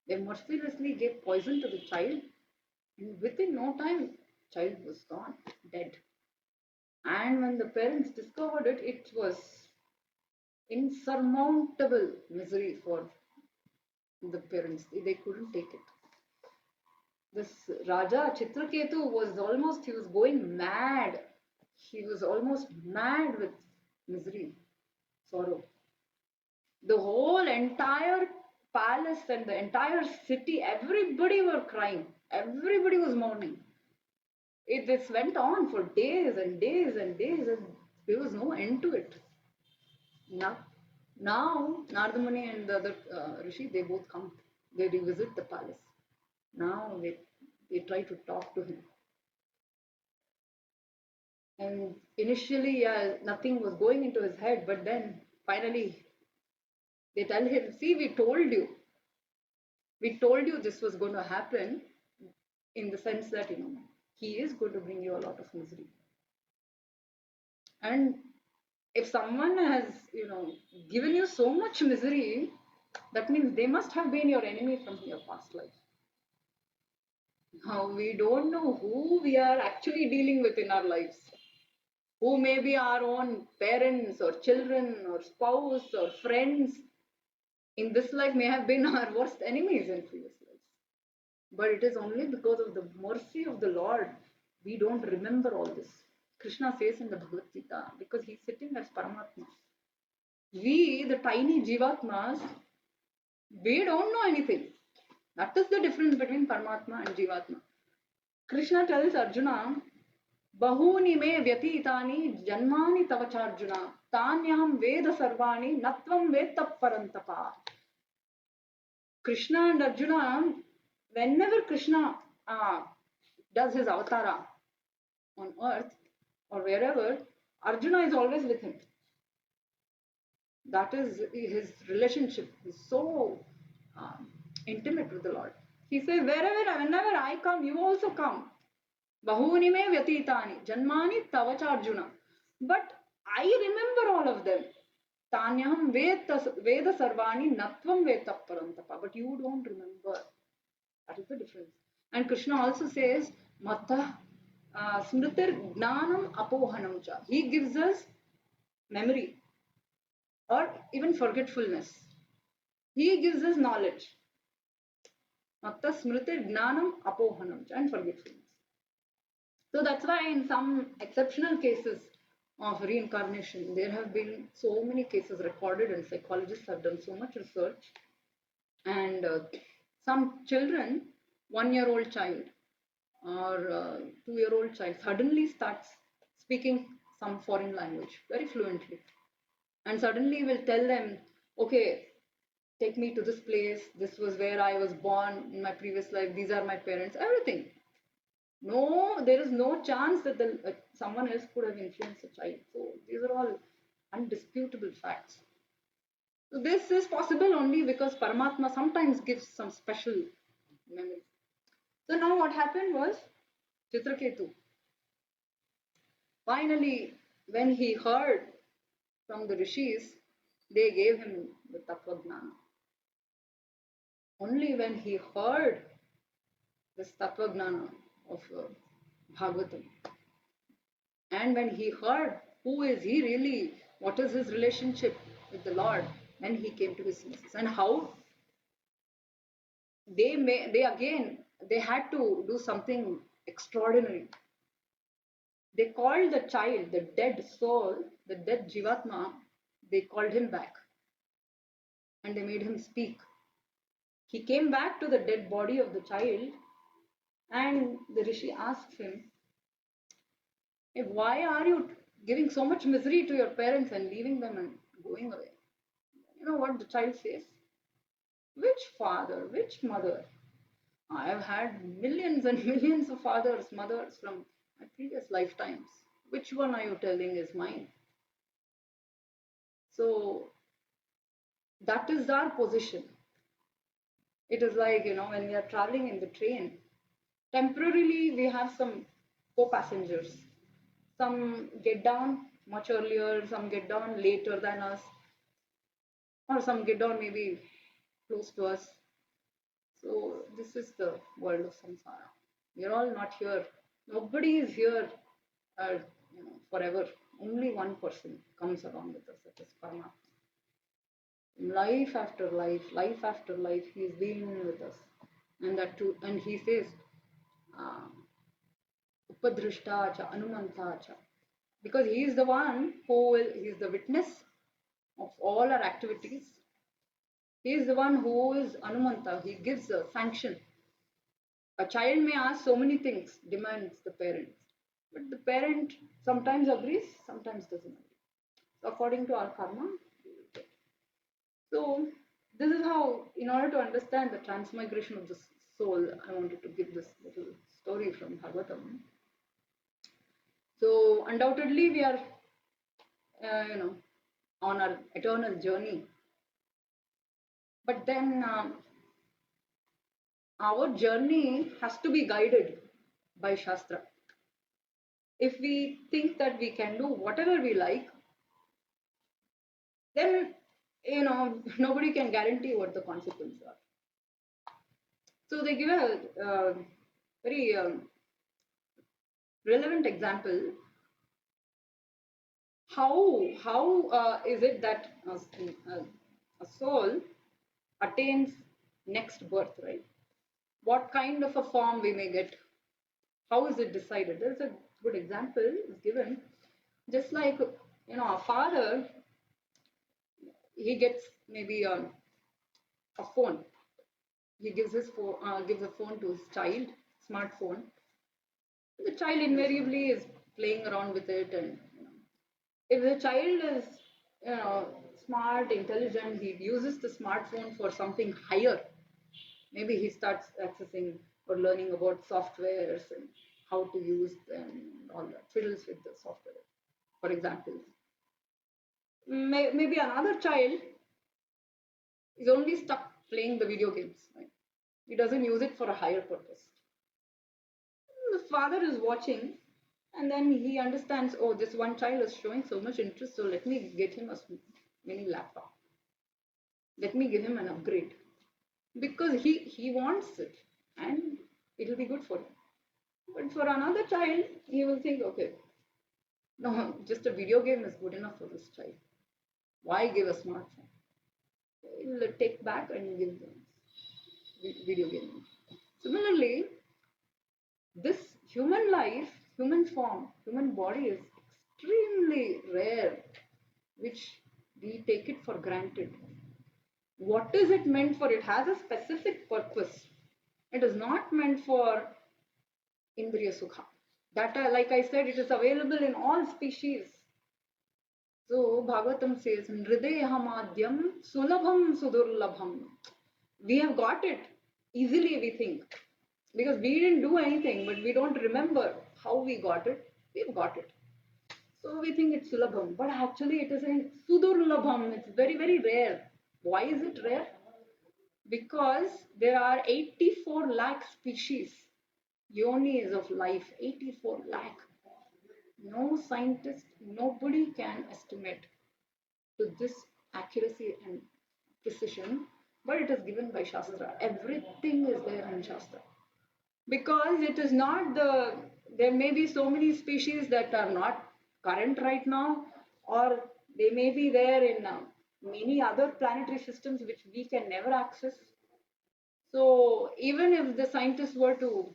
they mercilessly gave poison to the child, and within no time, child was gone, dead. And when the parents discovered it, it was insurmountable misery for the parents. They couldn't take it. This Raja Chitraketu was almost, he was going mad. He was almost mad with misery, sorrow. The whole entire palace and the entire city, everybody were crying. Everybody was mourning. This went on for days and days and days, and there was no end to it. Now Narada Muni and the other Rishi, they both come. They revisit the palace. Now they try to talk to him. And initially, yeah, nothing was going into his head, but then finally they tell him, see, we told you. We told you this was going to happen, in the sense that, he is going to bring you a lot of misery. And if someone has, given you so much misery, that means they must have been your enemy from your past life. Now, we don't know who we are actually dealing with in our lives. Who may be our own parents or children or spouse or friends in this life may have been our worst enemies in previous lives. But it is only because of the mercy of the Lord we don't remember all this. Krishna says in the Bhagavatam, because he's sitting as Paramatma. We, the tiny Jivatmas, we don't know anything. That is the difference between Paramatma and Jivatma. Krishna tells Arjuna, Bahuni me vyatitani janmani tavacharjuna tanyaham veda sarvani natvam veta parantapa. Krishna and Arjuna, whenever Krishna does his avatara on earth or wherever, Arjuna is always with him. That is his relationship. He's so intimate with the Lord. He says, whenever I come, you also come. Bahuni me vyatitani, janmani tavacha Arjuna. But I remember all of them. Tanyam veda sarvani natvam veta parantapa. But you don't remember. That is the difference. And Krishna also says, Mata smritir gnanam apohanam cha. He gives us memory or even forgetfulness. He gives us knowledge. Mata smritir gnanam apohanam cha, and forgetfulness. So that's why in some exceptional cases of reincarnation, there have been so many cases recorded and psychologists have done so much research. And some children, 1-year-old child or 2-year-old child suddenly starts speaking some foreign language very fluently. And suddenly will tell them, okay, take me to this place. This was where I was born in my previous life. These are my parents, everything. No, there is no chance that someone else could have influenced the child. So these are all undisputable facts. So this is possible only because Paramatma sometimes gives some special memory. So now what happened was Chitraketu. Finally, when he heard from the rishis, they gave him the Tattvagnana. Only when he heard this Tattvagnana of Bhagavatam, and when he heard who is he really, what is his relationship with the Lord, then he came to his senses. And how they had to do something extraordinary. They called the child, the dead soul, the dead Jivatma, they called him back and they made him speak. He came back to the dead body of the child, and the Rishi asked him, hey, why are you giving so much misery to your parents and leaving them and going away? You know what the child says? Which father, which mother? I have had millions and millions of fathers, mothers from my previous lifetimes. Which one are you telling is mine? So that is our position. It is like, when we are traveling in the train, temporarily we have some co-passengers. Some get down much earlier, some get down later than us, or some get down maybe close to us. So this is the world of samsara. We're all not here. Nobody is here, uh, forever. Only one person comes along with us. That is karma. Life after life, he's been with us, and that too. And he says, uh, upadrishta cha anumanta cha, because he is the one he is the witness of all our activities. He is the one who is Anumanta. He gives a sanction. A child may ask so many things, demands the parents, but the parent sometimes agrees, sometimes doesn't agree. So according to our karma, we will get. So this is how, in order to understand the transmigration of the soul, I wanted to give this little story from Bhagavatam. So undoubtedly, we are, on our eternal journey. But then our journey has to be guided by Shastra. If we think that we can do whatever we like, then nobody can guarantee what the consequences are. So they give a very relevant example. How is it that a soul attains next birth, right? What kind of a form we may get? How is it decided? There's a good example is given. Just like a father, he gets maybe a phone. He gives gives a phone to his child, smartphone. The child invariably is playing around with it, and if the child is smart, intelligent, he uses the smartphone for something higher. Maybe he starts accessing or learning about softwares and how to use them, and all that, fiddles with the software, for example. Maybe another child is only stuck playing the video games. Right? He doesn't use it for a higher purpose. The father is watching, and then he understands, oh, this one child is showing so much interest, so let me get him a mini laptop. Let me give him an upgrade. Because he wants it, and it will be good for him. But for another child, he will think, okay, no, just a video game is good enough for this child. Why give a smartphone? He'll take back and give them video game. Similarly, this human life, human form, human body is extremely rare, which we take it for granted. What is it meant for? It has a specific purpose. It is not meant for Indriya Sukha. That, like I said, it is available in all species. So Bhagavatam says, Nridehamadhyam sulabham sudurlabham. We have got it easily, we think. Because we didn't do anything, but we don't remember how we got it. We've got it. So we think it's sulabham, but actually it is in sudurlabham. It's very, very rare. Why is it rare? Because there are 84 lakh species, yonis of life, 84 lakh. No scientist, nobody can estimate to this accuracy and precision, but it is given by Shastra. Everything is there in Shastra. Because it is not there may be so many species that are not current right now, or they may be there in many other planetary systems which we can never access. So even if the scientists were to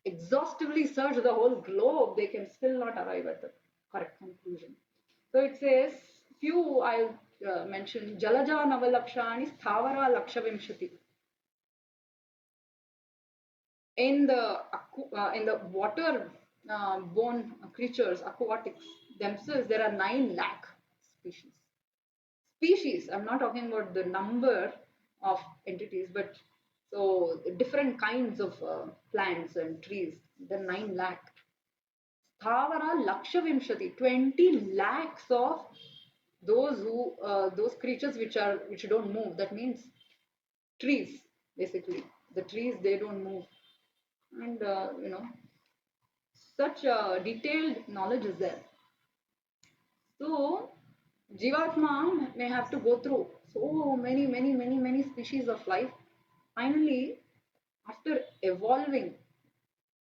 exhaustively search the whole globe, they can still not arrive at the correct conclusion. So it says, few I'll mention, Jalaja Navalakshani Sthavara Lakshavimshati. In the water born creatures, aquatics themselves, there are 9 lakh species. Species, I'm not talking about the number of entities, but so different kinds of plants and trees, the 9 lakh. Thavara Laksha Vimshati, 20 lakhs of those creatures which don't move. That means trees, basically. The trees, they don't move. And such detailed knowledge is there. So Jivatma may have to go through so many species of life. Finally, after evolving,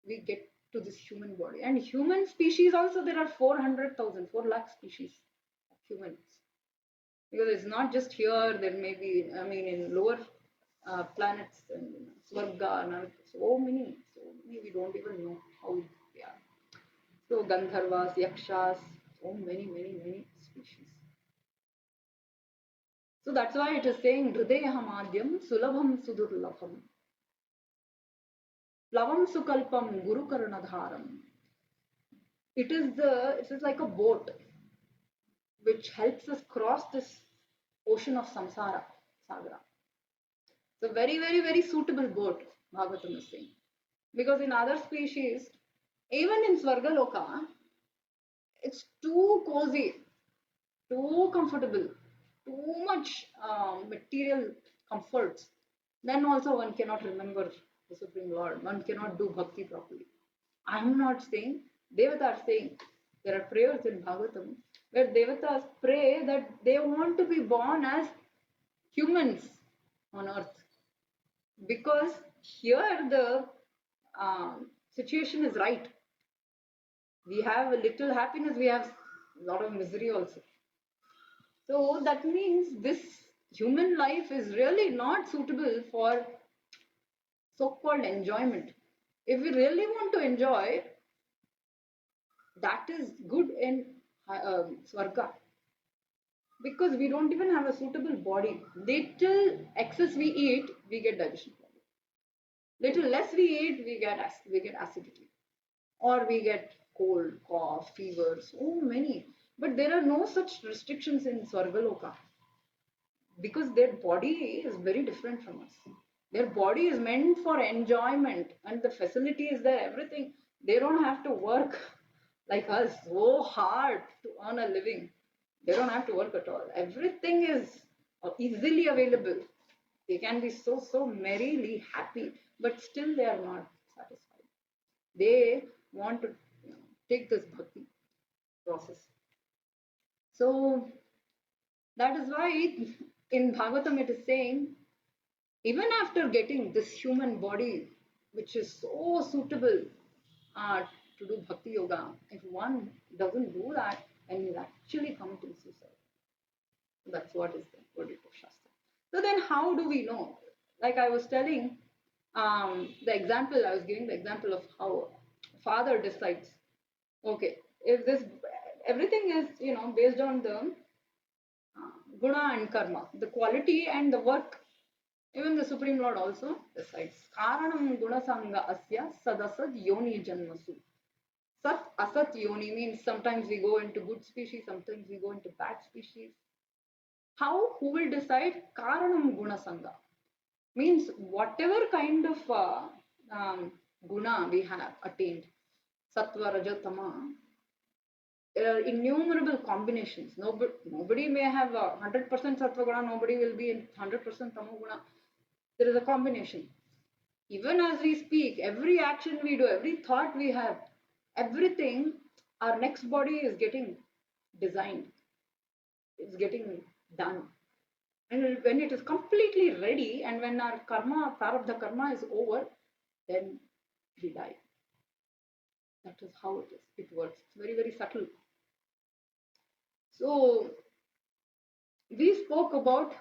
we get to this human body. And human species also, there are 400,000, 4 lakh species of humans. Because it's not just here, there may be, I mean, in lower planets and Swarga, and so many, we don't even know how they are. So Gandharvas, Yakshas, so many species. So that's why it is saying Hridayah Madhyam Sulabham Sudurlabham Plavam Sukalpam Guru Karanadharam. It is like a boat which helps us cross this ocean of samsara, sagara. It's a very suitable boat, Bhagavatam is saying. Because in other species, even in Svargaloka, it's too cozy, too comfortable, too much material comforts. Then also one cannot remember the Supreme Lord. One cannot do bhakti properly. I'm not saying, Devatas are saying, there are prayers in Bhagavatam where Devatas pray that they want to be born as humans on earth. Because here the situation is right. We have a little happiness, we have a lot of misery also. So that means this human life is really not suitable for so-called enjoyment. If we really want to enjoy, that is good in Swarga. Because we don't even have a suitable body. Little excess we eat, we get digestion problem. Little less we eat, we get acidity. Or we get cold, cough, fever, so many. But there are no such restrictions in Swargaloka. Because their body is very different from us. Their body is meant for enjoyment and the facility is there, everything. They don't have to work like us so hard to earn a living. They don't have to work at all. Everything is easily available. They can be so merrily happy, but still they are not satisfied. They want to take this bhakti process. So that is why in Bhagavatam it is saying, even after getting this human body, which is so suitable to do bhakti yoga, if one doesn't do that, then he's actually committing suicide. That's what is the verdict of Shastra. So then how do we know? Like I was telling, I was giving the example of how father decides, okay, if this, everything is, based on the guna and karma, the quality and the work. Even the Supreme Lord also decides. Karanam gunasanga asya sadasad yoni janmasu. Sat asat yoni means sometimes we go into good species, sometimes we go into bad species. How? Who will decide? Karanam gunasanga. Means whatever kind of guna we have attained, sattva, raja, tama, there are innumerable combinations. Nobody may have 100% sattva guna, nobody will be in 100% tamo guna. There is a combination. Even as we speak, every action we do, every thought we have, everything, our next body is getting designed. It's getting done. And when it is completely ready and when our karma, prarabdha karma is over, then we die. That is how it is. It works. It's very subtle. So we spoke about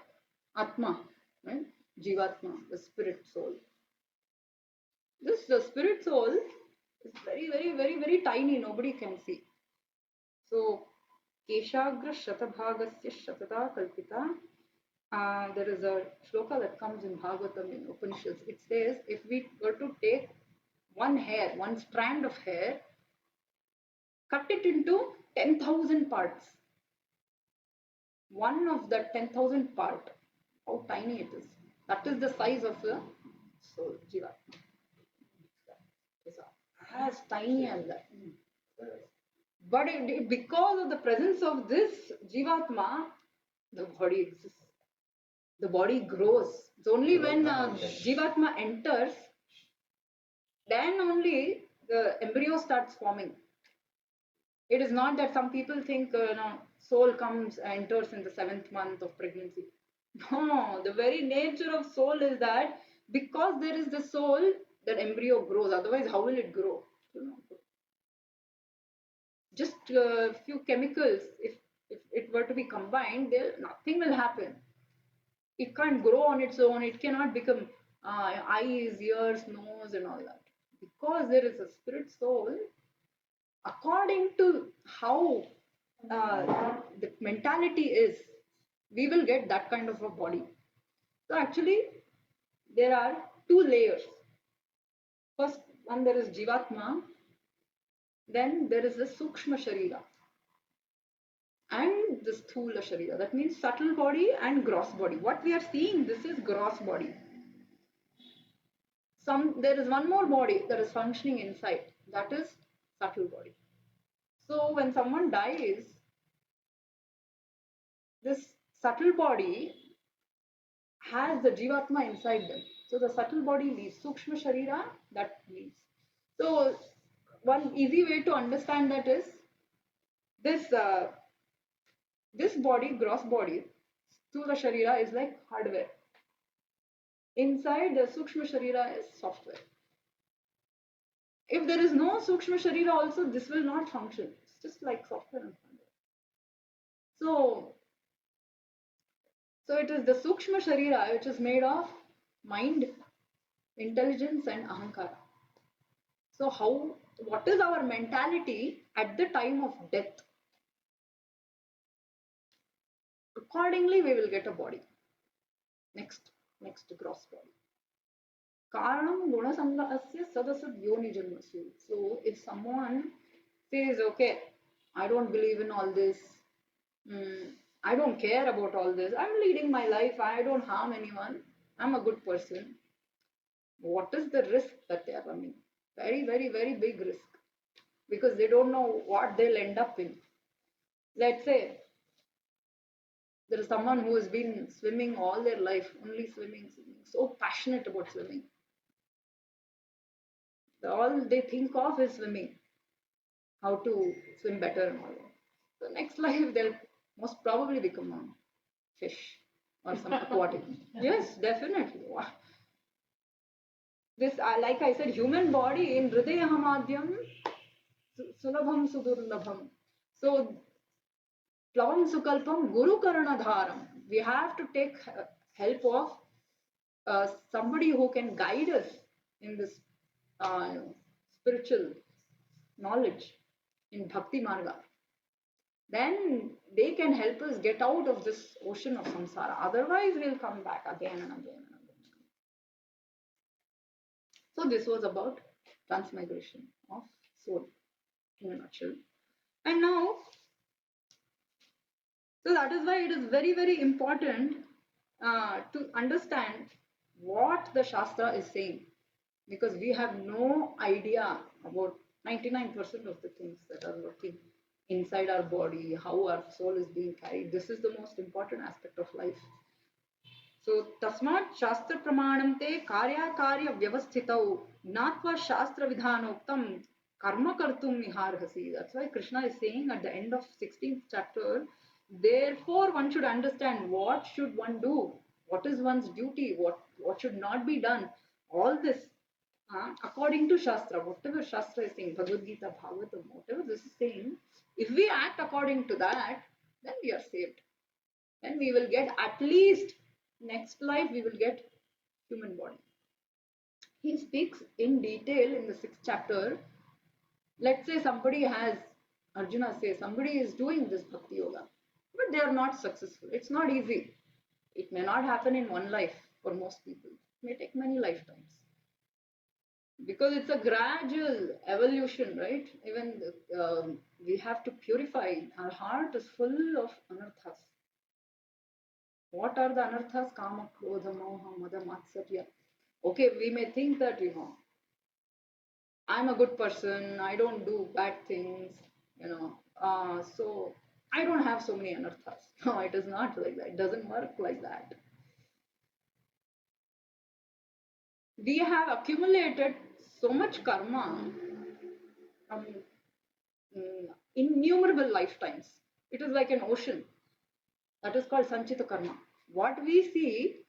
Atma, right? Jivatma, the spirit soul. This spirit soul is very tiny. Nobody can see. So, Keshagra Shatabhagasya Shatata Kalpita. There is a shloka that comes in Bhagavatam in Upanishads. It says, if we were to take one strand of hair, cut it into 10,000 parts. One of the 10,000 part, how tiny it is. That is the size of the soul, Jiva. It's as tiny as that. But because of the presence of this Jivatma, the body exists. The body grows. It's only when Jivatma enters, then only the embryo starts forming. It is not that some people think soul comes enters in the 7th month of pregnancy. No, the very nature of soul is that because there is the soul, that embryo grows. Otherwise, how will it grow? It will not grow. Just a few chemicals, if it were to be combined, there nothing will happen. It can't grow on its own. It cannot become eyes, ears, nose, and all that. Because there is a spirit soul, according to how the mentality is, we will get that kind of a body. So actually, there are two layers. First one, there is Jivatma, then there is the Sukshma Sharira and the Sthula Sharira. That means subtle body and gross body. What we are seeing, this is gross body. There is one more body that is functioning inside, that is subtle body. So when someone dies, this subtle body has the Jivatma inside them. So the subtle body leaves, Sukshma Sharira, that leaves. So one easy way to understand that is this this body, gross body, Sthula Sharira is like hardware. Inside the Sukshma Sharira is software. If there is no Sukshma Sharira also, this will not function. It's just like software and hardware. So it is the Sukshma Sharira which is made of mind, intelligence and ahankara. So what is our mentality at the time of death? Accordingly, we will get a body. Next gross body. Karanam gunasangasya sadasad yoni janmasya. So if someone says, okay, I don't believe in all this, I don't care about all this, I'm leading my life, I don't harm anyone, I'm a good person. What is the risk that they are running? Very, very, very big risk. Because they don't know what they'll end up in. Let's say there is someone who has been swimming all their life, only swimming, so passionate about swimming. All they think of is swimming, how to swim better and all that. So next life they'll most probably become a fish or some aquatic. Yes, definitely. This, like I said, human body in Hridayahamadyam Sulabham Sudurlabham. So Plavam Sukalpam Guru Karanadharam. We have to take help of somebody who can guide us in this spiritual knowledge in Bhakti Marga. Then they can help us get out of this ocean of samsara. Otherwise, we'll come back again and again and again. So this was about transmigration of soul in a nutshell. And now, so that is why it is very, very important to understand what the Shastra is saying. Because we have no idea about 99% of the things that are working inside our body, how our soul is being carried. This is the most important aspect of life. So, tasmat shastra pramanam te karya karya vyavasthitau natva shastra vidhanoktam karma kartum niharhasi. That's why Krishna is saying at the end of 16th chapter, therefore one should understand what should one do, what is one's duty, what should not be done. All this according to Shastra, whatever Shastra is saying, Bhagavad-gita, Bhagavatam, whatever this is saying, if we act according to that, then we are saved. Then we will get at least next life, we will get human body. He speaks in detail in the 6th chapter. Let's say somebody has, Arjuna says, somebody is doing this Bhakti Yoga, but they are not successful. It's not easy. It may not happen in one life for most people. It may take many lifetimes. Because it's a gradual evolution, right? Even we have to purify. Our heart is full of anarthas. What are the anarthas? Kama, Krodha, Moha, Mada, Matsarya. Okay, we may think that, I'm a good person, I don't do bad things, so I don't have so many anarthas. No, it is not like that. It doesn't work like that. We have accumulated so much karma from innumerable lifetimes. It is like an ocean. That is called sanchita karma. What we see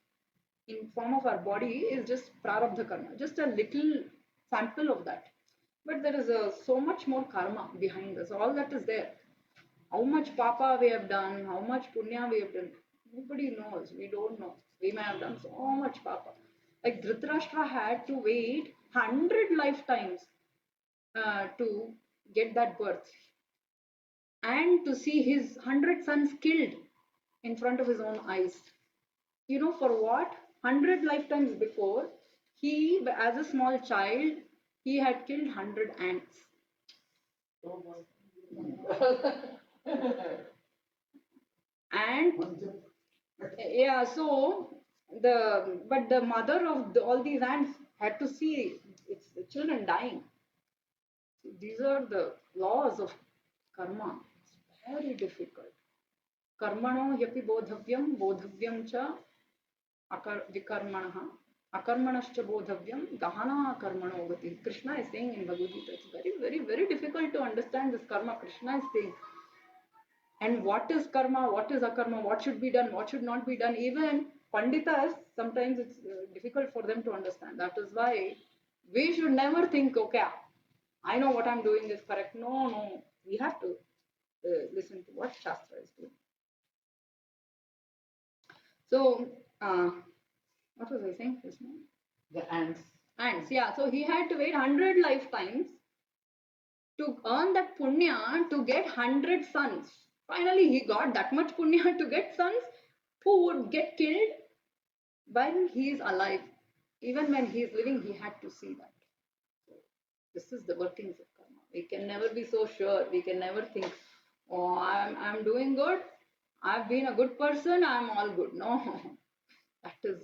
in form of our body is just prarabdha karma, just a little sample of that. But there is so much more karma behind us. All that is there. How much papa we have done, how much punya we have done, nobody knows. We don't know. We may have done so much papa. Like Dhritarashtra had to wait 100 lifetimes to get that birth and to see his 100 sons killed in front of his own eyes. You know for what? 100 lifetimes before, he, as a small child, he had killed 100 ants. And yeah, so the mother of all these ants had to see its the children dying. These are the laws of karma. It's very difficult. Karmano yapi bodhavyam bodhavyam cha vikarmanah akarmanascha bodhavyam gahana karmano gati. Krishna is saying in Bhagavad Gita. It's very, very, very difficult to understand this karma. Krishna is saying. And what is karma, what is akarma, what should be done, what should not be done. Even Panditas, sometimes it's difficult for them to understand. That is why we should never think, okay, I know what I'm doing is correct. No, no, we have to listen to what Shastra is doing. So, what was I saying? The ants. Ants, yeah. So he had to wait 100 lifetimes to earn that punya to get 100 sons. Finally, he got that much punya to get sons who would get killed when he is alive. Even when he is living, he had to see that. So, this is the workings of karma. We can never be so sure. We can never think, oh, I'm doing good. I've been a good person. I'm all good. No, that is,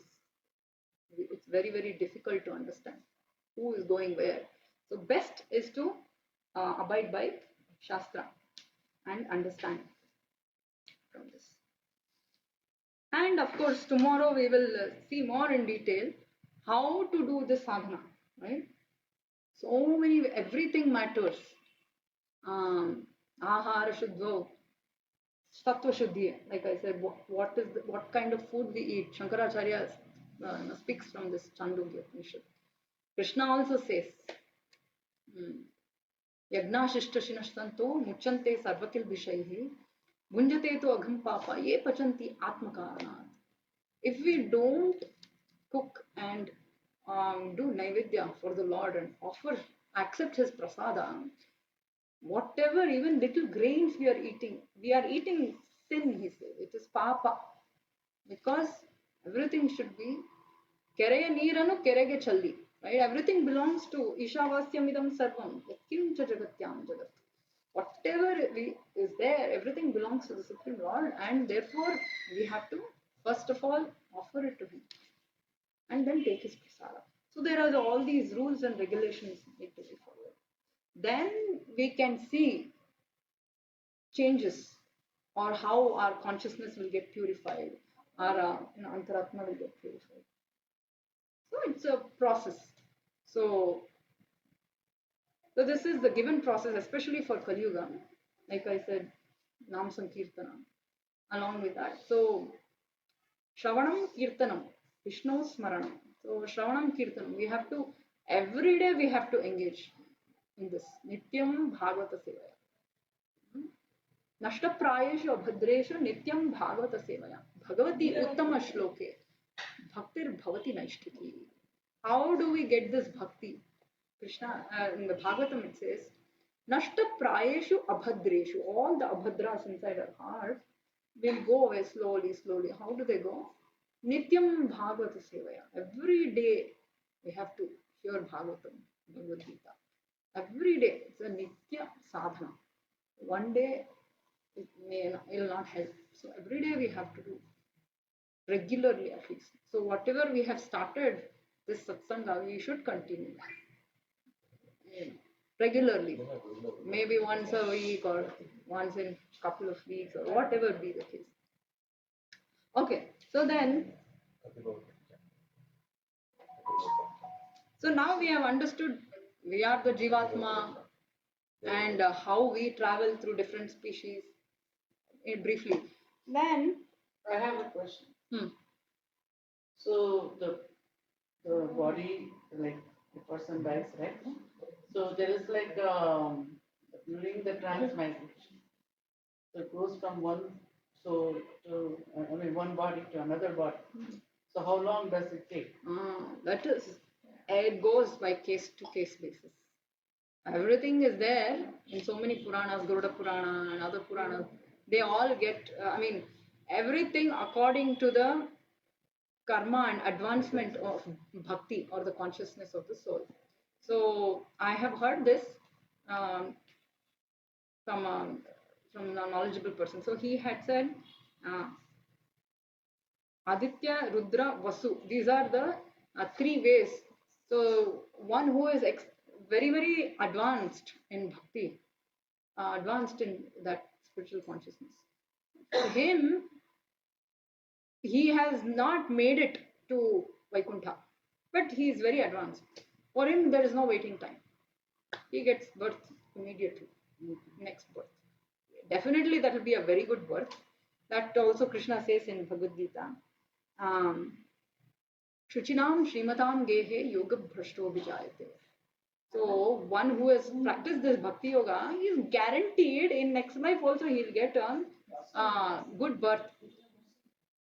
it's very, very difficult to understand who is going where. So, best is to abide by Shastra and understand from this. And of course, tomorrow we will see more in detail how to do this sadhana, right? So many, everything matters. Ahara shuddho, sattva shuddhi. Like I said, what kind of food we eat. Shankaracharya speaks from this Chandogya Upanishad. Krishna also says, यज्ञाशिष्टशिनस्तंतो मुच्यन्ते सर्वकिल विषयैः भुञ्जते तो अघम पापा ये पचन्ति आत्मकारणात्. If we don't cook and do naivedya for the Lord and accept his prasada, whatever, even little grains we are eating sin, he says. It is papa. Because everything should be kereya neeranu kerege challi. Right? Everything belongs to Ishavasyamidam sarvam. Yatkincha jagatyam jagat. Whatever is there, everything belongs to the Supreme Lord, and therefore we have to first of all offer it to him and then take his prasada. So there are all these rules and regulations need to be followed. Then we can see changes or how our consciousness will get purified, our antaratma will get purified. So it's a process. So this is the given process, especially for Kali Yuga. Like I said, Nam Sankirtana. Along with that, so Shravanam Kirtanam, Vishnu Smaranam. So Shravanam Kirtanam, we have to every day we have to engage in this Nityam Bhagavata Sevaya. Nashtaprayeshu abhadreshu Nityam Bhagavata Sevaya. Bhagavati Uttama Shloke. Bhaktir Bhavati Naishtiki. How do we get this bhakti? Krishna, in the Bhagavatam it says, Nashta prayeshu abhadreshu. All the abhadras inside our heart will go away slowly, slowly. How do they go? Nityam Bhagavata Sevaya. Every day we have to hear Bhagavatam, Bhagavad Gita. Every day. It's a Nitya sadhana. One day it will not help. So every day we have to do. Regularly at least. So whatever we have started this satsanga, we should continue. regularly, maybe once a week or once in a couple of weeks or whatever be the case. Okay, so then, so now we have understood we are the Jivatma and how we travel through different species briefly. Then, I have a question. hmm, So the body, like the person dies, right? So there is like during the transmigration, so it goes from one soul to I mean one body to another body. So how long does it take? that is, it goes by case to case basis. Everything is there in so many Puranas, Garuda Purana and other Puranas. They all get, everything according to the karma and advancement of bhakti or the consciousness of the soul. So I have heard this um, from a knowledgeable person. So he had said, uh, Aditya, Rudra, Vasu. These are the three ways. So one who is very, very advanced in bhakti, advanced in that spiritual consciousness. For him, he has not made it to Vaikuntha, but he is very advanced. For him, there is no waiting time. He gets birth immediately, next birth. Definitely, that will be a very good birth. That also Krishna says in Bhagavad Gita. Shuchinam Srimatam Gehe Yoga Bhrashto Vijayate. So one who has practiced this bhakti yoga is guaranteed in next life also he will get a good birth.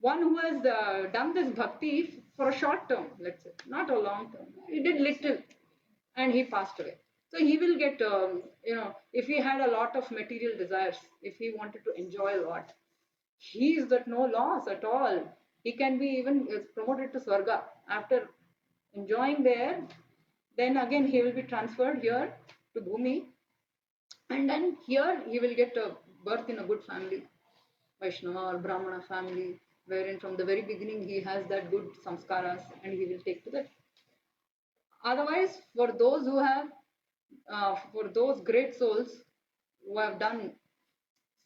One who has done this bhakti for a short term, let's say, not a long term, he did little and he passed away. So he will get, if he had a lot of material desires, if he wanted to enjoy a lot, he is at no loss at all. He can be even promoted to Swarga after enjoying there. Then again he will be transferred here to Bhumi, and then here he will get a birth in a good family, Vaishnava or Brahmana family, wherein from the very beginning he has that good samskaras and he will take to that. Otherwise, for those great souls who have done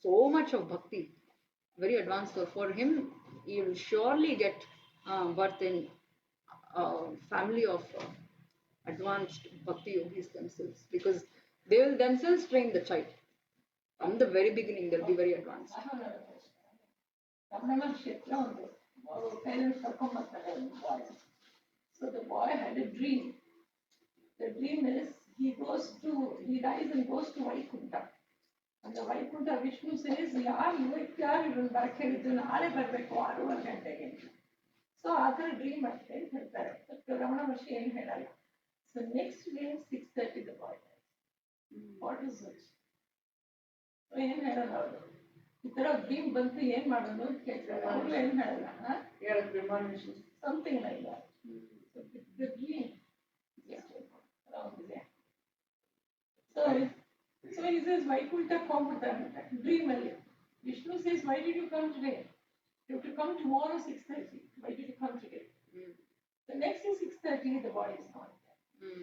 so much of bhakti, very advanced, so for him, he will surely get birth in a family of advanced bhakti yogis themselves, because they will themselves train the child. From the very beginning, they'll be very advanced. Ramana Kshetra ಒಂದು ಅವರು parents ಕರ್ಕೊಂಡ್ಬರ್ತಾರೆ ಒಂದು boy. So the boy had a dream. The dream is he dies and goes to Vaikuntha. And the Vaikuntha Vishnu says, ಯಾರು ಇದನ್ನು ಬರಕ್ಕೆ ಹೇಳಿದ್ದು ನಾಳೆ ಬರಬೇಕು 6:30 ಗಂಟೆಗೆ. ಸೊ ಆ ಥರ ಡ್ರೀಮ್ ಅಂತ ಹೇಳ್ತಾರೆ. ಬಟ್ ರಮಣ ಮಹರ್ಷಿ ಏನು ಹೇಳಲ್ಲ. So next day 6:30 the boy dies. What is it? ಏನು ಹೇಳಲ್ಲ ಅವರು. ಈ ತರ ಡ್ರೀಮ್ ಬಂತು ಏನ್ ಮಾಡೋದು ಅಂತ ಕೇಳ್ತಾರೆ. ಅವರು ಏನು ಹೇಳಲ್ಲ. Something like that. So the dream. So he says, Vaikuntha ಹೋಗ್ಬಿಡ್ತಾರಂತೆ ಡ್ರೀಮ್ ಅಲ್ಲಿ. Vishnu says, why did you come today? You have to come tomorrow 6:30. Why did you come today? The next is 6:30, the boy is not there.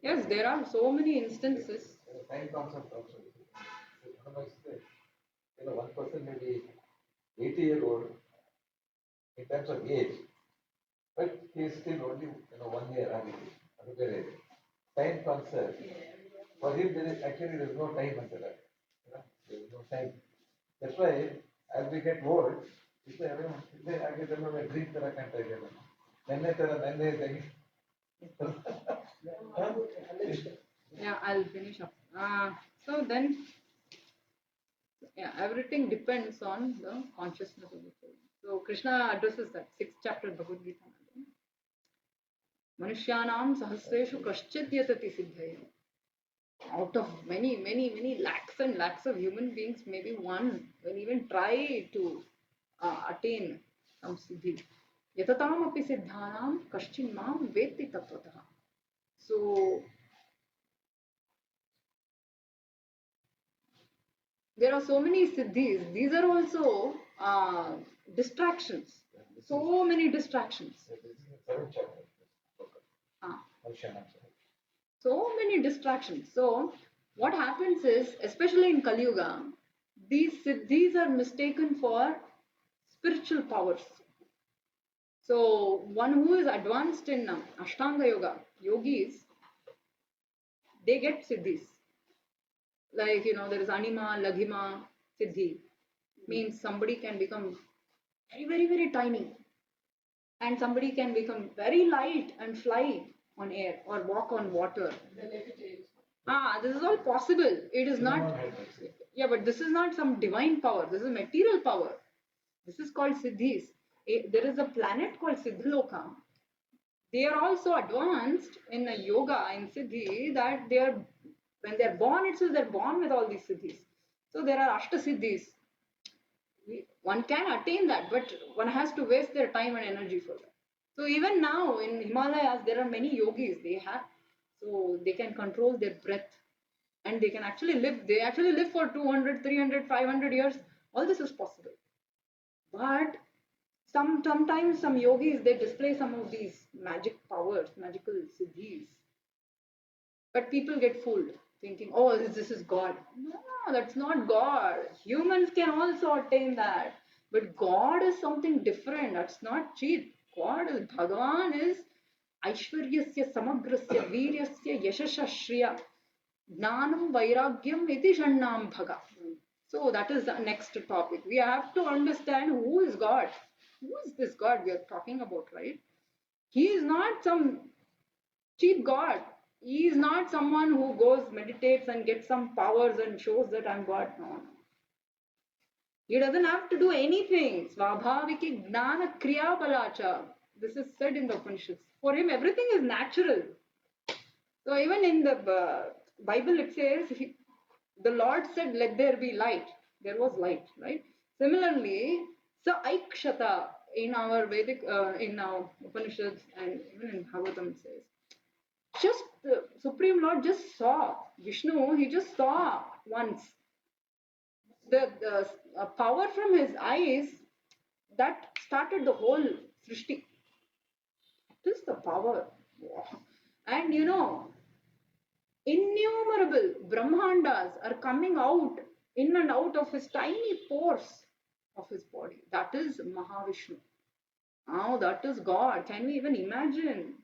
Yes, there are so many instances. Time concept also. One person may be 80-year-old in terms of age, but he is still only 1 year early. Time concept. For him, there is no time until that. There is no time. That's why, as we get old, I get a dream that I can't tell you. Yeah, I'll finish up. So then, yeah, everything depends on the consciousness of the soul. So Krishna addresses that 6th chapter of Bhagavad Gita. Manushyanam sahasreshu kaschit yatati siddhaya. Out of many, many, many lakhs and lakhs of human beings, maybe one will even try to attain some siddhi. Yatatam api siddhanam kaschin mam vetti tattvataha. So there are so many siddhis. These are also distractions. So many distractions. So many distractions. So what happens is, especially in Kali Yuga, these siddhis are mistaken for spiritual powers. So one who is advanced in Ashtanga Yoga, yogis, they get siddhis. Like, there is Anima, Laghima, Siddhi. Means somebody can become very, very, very tiny. And somebody can become very light and fly on air or walk on water. This is all possible. It is not, yeah, but this is not some divine power. This is material power. This is called Siddhis. There is a planet called Siddhaloka. They are also advanced in a yoga, in Siddhi, that when they are born itself, they are born with all these Siddhis. So there are Ashta Siddhis. One can attain that, but one has to waste their time and energy for that. So even now in Himalayas, there are many yogis. So they can control their breath, and they can actually live. They actually live for 200, 300, 500 years. All this is possible. But sometimes some yogis, they display some of these magic powers, magical siddhis. But people get fooled, thinking, oh, this is God. No, that's not God. Humans can also attain that. But God is something different. That's not cheap. God is, Bhagavan is Aishwaryasya Samagrasya Viryasya Yashasha Shriya Gnanam Vairagyam Iti Shannam Bhaga. So that is the next topic. We have to understand who is God. Who is this God we are talking about, right? He is not some cheap God. He is not someone who goes, meditates, and gets some powers and shows that I'm God. No. He doesn't have to do anything. Svabhaviki gnana kriya balacha. This is said in the Upanishads. For him, everything is natural. So even in the Bible, it says, the Lord said, let there be light. There was light, right? Similarly, sa aikshata in our Vedic, in our Upanishads and even in Bhagavatam it says, just the Supreme Lord just saw Vishnu, he just saw once the power from his eyes that started the whole Srishti. This is the power. And innumerable Brahmandas are coming out in and out of his tiny pores of his body. That is Mahavishnu. Now that is God. Can we even imagine?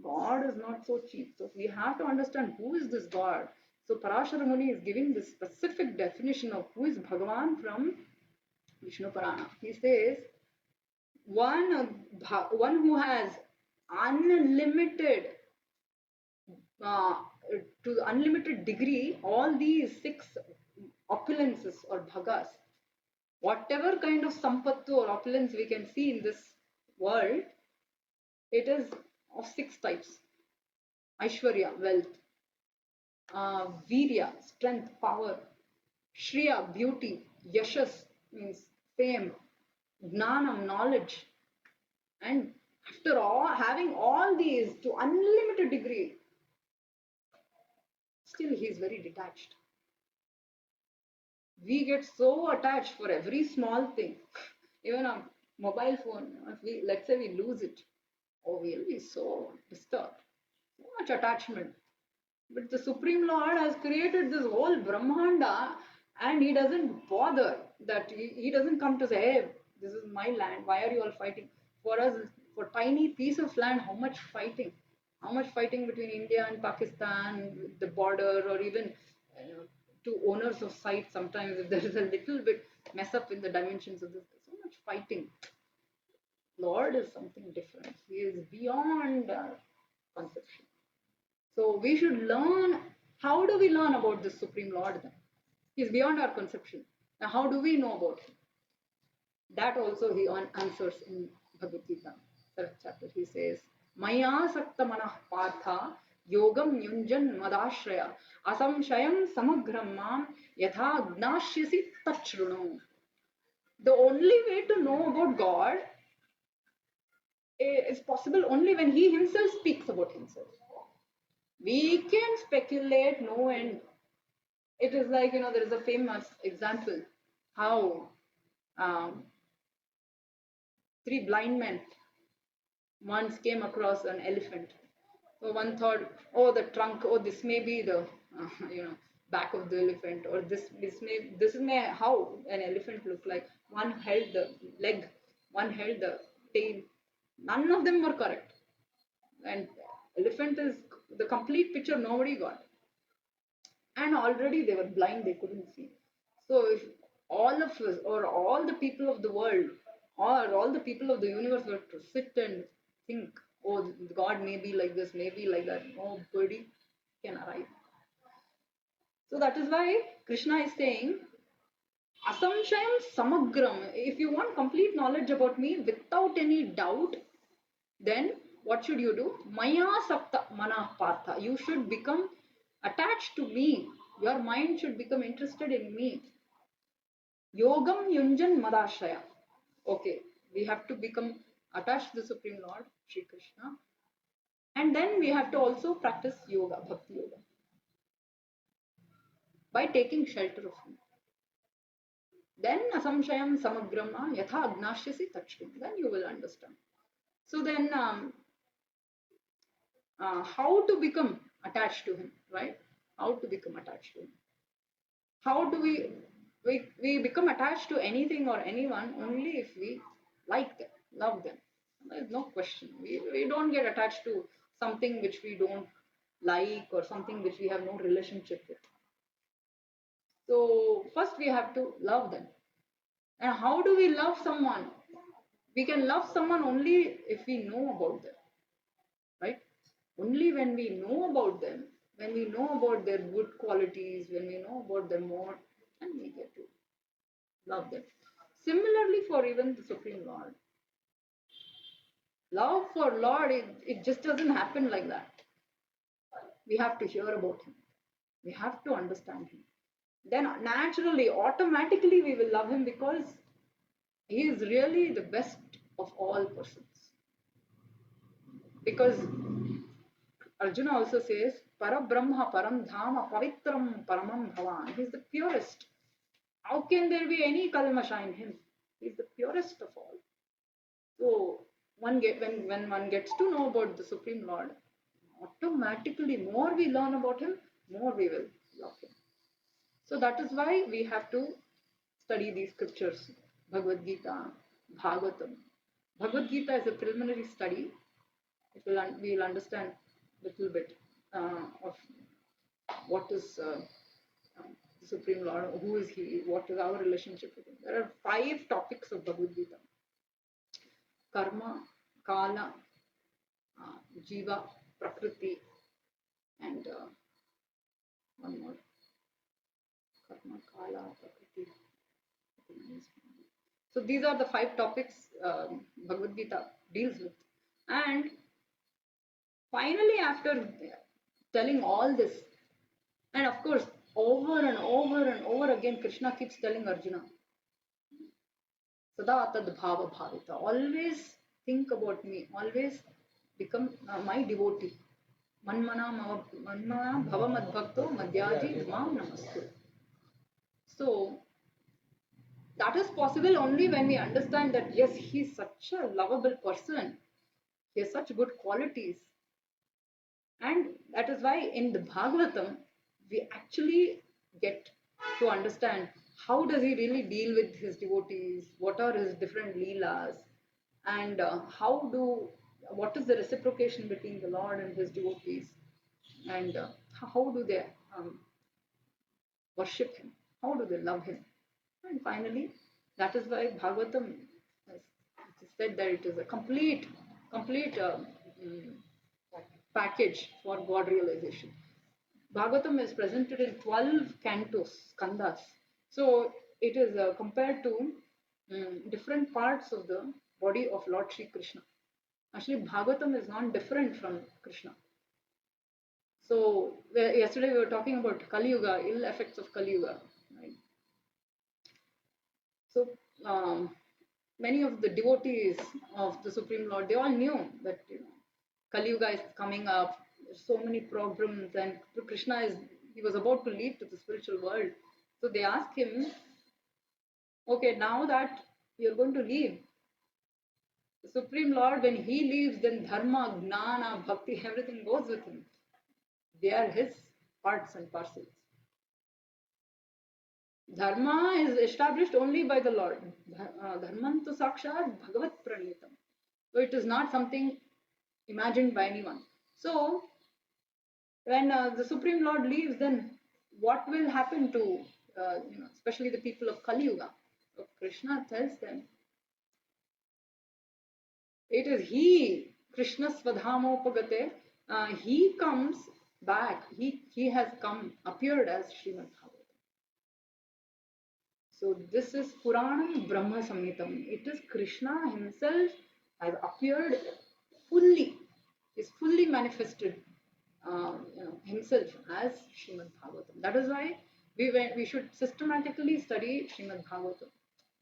God is not so cheap. So we have to understand who is this God. So Parashara Muni is giving this specific definition of who is Bhagavan from Vishnu Purana. He says, one who has unlimited, uh, to the unlimited degree, all these six opulences or bhagas, whatever kind of sampattu or opulence we can see in this world, it is of six types. Aishwarya, wealth. Virya, strength, power. Shriya, beauty. Yashas means fame. Gnanam, knowledge. And after all, having all these to unlimited degree, still he is very detached. We get so attached for every small thing. Even a mobile phone, if let's say we lose it, oh, we'll be so disturbed. So much attachment. But the Supreme Lord has created this whole Brahmanda, and he doesn't bother that he doesn't come to say, hey, this is my land, why are you all fighting? For us, for tiny piece of land, how much fighting? How much fighting between India and Pakistan, the border, or even to owners of sites sometimes if there is a little bit mess up in the dimensions of this, so much fighting. Lord is something different. He is beyond conception. So we should learn. How do we learn about this Supreme Lord then? He is beyond our conception. Now, how do we know about him? That also he answers in Bhagavad Gita, 7th chapter. He says, Maya sakta manah partha yogam yunjan madashraya asamshayam samagram mam yatha gnashyasi tachrunu. The only way to know about God is possible only when he himself speaks about himself. We can speculate no end. It is like, there is a famous example how three blind men once came across an elephant So one thought, oh, the trunk, oh, this may be the, back of the elephant, or this may how an elephant look like. One held the leg, one held the tail. None of them were correct. And elephant is the complete picture nobody got. And already they were blind, they couldn't see. So if all of us, or all the people of the world, or all the people of the universe were to sit and think, oh, God may be like this, may be like that, nobody can arrive. So that is why Krishna is saying asamshayam samagram. If you want complete knowledge about me without any doubt, then what should you do? Maya sapta manah partha. You should become attached to me. Your mind should become interested in me. Yogam yunjan madashaya. Okay, we have to become attached to the Supreme Lord, Sri Krishna. And then we have to also practice yoga, bhakti yoga, by taking shelter of him. Then asamshayam samagrama yatha agnashyasi tachvim. Then you will understand. So then, how to become attached to him, right? How to become attached to him? How do we become attached to anything or anyone only if we like them, love them. There's no question. We don't get attached to something which we don't like, or something which we have no relationship with. So first we have to love them. And how do we love someone? We can love someone only if we know about them, right? Only when we know about them, when we know about their good qualities, when we know about them more, and we get to love them. Similarly, for even the Supreme Lord, love for Lord, it just doesn't happen like that. We have to hear about him. We have to understand him. Then naturally, automatically, we will love him because he is really the best of all persons. Because Arjuna also says, Parabrahma, Param Dhama, Pavitram, Paramam Bhavan. He is the purest. How can there be any kalmasha in him? He is the purest of all. So when one gets to know about the Supreme Lord, automatically more we learn about him, more we will love him. So that is why we have to study these scriptures, Bhagavad Gita, Bhagavatam. Bhagavad Gita is a preliminary study. We will understand a little bit of what is the Supreme Lord, who is he, what is our relationship with him. There are 5 topics of Bhagavad Gita: karma, kala, jiva, prakriti, and one more. Karma, kala, prakriti. So these are the 5 topics Bhagavad Gita deals with. And finally, after telling all this, and of course, over and over and over again, Krishna keeps telling Arjuna, Sada tad bhava bhavita. Always think about me. Always become my devotee. Manmana bhava madbhakto madhyaji mam namastu. So that is possible only when we understand that yes, he is such a lovable person. He has such good qualities. And that is why in the Bhagavatam, we actually get to understand how does he really deal with his devotees, what are his different leelas, and what is the reciprocation between the Lord and his devotees, and how do they worship him, how do they love him. And finally, that is why Bhagavatam has said that it is a complete package for God realization. Bhagavatam is presented in 12 cantos, kandas. So it is compared to different parts of the body of Lord Sri Krishna. Actually, Bhagavatam is not different from Krishna. So yesterday we were talking about Kali Yuga, ill effects of Kali Yuga, right? So many of the devotees of the Supreme Lord, they all knew that Kali Yuga is coming up. There's so many problems, and he was about to leave to the spiritual world. So they asked him, okay, now that you're going to leave, The Supreme Lord, when He leaves, then Dharma, Gnana, Bhakti, everything goes with Him. They are His parts and parcels. Dharma is established only by the Lord. Dharmantu sakshat bhagavat pranitam. So it is not something imagined by anyone. So when the Supreme Lord leaves, then what will happen to, especially the people of Kali Yuga? So Krishna tells them, it is He, Krishna Svadhamopagate, He comes back. He has come, appeared as Srimad Bhagavatam. So this is Puranam Brahma Samhitam. It is Krishna himself has appeared fully, is fully manifested himself as Srimad Bhagavatam. That is why we should systematically study Srimad Bhagavatam.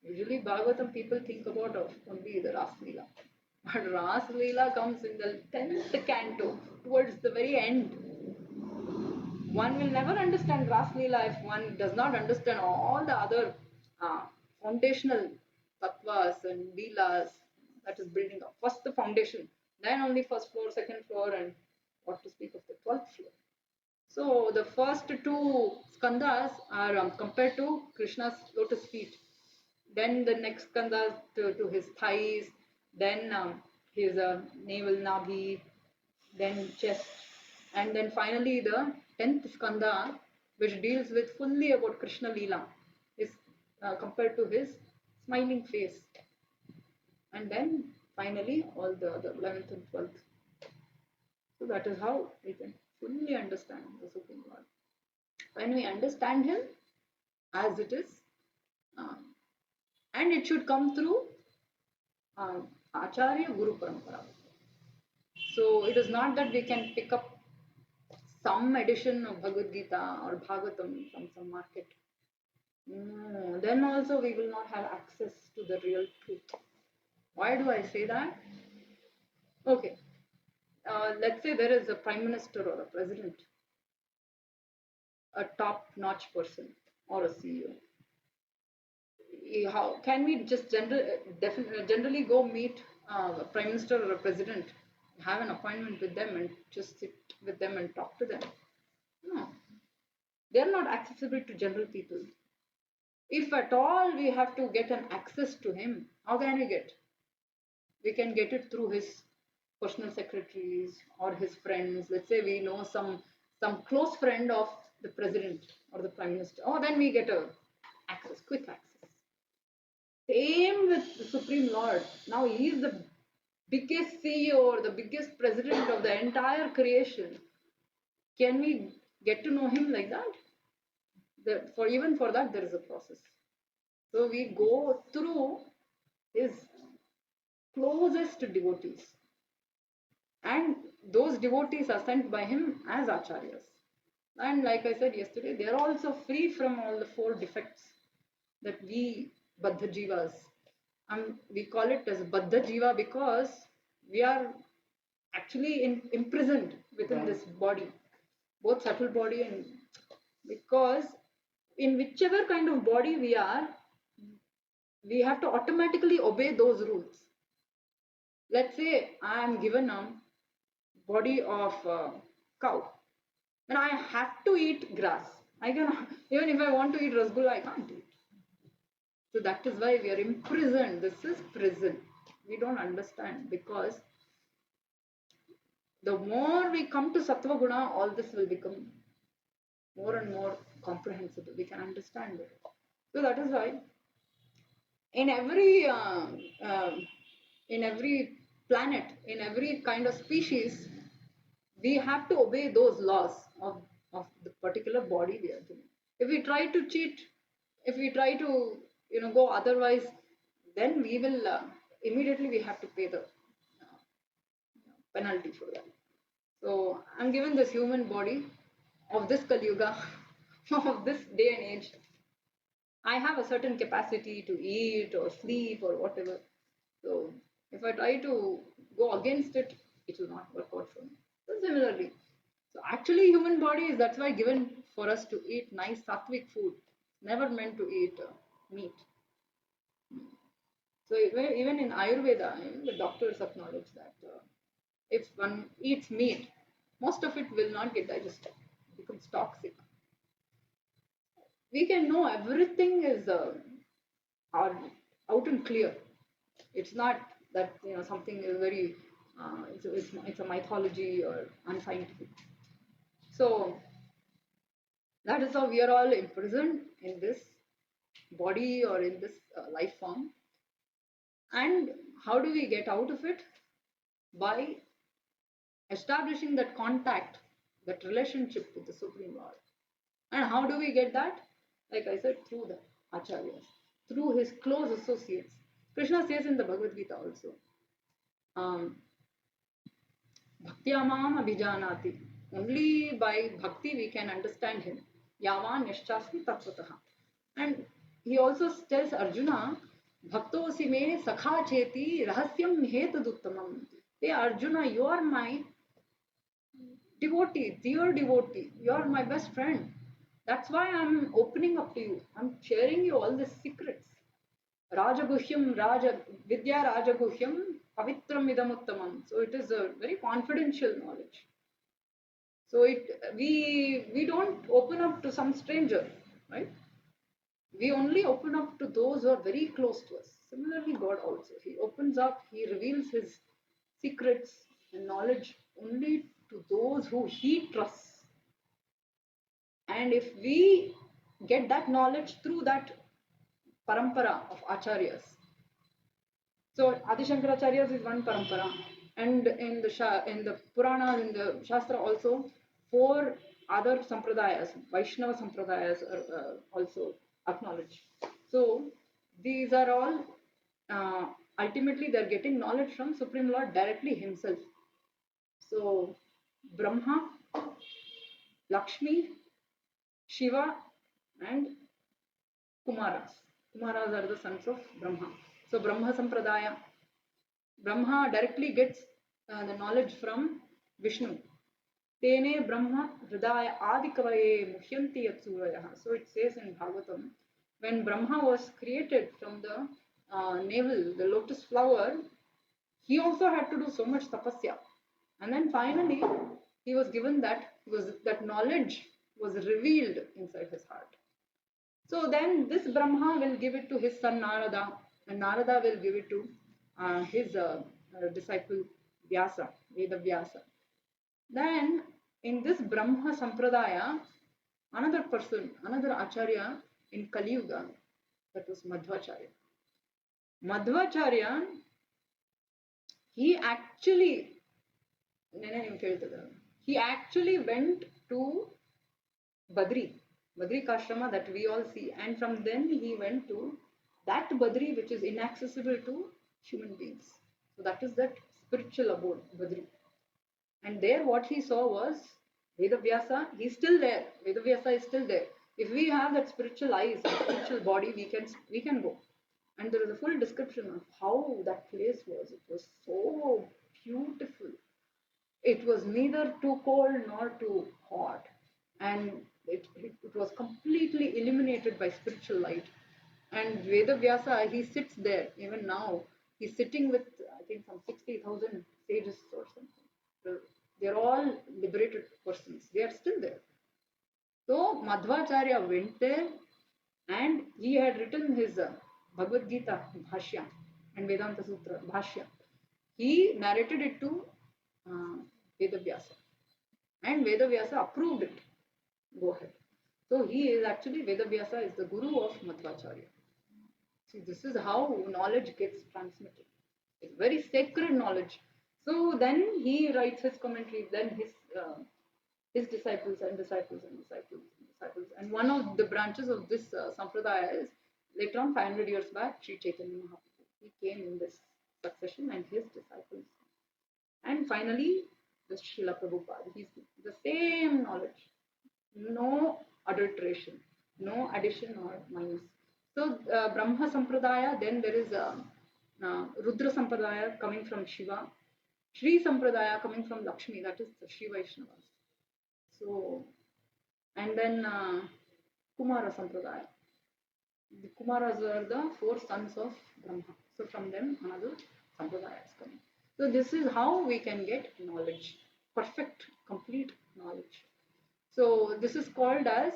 Usually Bhagavatam people think about only the Ras Leela. But Ras Leela comes in the 10th canto, towards the very end. One will never understand Ras Leela if one does not understand all the other foundational tattvas and leelas that is building up. First the foundation, then only first floor, second floor, and what to speak of the 12th floor. So the first two skandhas are compared to Krishna's lotus feet. Then the next skandha to his thighs, then his navel nabhi, then chest, and then finally the 10th skandha, which deals with fully about Krishna Leela, is compared to his smiling face. And then finally all the 11th and 12th. So that is how we can fully understand the Supreme Lord. When we understand Him as it is, and it should come through Acharya Guru Parampara. So it is not that we can pick up some edition of Bhagavad Gita or Bhagavatam from some market. No, then also we will not have access to the real truth. Why do I say that? Okay, let's say there is a prime minister or a president, a top-notch person or a CEO. How can we just generally go meet a prime minister or a president, have an appointment with them and just sit with them and talk to them? No, they are not accessible to general people. If at all we have to get an access to him, how can we get? We can get it through his personal secretaries or his friends. Let's say we know some close friend of the president or the prime minister. Oh, then we get a access, quick access. Same with the Supreme Lord. Now he is the biggest CEO or the biggest president of the entire creation. Can we get to know him like that? Even for that there is a process. So we go through his closest devotees, and those devotees are sent by him as acharyas. And like I said yesterday, they are also free from all the four defects that we Baddha Jivas, we call it as Baddha Jiva because we are actually imprisoned within this body, both subtle body and because in whichever kind of body we are, we have to automatically obey those rules. Let's say I am given a body of a cow, and I have to eat grass. I cannot, even if I want to eat rasgulla, I can't eat. So that is why we are imprisoned. This is prison. We don't understand because the more we come to Sattva Guna, all this will become more and more comprehensible. We can understand it. So that is why in every planet, in every kind of species, we have to obey those laws of the particular body we are given. If we try to cheat, if we try to go otherwise, then we will immediately we have to pay the penalty for that. So I'm given this human body of this Kali Yuga, of this day and age. I have a certain capacity to eat or sleep or whatever. So if I try to go against it, it will not work out for me. So similarly, so actually human body is that's why given for us to eat nice sattvic food, never meant to eat meat. So even in Ayurveda, the doctors acknowledge that if one eats meat, most of it will not get digested, it becomes toxic. We can know everything is out and clear. It's not that something is very it's a mythology or unscientific. So that is how we are all imprisoned in this body or in this life form. And how do we get out of it? By establishing that contact, that relationship with the Supreme Lord. And how do we get that? Like I said, through the acharyas, through his close associates. Krishna says in the Bhagavad Gita also, um, Bhaktyamam abhijanati. Only by bhakti we can understand him. Yavan nishchasmi tattvataha. And he also tells Arjuna, Bhaktosi me sakha cheti rahasyam hetaduttamam. Hey Arjuna, you are my devotee, dear devotee. You are my best friend. That's why I'm opening up to you. I'm sharing you all the secrets. Rajaguhyam, Vidya Rajaguhyam, Pavitram Idamuttamam. So it is a very confidential knowledge. So we don't open up to some stranger, right? We only open up to those who are very close to us. Similarly, God also. He opens up, He reveals His secrets and knowledge only to those who He trusts. And if we get that knowledge through that parampara of acharyas, so Adi Shankaracharya's is one parampara, and in the Puranas, in the Shastra also, four other sampradayas, Vaishnava sampradayas are also acknowledged. So these are all ultimately they are getting knowledge from Supreme Lord directly Himself. So Brahma, Lakshmi, Shiva, and Kumaras. Kumaras are the sons of Brahma. So Brahma Sampradaya. Brahma directly gets the knowledge from Vishnu. Tene Brahma Hridaya Adikavaye Muhyanti Yatsuraya. So it says in Bhagavatam, when Brahma was created from the navel, the lotus flower, he also had to do so much tapasya. And then finally, he was given that knowledge was revealed inside his heart. So then this Brahma will give it to his son Narada, and Narada will give it to his disciple Vyasa, Veda Vyasa. Then in this Brahma Sampradaya, another person, another Acharya in Kali Yuga, that was Madhvacharya. Madhvacharya, he actually, he actually went to Badri Kashrama that we all see. And from then he went to that Badri which is inaccessible to human beings. So that is that spiritual abode, Badri. And there what he saw was Vedavyasa, he's still there. Vedavyasa is still there. If we have that spiritual eyes, spiritual body, we can go. And there is a full description of how that place was. It was so beautiful. It was neither too cold nor too hot, and it was completely illuminated by spiritual light. And Vedavyasa, he sits there even now. He's sitting with I think some 60,000 sages or something. They're all liberated persons. They are still there. So Madhvacharya went there, and he had written his Bhagavad Gita Bhashya and Vedanta Sutra Bhashya. He narrated it to uh, Vedavyasa, and Vedavyasa approved it. Go ahead. So he is actually Vedavyasa is the guru of Madhvacharya. See, this is how knowledge gets transmitted. It's very sacred knowledge. So then he writes his commentaries. Then his disciples and disciples and disciples and disciples. And one of the branches of this sampradaya is later on 500 years back, Sri Chaitanya Mahaprabhu. He came in this succession and his disciples. And finally, the Srila Prabhupada. He's the same knowledge, no adulteration, no addition or minus. So Brahma Sampradaya, then there is Rudra Sampradaya coming from Shiva, Shri Sampradaya coming from Lakshmi, that is the Shri Vaishnavas. So, and then Kumara Sampradaya. The Kumaras are the four sons of Brahma. So from them another sampradaya is coming. So this is how we can get knowledge, perfect, complete knowledge. So this is called as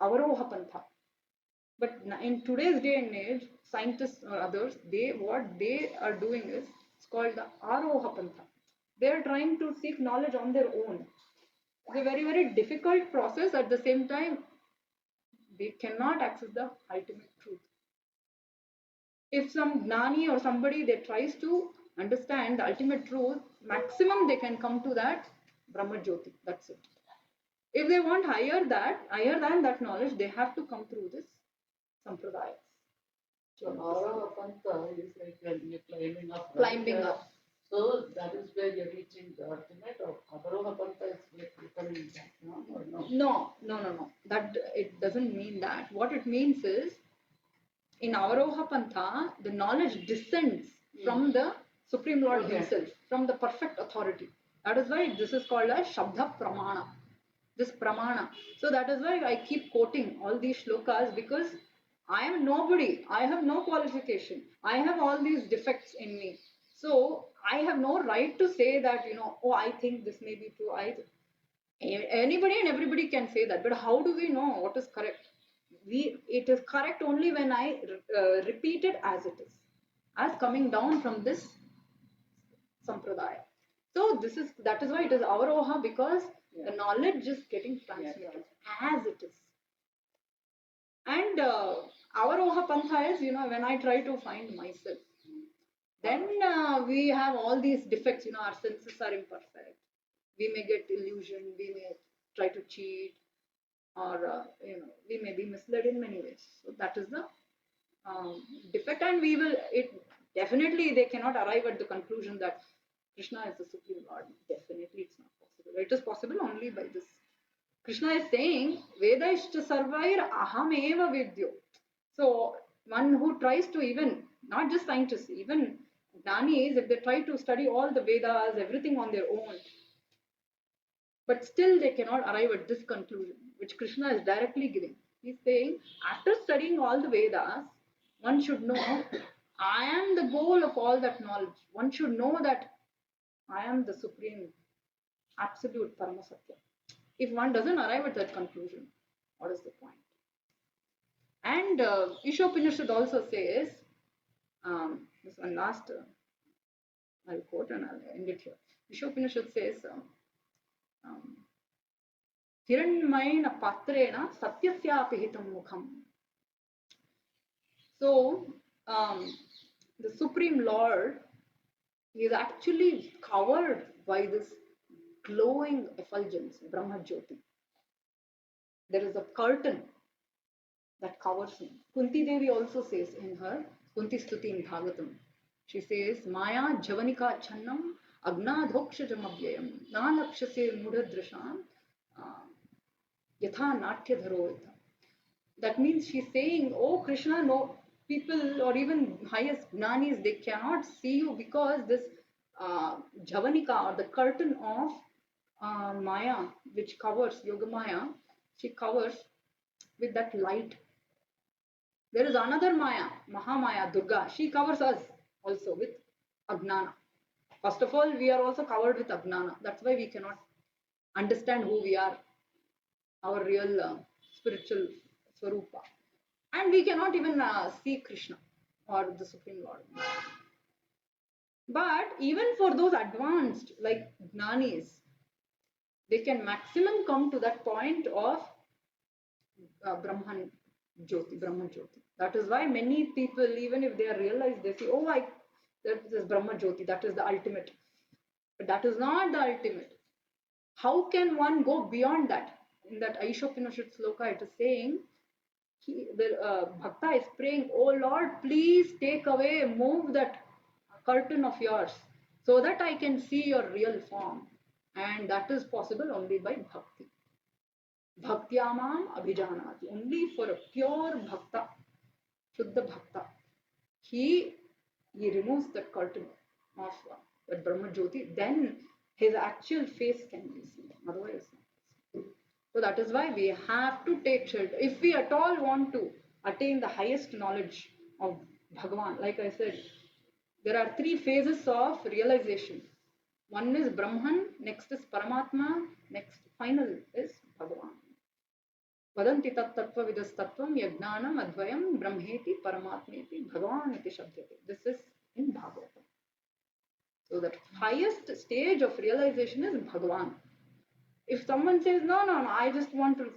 Avaroha Pantha. But in today's day and age, scientists or others, what they are doing is it's called the Aroha Pantha. They are trying to seek knowledge on their own. It's a very, very difficult process. At the same time, they cannot access the ultimate truth. If some gnani or somebody they tries to understand the ultimate truth, maximum they can come to that Brahma Jyoti. That's it. If they want higher than that knowledge, they have to come through this sampradayas. So Aura Pantha is like when you're climbing up. Right? Climbing up. So that is where you're reaching the ultimate, or Avaroha Pantha is like becoming that, no? Or no? No. That it doesn't mean that. What it means is in Avaroha Pantha, the knowledge descends from the Supreme Lord Himself, from the perfect authority. That is why this is called as Shabda Pramana. This Pramana. So that is why I keep quoting all these shlokas, because I am nobody. I have no qualification. I have all these defects in me. So I have no right to say that, oh, I think this may be true. Anybody and everybody can say that, but how do we know what is correct? It is correct only when I repeat it as it is, as coming down from this sampradaya. So that is why it is avaroha, because the knowledge is getting transmitted as it is. And avaroha pantha is, when I try to find myself, then we have all these defects. Our senses are imperfect. We may get illusion. We may try to cheat, or we may be misled in many ways. So that is the defect, and we will. It definitely they cannot arrive at the conclusion that Krishna is the supreme Lord. Definitely, it's not possible. It is possible only by this. Krishna is saying, Vedaishta sarvair aham eva vidyo. So one who tries to, even not just scientists, even Jnanis, if they try to study all the Vedas, everything on their own, but still they cannot arrive at this conclusion, which Krishna is directly giving. He's saying, after studying all the Vedas, one should know, I am the goal of all that knowledge. One should know that I am the supreme, absolute Paramasatya. If one doesn't arrive at that conclusion, what is the point? And Ishopanishad also says, this one last, I'll quote and I'll end it here. Ishopanishad says, हिरण्मयेन पात्रेण सत्यस्यापि हितं मुखम्. So, the Supreme Lord is actually covered by this glowing effulgence, Brahma Jyoti. There is a curtain that covers him. Kunti Devi also says in her Kunti Stuti in Bhagavatam, she says, Maya Javanika Channam Agnadhokshajam Avyayam Nanakshase Mudhadrasham Yatha Natya Dharoita. That means she's saying, oh Krishna, no, people or even highest jnanis, they cannot see you because this Javanika, or the curtain of Maya, which covers Yoga Maya, she covers with that light. There is another Maya, Mahamaya, Durga. She covers us also with Agnana. First of all, we are also covered with Agnana. That's why we cannot understand who we are, our real spiritual Swarupa. And we cannot even see Krishna or the Supreme Lord. But even for those advanced, like Jnanis, they can maximum come to that point of Brahman Jyoti, Brahma Jyoti. That is why many people, even if they are realized, they say, oh, that is Brahma Jyoti, that is the ultimate. But that is not the ultimate. How can one go beyond that? In that Aishopanishad sloka, it is saying, the Bhakta is praying, oh Lord, please take away, move that curtain of yours so that I can see your real form. And that is possible only by bhakti. Bhaktyamam abhijanati. Only for a pure bhakta, Shuddha bhakta, he removes the curtain of that Brahma Jyoti, then his actual face can be seen. Otherwise, not. So that is why we have to take shelter. If we at all want to attain the highest knowledge of Bhagavan, like I said, there are three phases of realization. One is Brahman, next is Paramatma, next final is Bhagavan. Vadanti tat tattva vidastattvam yajnanam advayam brahmeti paramatmeti bhagavan iti shabdate. This is in Bhagavatam. So the highest stage of realization is Bhagavan. If someone says, no, no, no, I just want to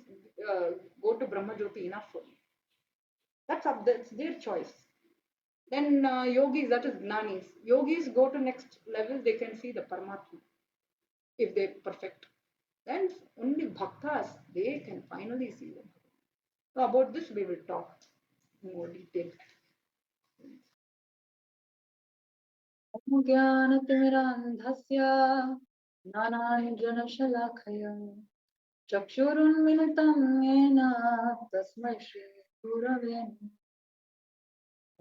go to Brahma Jyoti, enough for me. That's their choice. Then yogis, that is Gnanis. Yogis go to next level, they can see the Paramatma if they perfect. Then only Bhaktas, they can finally see them. So about this we will talk in more detail. ज्ञानतिमिरान्धस्य ज्ञानाञ्जनशलाखया चक्षुरुन्मिलितं येन तस्मै श्रीगुरवे नमः।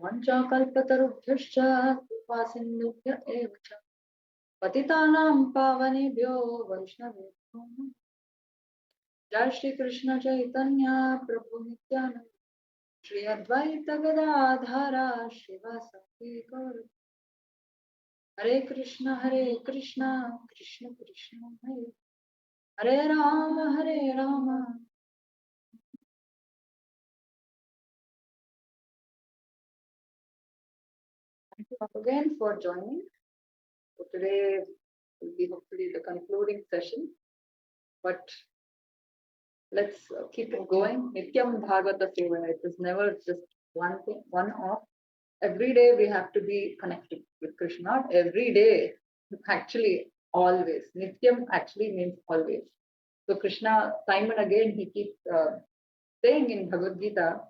वाञ्छाकल्पतरुभ्यश्च कृपासिन्धुभ्य एव च पतितानां पावनेभ्यो वैष्णवेभ्यो नमः। जय श्री कृष्ण चैतन्य प्रभु नित्यानंद श्री अद्वैत गदाधर श्रीवासदि गौर हरे कृष्ण कृष्ण कृष्ण हरे Ram Thank you again for joining. So today will be hopefully the concluding session, but let's keep it going. Nityam Bhagavata Seva. It is never just one thing, one off. Every day we have to be connected with Krishna. Not every day, actually always. Nityam actually means always. So Krishna, time and again, he keeps saying in Bhagavad Gita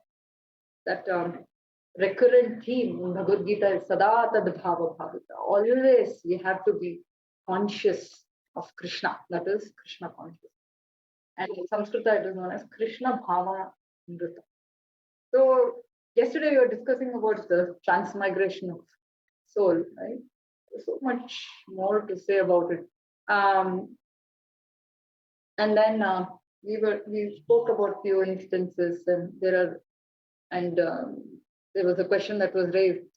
that recurrent theme in Bhagavad Gita is Sada Tad Bhava Bhavita. Always we have to be conscious of Krishna. That is Krishna conscious. And in Sanskrit it is known as Krishna Bhava Nrita. So yesterday we were discussing about the transmigration of soul, right? There's so much more to say about it. And then we spoke about few instances, and there was a question that was raised: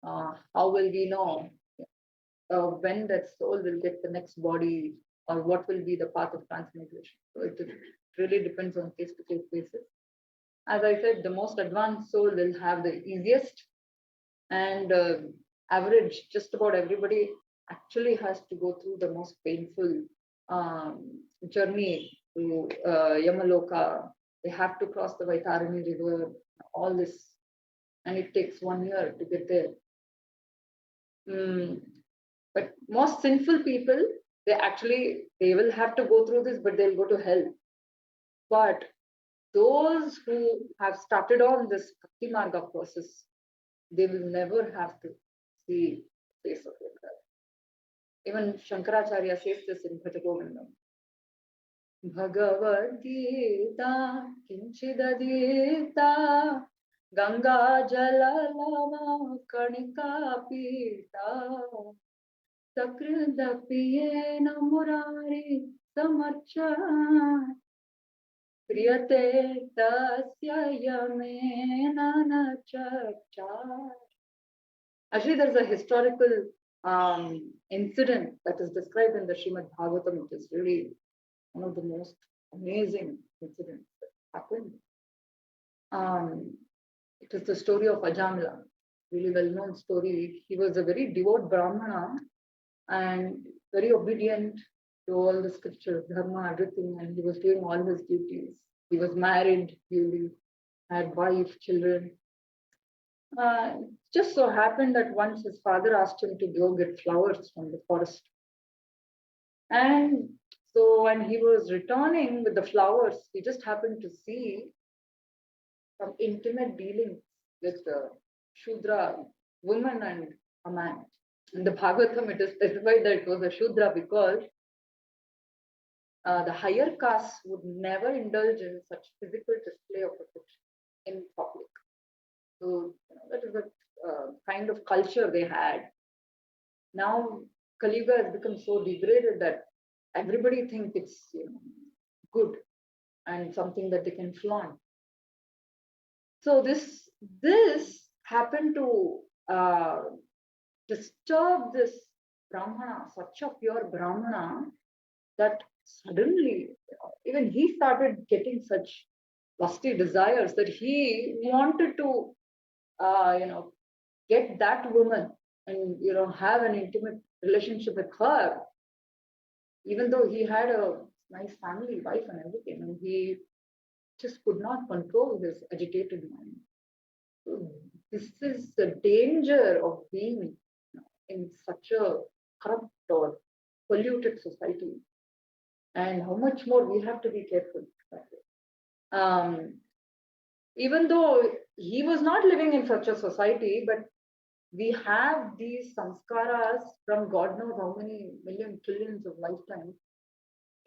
how will we know when that soul will get the next body, or what will be the path of transmigration? So it really depends on case-to-case basis. As I said, the most advanced soul will have the easiest, and average, just about everybody actually has to go through the most painful journey to Yamaloka. They have to cross the Vaitarani river, all this, and it takes 1 year to get there. But most sinful people, they will have to go through this, but they'll go to hell. But those who have started on this Bhakti Marga process, they will never have to see the face of it. Even Shankaracharya says this in Bhajagovindam. Bhagavadgita kinchidadita Ganga jalalama kanika pita Sakridapiyena murari samarcha Priyate tasya yamena nachacha. Actually, there's a historical incident that is described in the Srimad Bhagavatam, which is really one of the most amazing incidents that happened. It is the story of Ajamila, really well-known story. He was a very devout Brahmana and very obedient to all the scriptures, dharma, everything, and he was doing all his duties. He was married, he had wife, children. Just so happened that once his father asked him to go get flowers from the forest. And so when he was returning with the flowers, he just happened to see some intimate dealings with the Shudra woman and a man. In the Bhagavatam, it is specified that it was a Shudra because the higher castes would never indulge in such physical display of affection in public. So that is the kind of culture they had. Now Kali Yuga has become so degraded that everybody thinks it's good. and something that they can flaunt. So this happened to disturb this Brahmana, such a pure Brahmana, that suddenly even he started getting such lusty desires that he wanted to, get that woman and have an intimate relationship with her, even though he had a nice family, wife, and everything, and he just could not control his agitated mind. So this is the danger of being in such a corrupt or polluted society, and how much more we have to be careful. Um, Even though he was not living in such a society, but we have these samskaras from God knows how many million trillions of lifetimes.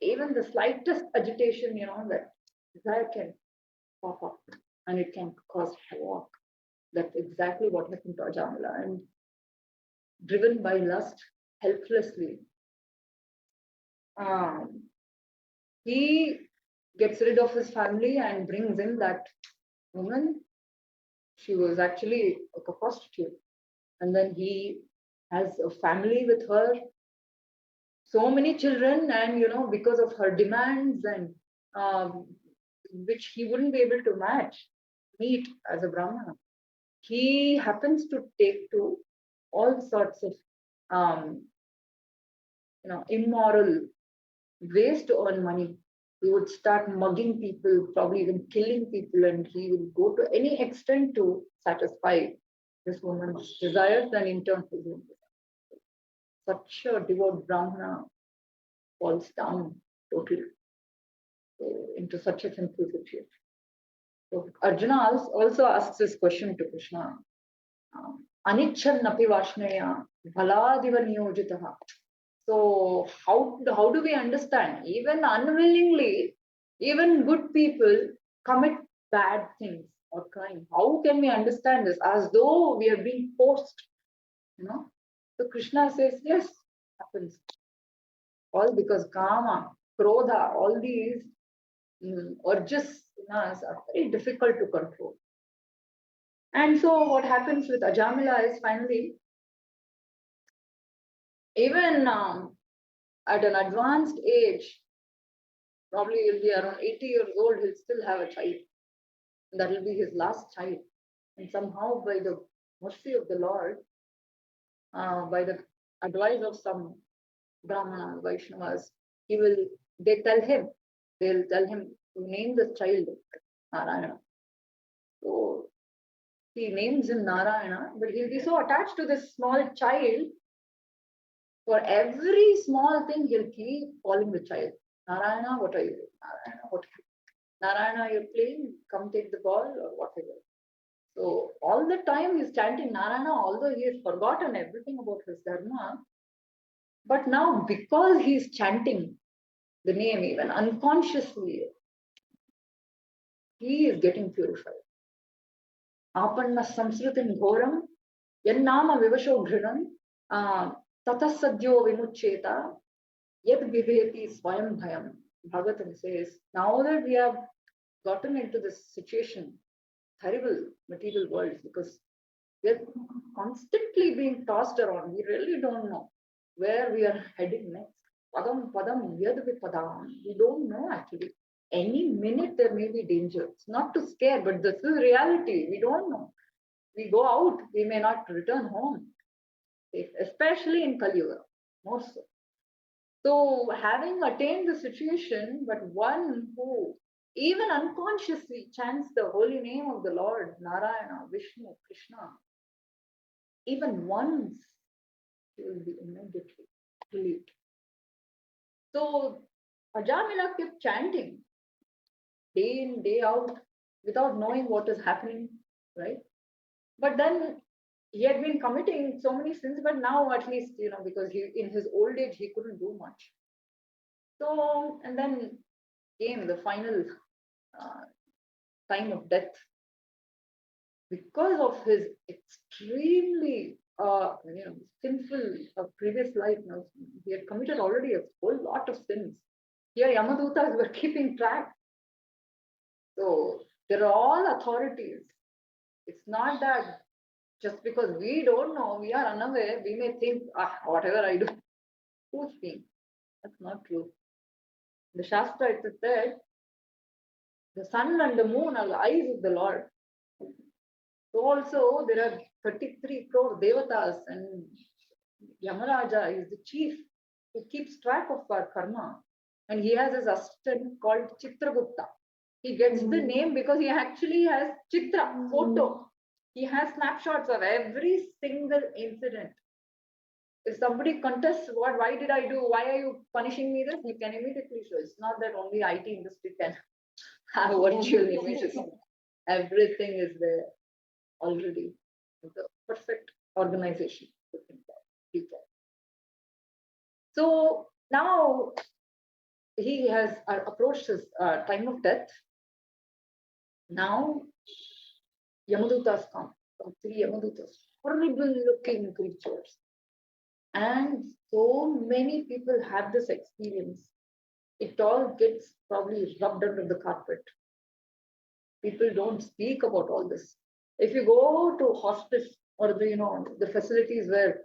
Even the slightest agitation, that desire can pop up and it can cause havoc. That's exactly what happened to Ajamila. And driven by lust helplessly, um, he gets rid of his family and brings in that woman. She was actually like a prostitute. And then he has a family with her, so many children, and because of her demands and um, which he wouldn't be able to meet as a Brahmana, he happens to take to all sorts of um, immoral ways to earn money. He would start mugging people, probably even killing people, and he would go to any extent to satisfy this woman's desires and in turn his own desires. Such a devout Brahmana falls down totally into such a simple situation. So Arjuna also asks this question to Krishna. Anichan napi vashnaya bhaladiva niyojitaha. So how do we understand? Even unwillingly, even good people commit bad things or crime. How can we understand this? As though we are being forced, So Krishna says, yes, happens. All because kama, krodha, all these urges in us are very difficult to control. And so what happens with Ajamila is finally, even at an advanced age, probably he'll be around 80 years old, he'll still have a child. That will be his last child. And somehow, by the mercy of the Lord, by the advice of some Brahmana, Vaishnavas, they'll tell him to name the child Narayana. So he names him Narayana, but he'll be so attached to this small child. For every small thing, he'll keep calling the child. Narayana, what are you doing? Narayana, what are you doing? Narayana, you're playing, come take the ball or whatever. So all the time he's chanting Narayana, although he has forgotten everything about his dharma. But now, because he's chanting the name even unconsciously, he is getting purified. Apanna samsrutim ghoram yannama vivasho ghrinam tatasadyo vimuccheta yad viveti swayam bhayam. Bhagavatam says, now that we have gotten into this situation, terrible material world, because we're constantly being tossed around. We really don't know where we are heading next. Padam padam yadvi padam. We don't know actually. Any minute there may be danger. It's not to scare, but this is reality. We don't know. We go out, we may not return home, especially in Kali Yuga, more so. So, having attained the situation, but one who even unconsciously chants the holy name of the Lord, Narayana, Vishnu, Krishna, even once, he will be immediately relieved. So, Ajamila kept chanting day in, day out, without knowing what is happening, right? But then he had been committing so many sins, but now at least, because in his old age, he couldn't do much. So, and then came the final time of death. Because of his extremely, sinful previous life, he had committed already a whole lot of sins. Here, Yamadutas were keeping track. So they're all authorities. It's not that just because we don't know, we are unaware, we may think, whatever I do, who's me? That's not true. The Shastra it is said, the sun and the moon are the eyes of the Lord. So also there are 33 crore devatas and Yamaraja is the chief who keeps track of our karma. And he has his assistant called Chitragupta. He gets the name because he actually has Chitra, photo. He has snapshots of every single incident. If somebody contests why did I do, why are you punishing me this, you can immediately show. It's not that only IT industry can have virtual images. Everything is there already. The perfect organization. So now he has approached his time of death. Now Yamadutas come. Three Yamadutas, horrible looking creatures. And so many people have this experience. It all gets probably rubbed under the carpet. People don't speak about all this. If you go to hospice or the facilities where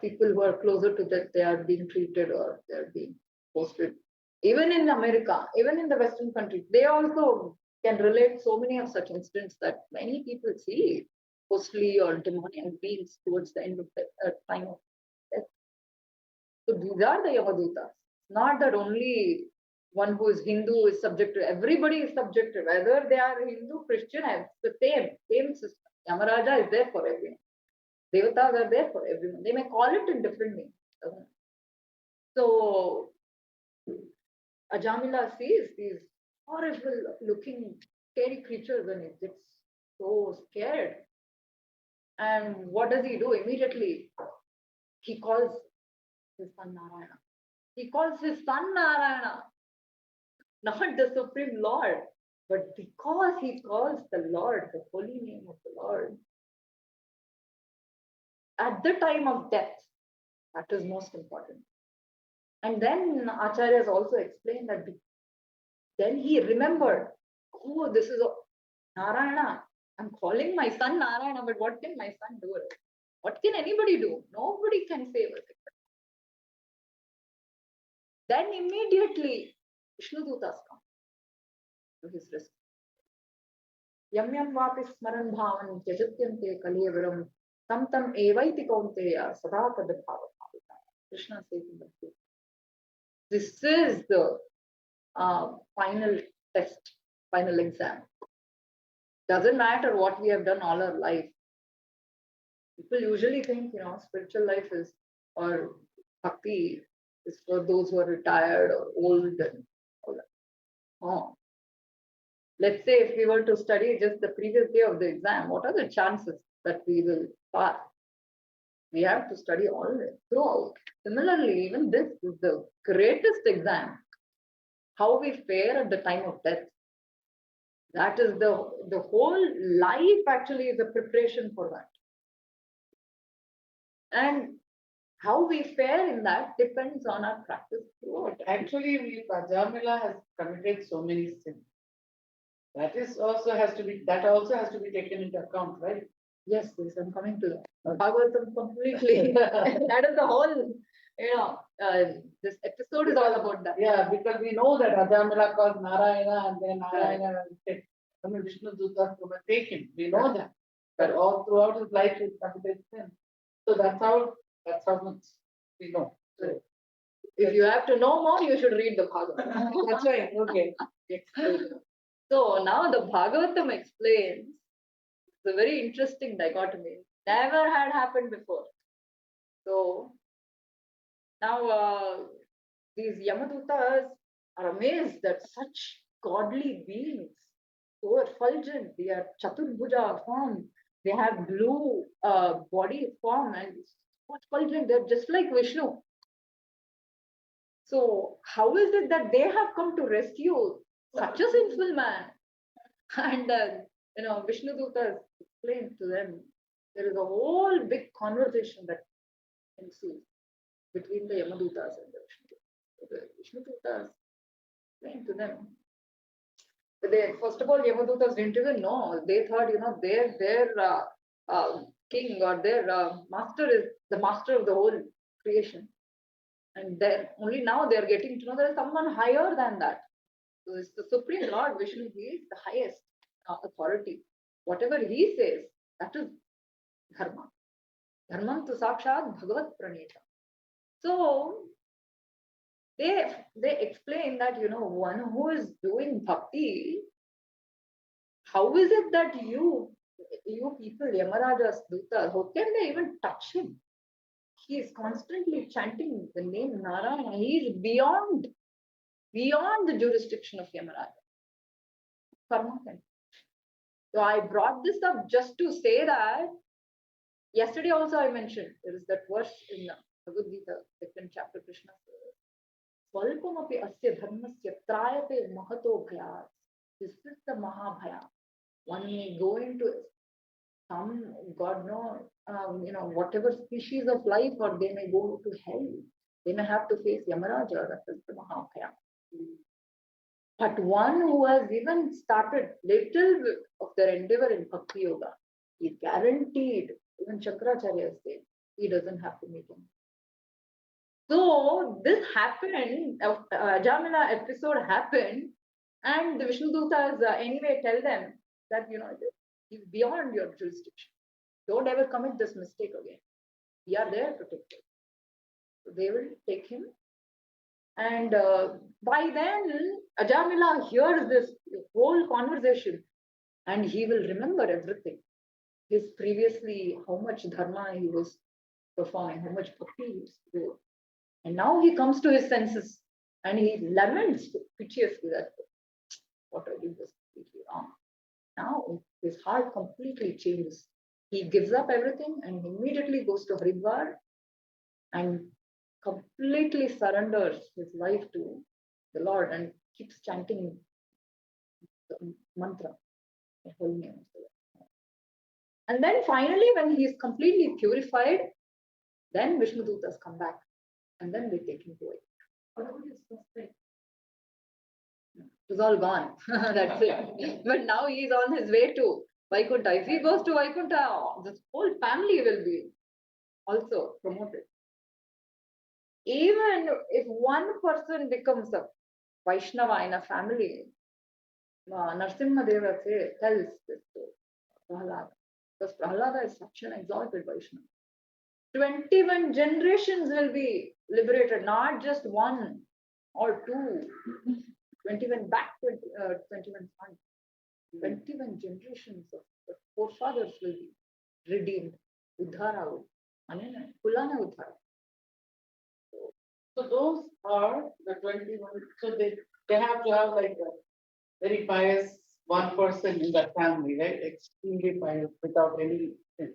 people who are closer to death, they are being treated or they are being posted. Even in America, even in the Western countries, they also can relate so many of such incidents that many people see ghostly or demonic beings towards the end of the time of death. So these are the Yamadutas. Not that only one who is Hindu is subject to, everybody is subject to, whether they are Hindu, Christian, it's the same system. Yamaraja is there for everyone. Devatas are there for everyone. They may call it in different names. So Ajamila sees these horrible looking scary creatures and he gets so scared. And what does he do immediately? He calls his son Narayana. He calls his son Narayana, not the Supreme Lord, but because he calls the Lord, the holy name of the Lord, at the time of death, that is most important. And then Acharyas also explained that then he remembered, oh, this is Narayana. I'm calling my son Narayana, but what can my son do? What can anybody do? Nobody can save us. Then immediately, Vishnu Dutas come to his rescue. Yam yam vapi smaran bhavan jajatyante kaliyaviram tam tam evaiti kaunteya sada tad bhava. Krishna says in the book. This is the final test, final exam. Doesn't matter what we have done all our life. People usually think, spiritual life is, or bhakti is for those who are retired or old and all that. Oh. Let's say if we were to study just the previous day of the exam, what are the chances that we will pass? We have to study all throughout. Similarly, even this is the greatest exam. How we fare at the time of death. That is the whole life actually is a preparation for that. And how we fare in that depends on our practice. Actually, Ajamila has committed so many sins. That also has to be taken into account, right? Yes, I'm coming to that. Bhagavatam completely. That is the whole, this episode is all about that. Yeah, because we know that Ajamila calls Narayana and then Narayana Vishnu Dutas to take him. We know that. But all throughout his life he's committed sin. So that's how much we know. So, if you have to know more, you should read the Bhagavatam. That's right. Okay. So now the Bhagavatam explains, it's a very interesting dichotomy. Never had happened before. So now these Yamadutas are amazed that such godly beings, so effulgent, they are Chaturbhuja form, they have blue body form and so effulgent, they're just like Vishnu. So how is it that they have come to rescue such a sinful man? And Vishnu Dutas explained to them, there is a whole big conversation that ensues between the Yamadutas and the Vishnu Dutas. So the Vishnu Dutas explained to them, They, first of all, Yamadutas didn't even know. They thought, their king or their master is the master of the whole creation. And then only now they are getting to know there is someone higher than that. So it's the Supreme Lord Vishnu. He is the highest authority. Whatever he says, that is dharma. Dharma tu sakshat bhagavat praneta. So they explain that one who is doing bhakti, how is it that you people, Yamaraja's Dutas, how can they even touch him? He is constantly chanting the name Narayana. He is beyond the jurisdiction of Yamaraja. Karma can. So I brought this up just to say that yesterday also I mentioned there is that verse in Bhagavad Gita, second chapter, Krishna says, Swalpamapi asya dharmasya trayate mahato bhayat. This is the Mahabhaya. One may go into some, God knows, whatever species of life, or they may go to hell. They may have to face Yamaraja, that is the Mahabhaya. But one who has even started little bit of their endeavor in Bhakti Yoga, is guaranteed, even Shankaracharya said, he doesn't have to meet him. So this happened, Jamila episode happened, and the Vishnu Dutas anyway tell them that, he's beyond your jurisdiction. Don't ever commit this mistake again. We are there to take care. So they will take him. And by then, Ajamila hears this whole conversation and he will remember everything. His previously, how much dharma he was performing, how much bhakti he used to do. And now he comes to his senses and he laments piteously that what I did was completely wrong. Now his heart completely changes. He gives up everything and immediately goes to Haridwar and completely surrenders his life to the Lord and keeps chanting the mantra, the holy name of the Lord. And then finally, when he is completely purified, then Vishnu Dutas come back and then they take him to it. Whatever his mistake. It was all gone. That's it. But now he is on his way to Vaikuntha. If he goes to Vaikuntha, this whole family will be also promoted. Even if one person becomes a Vaishnava in a family, Narsimha tells this to Prahlada. Because Prahlada is such an exalted Vaishnava. 21 generations will be liberated, not just one or two. 21 back, 21 sons. 21 generations of forefathers will be redeemed. Uddhara, Kulana Uddhara. So those are the 21. So they have to have like a very pious one person in that family, right? Extremely pious without any sin.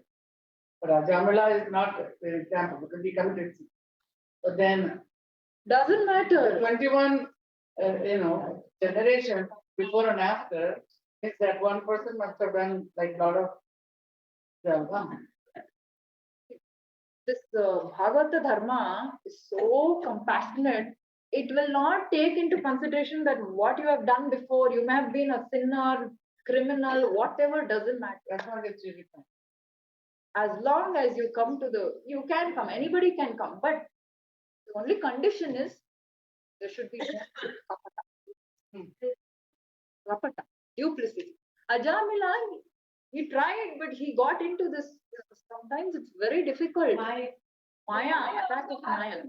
But Ajamila is not an example because he committed sin. But then doesn't the matter. 21, generations before and after is that one person must have done like a lot of dharma. This Bhagavata Dharma is so compassionate. It will not take into consideration that what you have done before, you may have been a sinner, criminal, whatever, doesn't matter. That's not it's really fine. As long as you come to you can come, anybody can come, but the only condition is there should be rapata, duplicity. Ajamila, he tried, but he got into this. Sometimes it's very difficult. Maya, attack of Maya.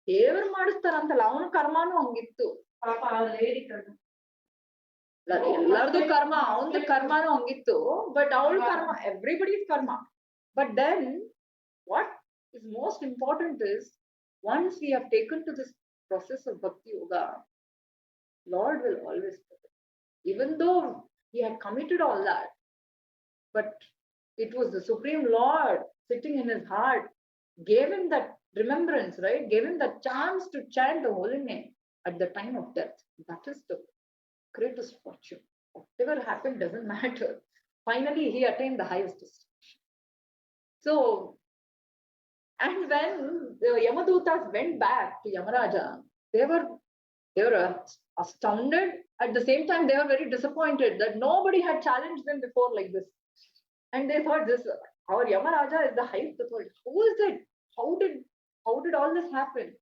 ದೇವರು ಮಾಡಿಸ್ತಾರಂತಲ್ಲ ಅವನ ಕರ್ಮಾನು ಹಂಗಿತ್ತು ಪಾಪ ಆ lady ಕರ್ಮ ಎಲ್ಲರದು ಕರ್ಮ ಅವನದು ಕರ್ಮಾನು ಹಂಗಿತ್ತು but ಅವಳ karma everybody's karma but then what is most important is once we have taken to this process of bhakti yoga, Lord will always protect. Even though he had committed all that, but it was the Supreme Lord sitting in his heart, gave him that remembrance, right? Gave him the chance to chant the holy name at the time of death. That is the greatest fortune. Whatever happened doesn't matter. Finally, he attained the highest destination. So, and when the Yamadutas went back to Yamaraja, they were astounded. At the same time, they were very disappointed that nobody had challenged them before like this. And they thought this, our Yamaraja is the highest authority. Who is it? How did all this happen?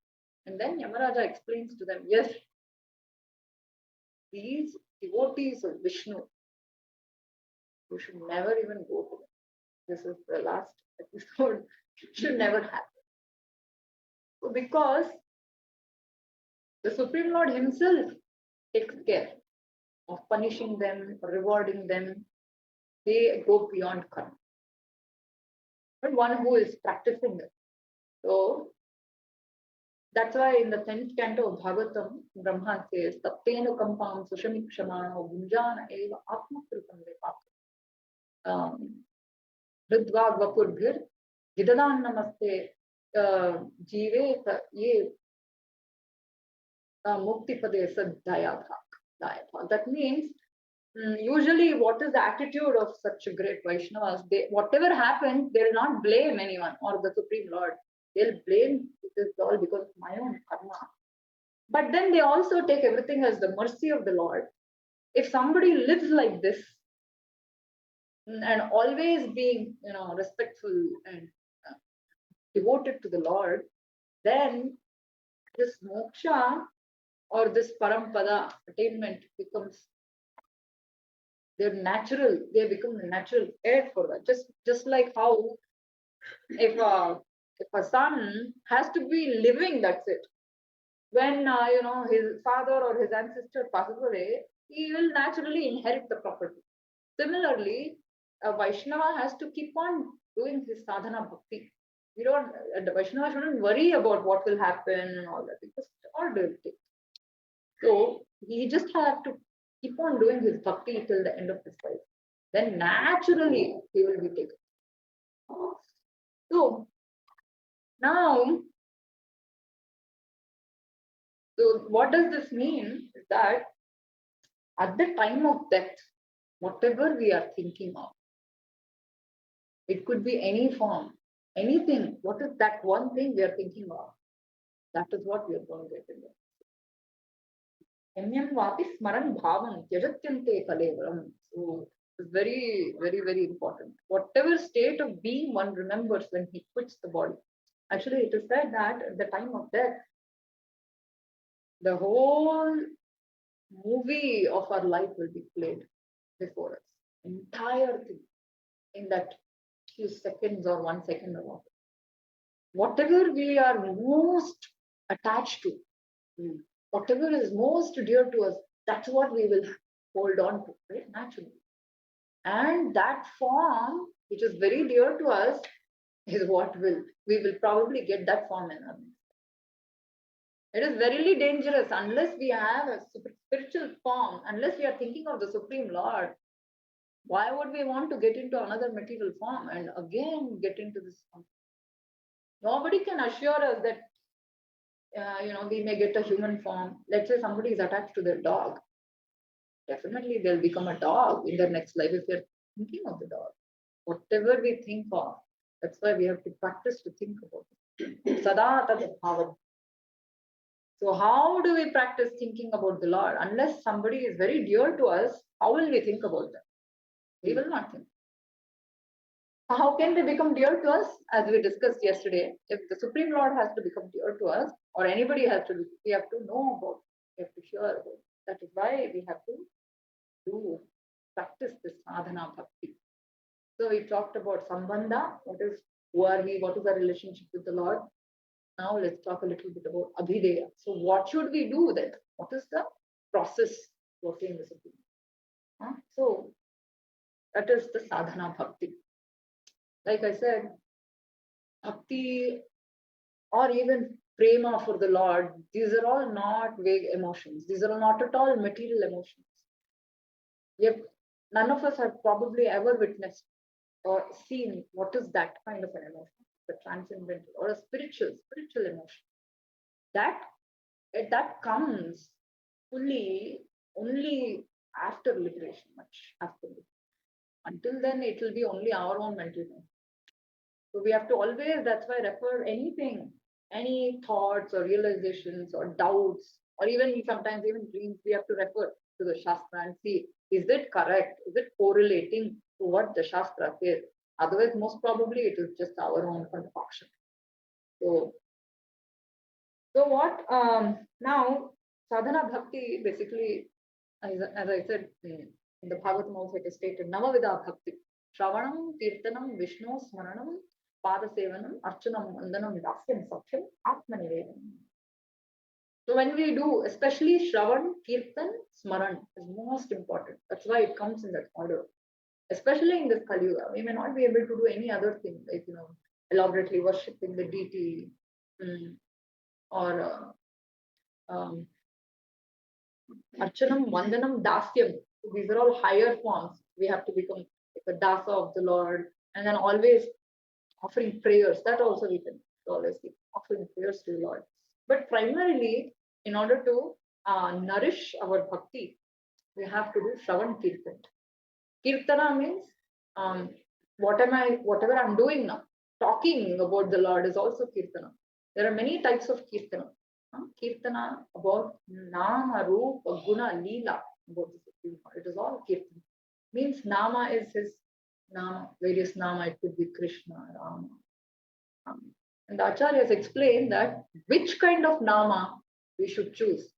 And then Yamaraja explains to them, yes, these devotees of Vishnu, you should never even go to them. This is the last episode. It should never happen. So because the Supreme Lord himself takes care of punishing them, rewarding them, they go beyond karma. But one who is practicing it. So that's why in the 10th canto of Bhagavatam, Brahma says, Taptena kampam sushamikshama gunjana eva atmakritam vipaka. Ridvag vapurbhir gidadan namaste jive ye mukti pade sadhyaya bhak. That means usually what is the attitude of such great Vaishnavas? They, whatever happens, they will not blame anyone or the Supreme Lord. They'll blame it is all because of my own karma. But then they also take everything as the mercy of the Lord. If somebody lives like this and always being, respectful and devoted to the Lord, then this moksha or this parampada attainment becomes they're natural. They become the natural air for that. Just like how if a son has to be living, that's it. When his father or his ancestor passes away, he will naturally inherit the property. Similarly, a Vaishnava has to keep on doing his sadhana bhakti. The Vaishnava shouldn't worry about what will happen and all that because it's all directed. So he just has to keep on doing his bhakti till the end of his life. Then naturally he will be taken. So now, so what does this mean? Is that at the time of death, whatever we are thinking of, it could be any form, anything. What is that one thing we are thinking of? That is what we are going to get in there. Emyam vapi smaran bhavam tyajatyante kalevaram. So it's very, very, very important. Whatever state of being one remembers when he quits the body. Actually, it is said that at the time of death, the whole movie of our life will be played before us. Entire thing in that few seconds or 1 second or whatever we are most attached to, whatever is most dear to us, that's what we will hold on to, right? Naturally. And that form, which is very dear to us, is what we will probably get that form in our life. It is very dangerous unless we have a spiritual form, unless we are thinking of the Supreme Lord. Why would we want to get into another material form and again get into this form? Nobody can assure us that we may get a human form. Let's say somebody is attached to their dog. Definitely they'll become a dog in their next life if they're thinking of the dog. Whatever we think of, that's why we have to practice to think about it. Sada tad bhavam. So how do we practice thinking about the Lord? Unless somebody is very dear to us, how will we think about them? We will not think. How can they become dear to us? As we discussed yesterday, if the Supreme Lord has to become dear to us, or anybody has to, we have to know about it. We have to hear about it. That is why we have to practice this sadhana bhakti. So we talked about sambandha, who are we, what is our relationship with the Lord. Now let's talk a little bit about abhideya. So what should we do then? What is the process working the Supreme? So that is the sadhana bhakti. Like I said, bhakti or even prema for the Lord, these are all not vague emotions. These are not at all material emotions. Yet none of us have probably ever witnessed or seen what is that kind of an emotion, the transcendental or a spiritual emotion. That comes fully only after liberation, much after liberation. Until then, it will be only our own mental thing. So we have to always, that's why refer anything, any thoughts or realizations or doubts or even sometimes even dreams, we have to refer to the Shastra and see, is it correct? Is it correlating to what the Shastra says? Otherwise, most probably it is just our own concoction. So, what now sadhana bhakti basically, as I said in the Bhagavatam also it is stated, Navavida bhakti, Shravanam, Kirtanam, Vishnu, Smaranam, Padasevanam, Archanam, Vandanam, Dasyam, Sakhyam, Atmanivedanam. So when we do, especially Shravan, Kirtan, Smaran is most important. That's why it comes in that order. Especially in this Kali Yuga, we may not be able to do any other thing like elaborately worshipping the deity, or Archanam, Vandanam, Dasyam. These are all higher forms. We have to become like a dasa of the Lord, and then always offering prayers. That also we can always keep offering prayers to the Lord. But primarily, in order to nourish our bhakti, we have to do Shravan Kirtan. Kirtana means whatever I'm doing now, talking about the Lord is also Kirtana. There are many types of Kirtana. Kirtana about Nama, Rupa, Guna, Leela, about the Supreme Lord. It is all Kirtana. Means Nama is his Nama, various Nama, it could be Krishna, Rama. And the Acharyas explain that which kind of Nama we should choose.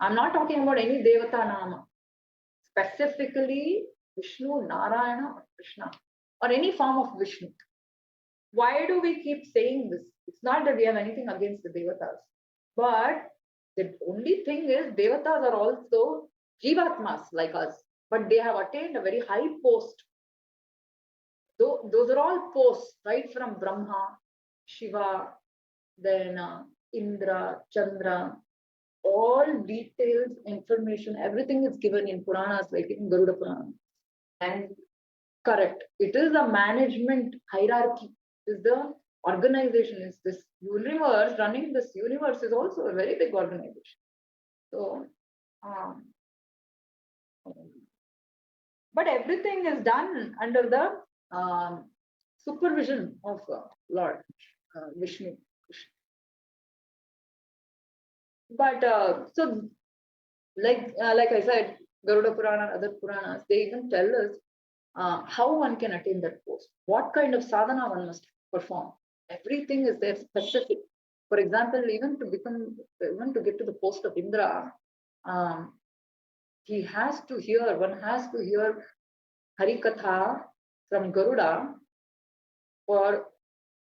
I'm not talking about any Devata Nama. Specifically Vishnu, Narayana, or Krishna, or any form of Vishnu. Why do we keep saying this? It's not that we have anything against the Devatas, but the only thing is Devatas are also Jivatmas like us, but they have attained a very high post. Those are all posts, right from Brahma, Shiva, then Indra, Chandra, all details, information, everything is given in Puranas, like in Garuda Purana. And correct, it is a management hierarchy. It is the organization. Is this universe running? This universe is also a very big organization. So, but everything is done under the supervision of Lord Vishnu. But so, like I said, Garuda Purana, other Puranas, they even tell us how one can attain that post, what kind of sadhana one must perform. Everything is there specific. For example, even to get to the post of Indra, one has to hear Harikatha from Garuda for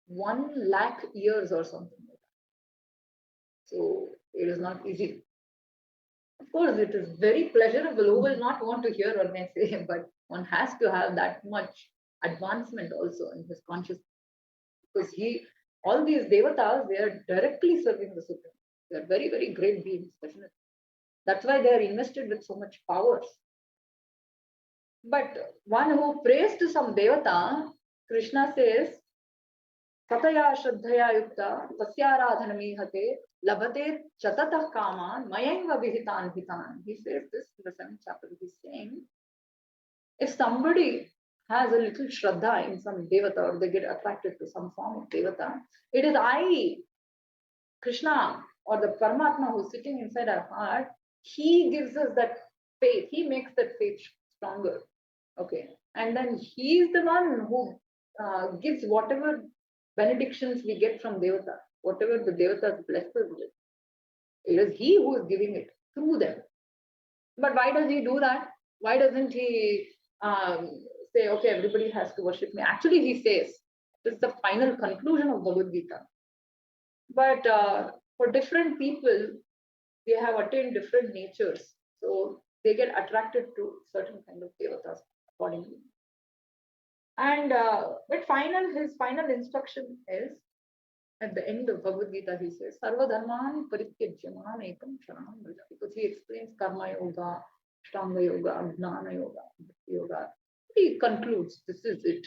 1 lakh years or something like that. So it is not easy. Of course, it is very pleasurable. Who will not want to hear what I say? But one has to have that much advancement also in his consciousness. Because all these devatas, they are directly serving the Supreme. They are very, very great beings, definitely. That's why they are invested with so much powers. But one who prays to some devata, Krishna says, Sataya Shraddhaya Yukta, Tasyaradhanamihate, Labhate Chatata Kaman, Mayaiva Vihitan Hitan. He says this in the 7th chapter. He's saying, if somebody has a little Shraddha in some devata, or they get attracted to some form of devata, it is I, Krishna, or the Paramatma who's sitting inside our heart, he gives us that faith. He makes that faith stronger. Okay. And then he is the one who gives whatever benedictions we get from Devata, whatever the Devatas bless us with. It is he who is giving it through them. But why does he do that? Why doesn't he say, okay, everybody has to worship me? Actually, he says, this is the final conclusion of Bhagavad Gita. But for different people, they have attained different natures. So they get attracted to certain kind of devatas accordingly. And his final instruction is, at the end of Bhagavad Gita, he says, Sarva dharmani parityajya mam ekam sharanam vraja. Because he explains karma yoga, ashtanga yoga, gnana yoga, bhakti yoga. He concludes, this is it.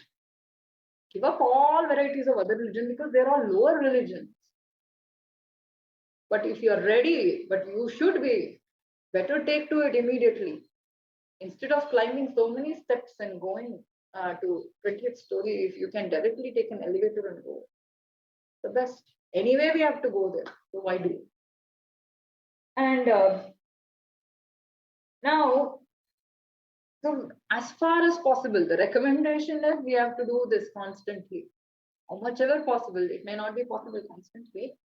Give up all varieties of other religion because they are all lower religions. But if you are ready, but you should be, better take to it immediately. Instead of climbing so many steps and going to 20th story, if you can directly take an elevator and go, the best. Anyway, we have to go there. So why do? And now, so as far as possible, the recommendation is we have to do this constantly. How much ever possible. It may not be possible constantly,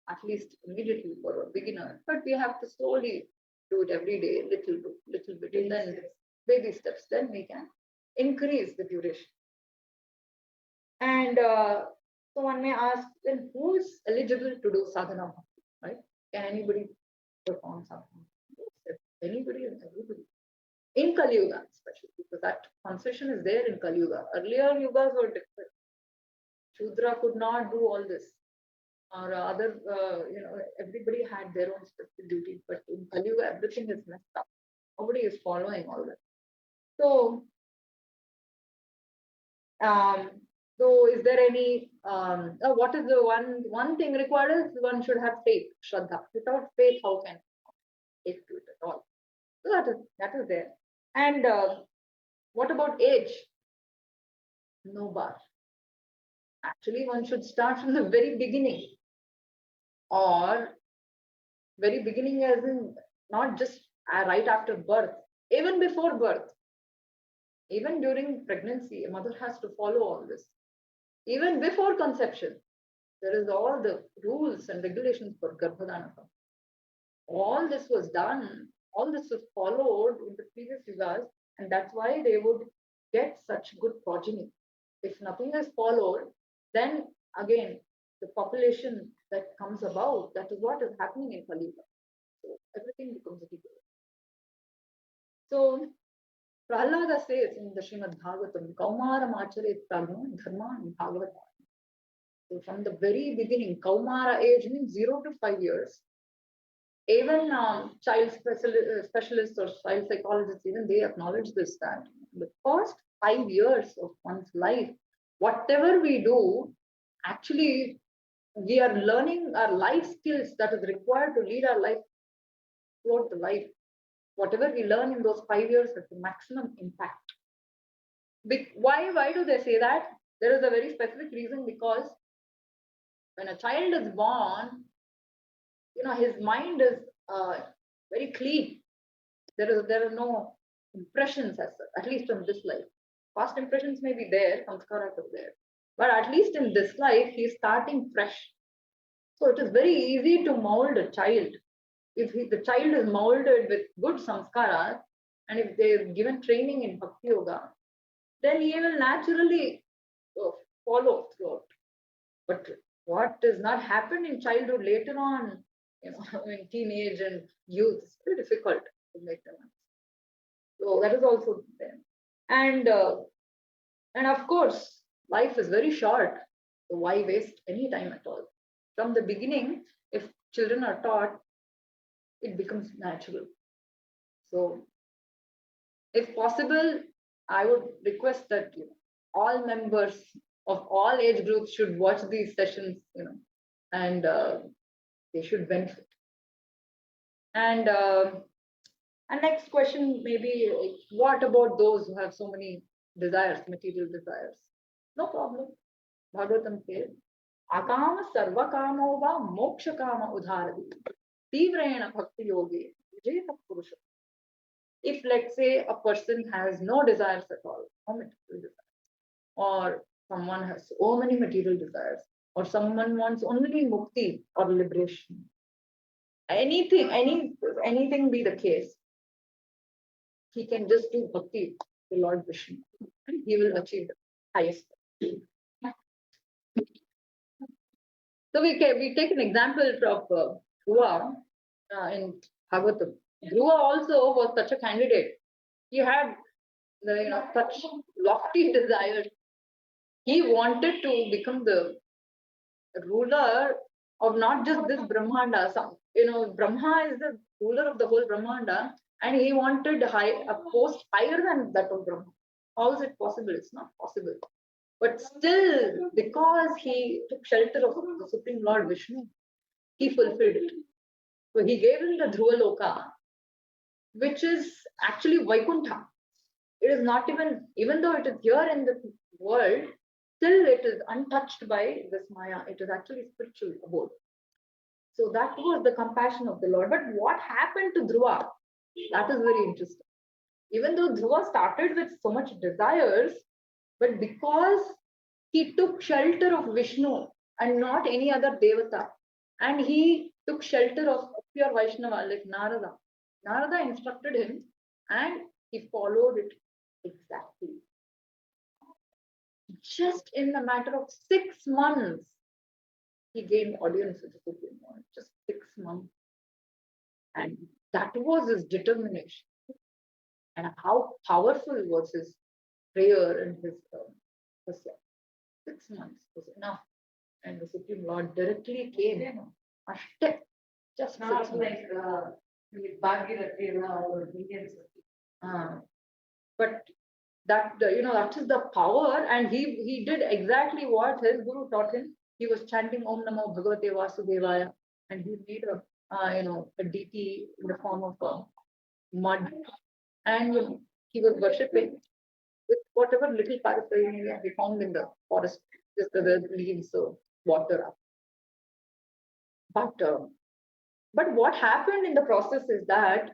at least immediately for a beginner, but we have to slowly do it every day, little bit, and then baby steps. Then we can increase the duration. And so one may ask, then who is eligible to do sadhana bhakti, right? Can anybody perform sadhana? Yes, anybody and everybody. In Kali Yuga, especially, because that concession is there in Kali Yuga. Earlier yugas were different. Shudra could not do all this. Or other, everybody had their own specific duties, but in Kali Yuga, everything is messed up. Nobody is following all that. So, is there any, what is the one thing required is one should have faith, Shraddha. Without faith, how can take to it at all? So that is there. And what about age? No bar. Actually, one should start from the very beginning. Or very beginning as in not just right after birth, even before birth. Even during pregnancy, a mother has to follow all this. Even before conception, there is all the rules and regulations for Garbhadana. All this was done, all this was followed in the previous yugas, and that's why they would get such good progeny. If nothing is followed, then again, the population that comes about, that is what is happening in Kali Yuga. So everything becomes ridiculous. So Prahlada says in the Srimad Bhagavatam, Kaumaram Acharet Pragno Dharman Bhagavatam. So from the very beginning, Kaumara age means 0 to 5 years. Even child specialists or child psychologists, even they acknowledge this, that the first 5 years of one's life, whatever we do, actually we are learning our life skills that is required to lead our life throughout the life. Whatever we learn in those 5 years has the maximum impact. Why do they say that? There is a very specific reason, because when a child is born, his mind is very clean. There are no impressions as such, at least in this life. Past impressions may be there, samskaras are there, but at least in this life, he is starting fresh. So it is very easy to mold a child. If the child is molded with good samskaras, and if they are given training in Bhakti Yoga, then he will naturally follow throughout. But what does not happen in childhood, later on, in teenage and youth, it's very difficult to make them understand. So that is also there. And of course, life is very short. So why waste any time at all? From the beginning, if children are taught, it becomes natural. So, if possible, I would request that all members of all age groups should watch these sessions, and they should benefit. And next question may be, what about those who have so many desires, material desires? No problem. Bhagavatam says, Akama sarva kamo va moksha kama udharati. Tivrena bhakti yogi. Purusha. If, let's say, a person has no desires at all, no material desires, or someone has so many material desires, or someone wants only mukti or liberation, anything be the case, he can just do bhakti to Lord Vishnu, and he will achieve the highest. So we take an example of Dhruva in Bhagavatam. Dhruva also was such a candidate. He had such lofty desires. He wanted to become the ruler of not just this Brahmanda. Brahma is the ruler of the whole Brahmanda, and he wanted a post higher than that of Brahma. How is it possible? It's not possible. But still, because he took shelter of the Supreme Lord Vishnu, he fulfilled it. So he gave him the Dhruva Loka, which is actually Vaikuntha. It is not even though it is here in the world, still it is untouched by this Maya. It is actually spiritual abode. So that was the compassion of the Lord. But what happened to Dhruva? That is very interesting. Even though Dhruva started with so much desires, but because he took shelter of Vishnu and not any other Devata, and he took shelter of pure Vaishnava like Narada. Narada instructed him and he followed it exactly. Just in a matter of 6 months, he gained audience with the Supreme Lord. Just 6 months. And that was his determination. And how powerful was his prayer and his tasya. 6 months was enough. And the Supreme Lord directly came. Ashte, just Not 6 months. like Bhagirathi or Indians. But that that is the power, and he did exactly what his guru taught him. He was chanting Om Namo Bhagavate Vasudevaya, and he made a deity in the form of mud, and he was worshipping with whatever little paraphernalia he found in the forest, just the leaves, water up. But what happened in the process is that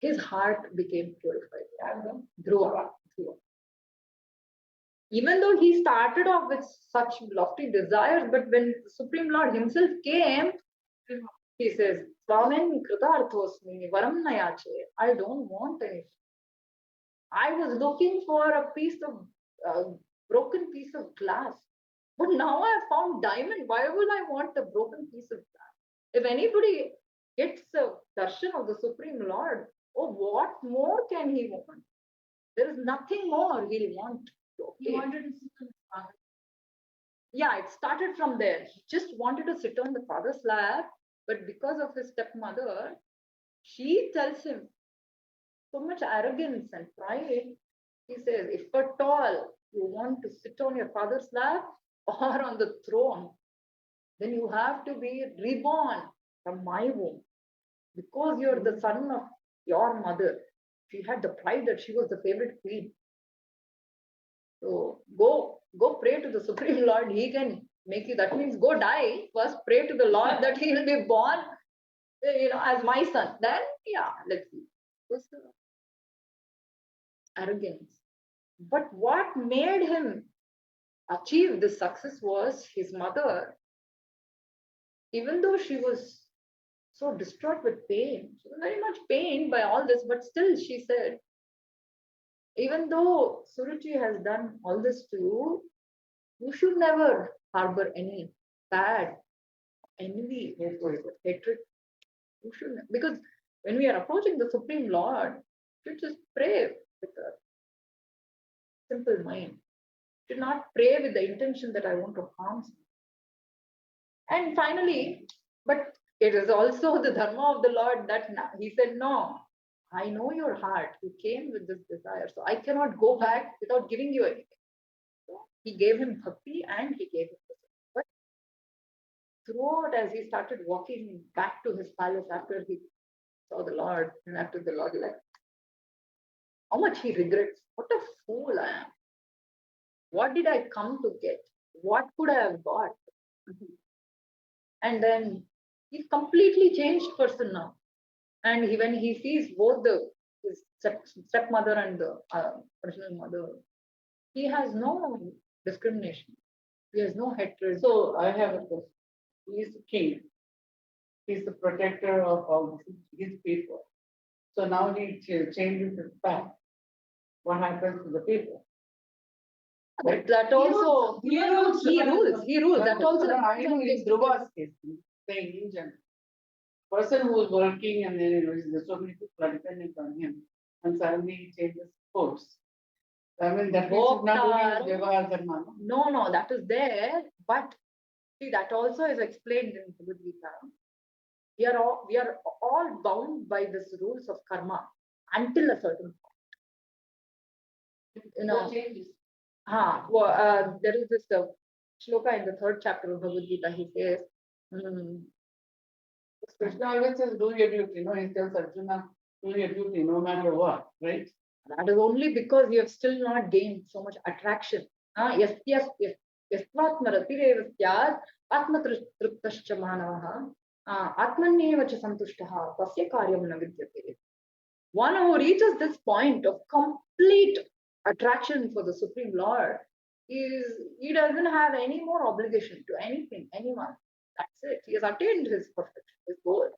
his heart became purified. Dhruva. Even though he started off with such lofty desires, but when the Supreme Lord himself came, he says, Swamin Kritarthosmi Varam Nayache. I don't want anything. I was looking for a piece of broken piece of glass. But now I have found diamond. Why will I want a broken piece of glass? If anybody gets a darshan of the Supreme Lord, oh, what more can he want? There is nothing more he'll want. He wanted to sit on his father. Yeah, it started from there. He just wanted to sit on the father's lap, but because of his stepmother, she tells him so much arrogance and pride. He says, if at all you want to sit on your father's lap or on the throne, then you have to be reborn from my womb because you're the son of your mother. She had the pride that she was the favorite queen. So go pray to the Supreme Lord. He can make you. That means go die first. Pray to the Lord that he will be born, as my son. Then let's see. What's the arrogance? But what made him achieve this success was his mother. Even though she was so distraught with pain, she was very much pained by all this, but still she said, even though Suruchi has done all this to you, you should never harbor any bad envy, hatred. You shouldn't, because when we are approaching the Supreme Lord, you should just pray with a simple mind. You should not pray with the intention that I want to harm someone. And finally, but it is also the dharma of the Lord that he said, no, I know your heart. You came with this desire, so I cannot go back without giving you anything. So he gave him bhakti and he gave him the. But throughout, as he started walking back to his palace after he saw the Lord and after the Lord left, how much he regrets. What a fool I am. What did I come to get? What could I have got? And then he's completely changed person now. And when he sees both his stepmother and the original mother, he has no discrimination. He has no hatred. So I have a question. He is the king. He's the protector of all his people. So now he changes his path. What happens to the people? But that also he rules. That also. I know in Dhruva's case, saying in general. Person who is working and then there's so many people are dependent on him, and suddenly he changes course. I mean that means he's not doing Vyavahar Dharma. No, that is there, but see that also is explained in Bhagavad-gita. We are all bound by these rules of karma until a certain point. Changes. There is this shloka in the 3rd chapter of Bhagavad-gita. He says, Krishna always says, do your duty. No, he tells Arjuna, do your duty no matter what, right? that is only because you have still not gained so much attraction. Yes. Yasvatmaratirevasyad atmatriptascha manavaha Atmanyeva cha santushtaha tasya karyam na vidyate. One who reaches this point of complete attraction for the Supreme Lord he doesn't have any more obligation to anything, anyone. That's it. He has attained his perfection, his goal.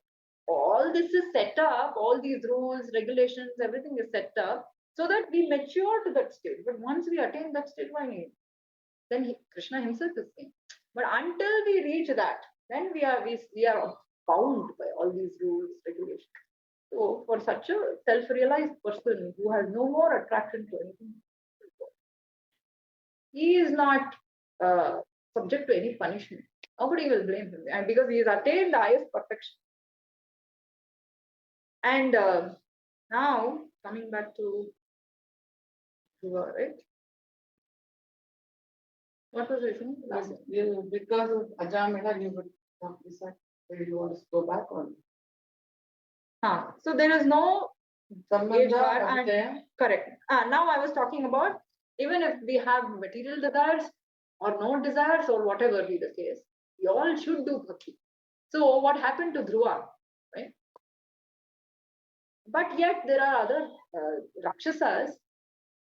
All this is set up, all these rules, regulations, everything is set up so that we mature to that state. But once we attain that state, then Krishna himself is saying. But until we reach that, then we are bound by all these rules, regulations. So for such a self-realized person who has no more attraction to anything, he is not subject to any punishment. Nobody will blame him, and because he has attained the highest perfection. And now coming back to right? What was it? Because of Ajamila, you would decide whether you want to go back or so there is no age bar Sambandha, correct. Now I was talking about even if we have material desires or no desires or whatever be the case, we all should do bhakti. So what happened to Dhruva, right? But yet there are other Rakshasas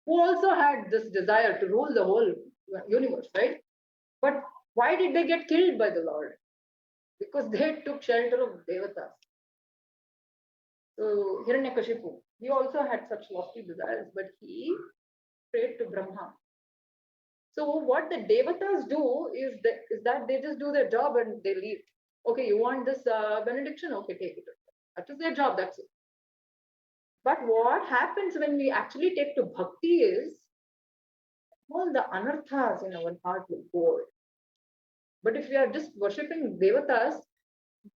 who also had this desire to rule the whole universe, right? But why did they get killed by the Lord? Because they took shelter of Devatas. So Hiranyakashipu, he also had such lofty desires, but he prayed to Brahma. So what the Devatas do is that they just do their job and they leave. Okay, you want this benediction? Okay, take it. That is their job, that's it. But what happens when we actually take to bhakti is all the anarthas in our heart will go away. But if we are just worshipping devatas,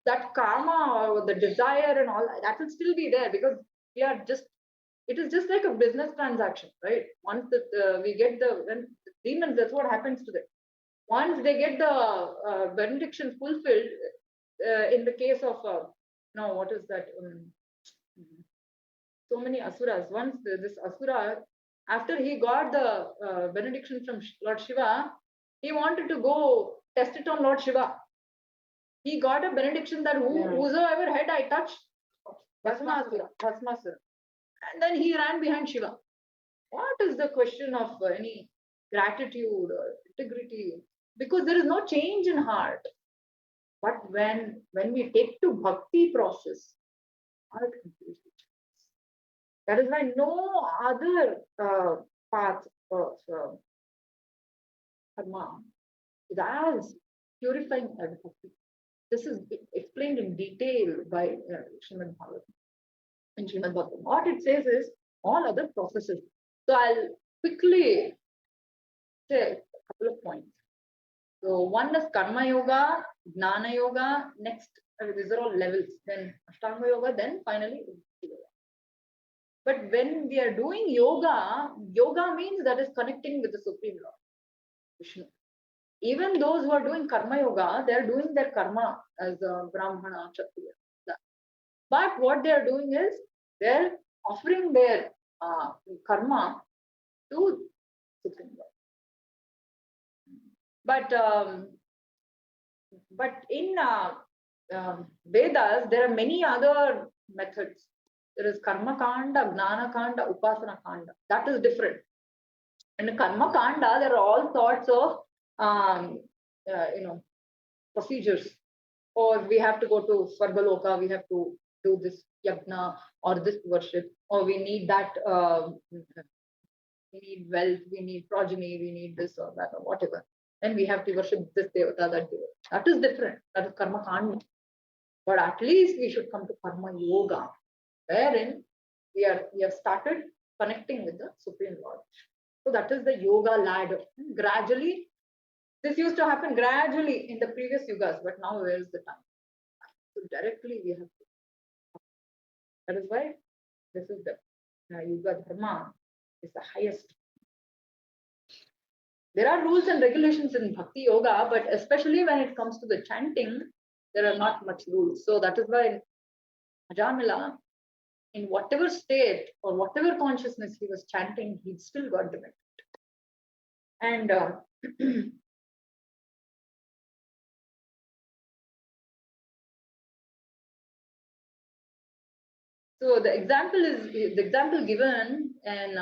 that karma or the desire and all that will still be there because we are just, it is just like a business transaction, right? Once we get the demons, that's what happens to them. Once they get the benediction fulfilled, in the case of, no, what is that? So many asuras. Once this asura, after he got the benediction from Lord Shiva, he wanted to go test it on Lord Shiva. He got a benediction that whosoever head I touch, Bhasmasura. And then he ran behind Shiva. What is the question of any gratitude or integrity? Because there is no change in heart. But when we take to bhakti process, heart completely changes. That is why no other path of karma is as purifying as bhakti. This is explained in detail by Srimad Bhagavatam and Srimad Bhagavatam. What it says is all other processes. So I'll quickly say a couple of points. So one is Karma Yoga, Jnana Yoga, next, these are all levels, then Ashtanga Yoga, then finally Yoga. But when we are doing yoga, yoga means that is connecting with the Supreme Lord, Vishnu. Even those who are doing karma yoga, they are doing their karma as a Brahmana, Kshatriya. But what they are doing is they're offering their karma to Supreme Lord. But in Vedas, there are many other methods. There is karma kanda, gnana kanda, upasana kanda. That is different. In karma kanda, there are all sorts of procedures. Or we have to go to Svargaloka, we have to do this yagna or this worship, or we need that, we need wealth, we need progeny, we need this or that or whatever. Then we have to worship this devata, that devata. That is different. That is karma kanda. But at least we should come to karma yoga, wherein we have started connecting with the Supreme Lord. So that is the yoga ladder. Gradually, this used to happen gradually in the previous yugas, but now where is the time? So directly we have to. That is why this is the yuga dharma is the highest. There are rules and regulations in bhakti yoga, but especially when it comes to the chanting, there are not much rules. So that is why Ajamila, in whatever state or whatever consciousness he was chanting, he still got the benefit. And So the example given in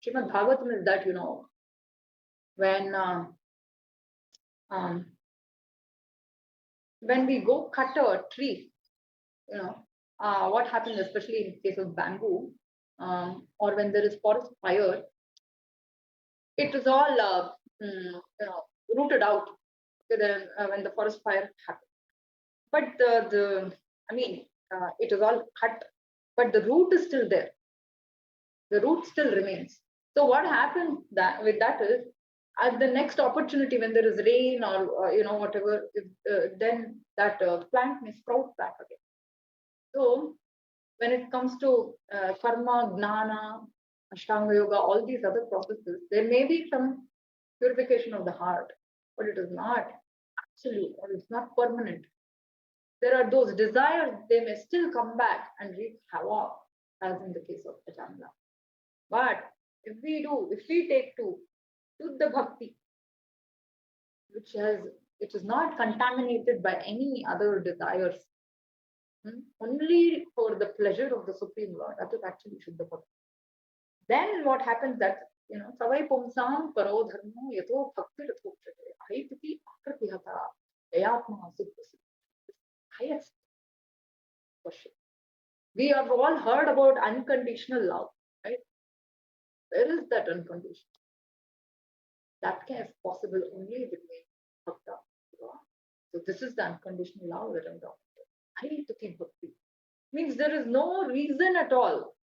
Srimad Bhagavatam is that, um, when we go cut a tree, what happens, especially in case of bamboo, or when there is forest fire, it is all rooted out. Okay, then when the forest fire happens, but it is all cut, but the root is still there. The root still remains. So what happens with that is, at the next opportunity when there is rain or whatever, then that plant may sprout back again. So when it comes to karma, gnana, ashtanga yoga, all these other processes, there may be some purification of the heart, but it is not absolute, or it's not permanent. There are those desires, they may still come back and wreak havoc, as in the case of Ajamla. But if we take to Shuddha Bhakti, which is not contaminated by any other desires, only for the pleasure of the Supreme Lord, that is actually Shuddha Bhakti. Then what happens that, Savai Pumsam Paro Dharmo Yato Bhakti Rathokshate Ahitati Akratihata Ayatma Sukhasi. Highest worship. We have all heard about unconditional love, right? Where is that unconditional? That is possible only between Bhakta. So this is the unconditional love that I'm talking about. I need to keep Bhakti. Means there is no reason at all.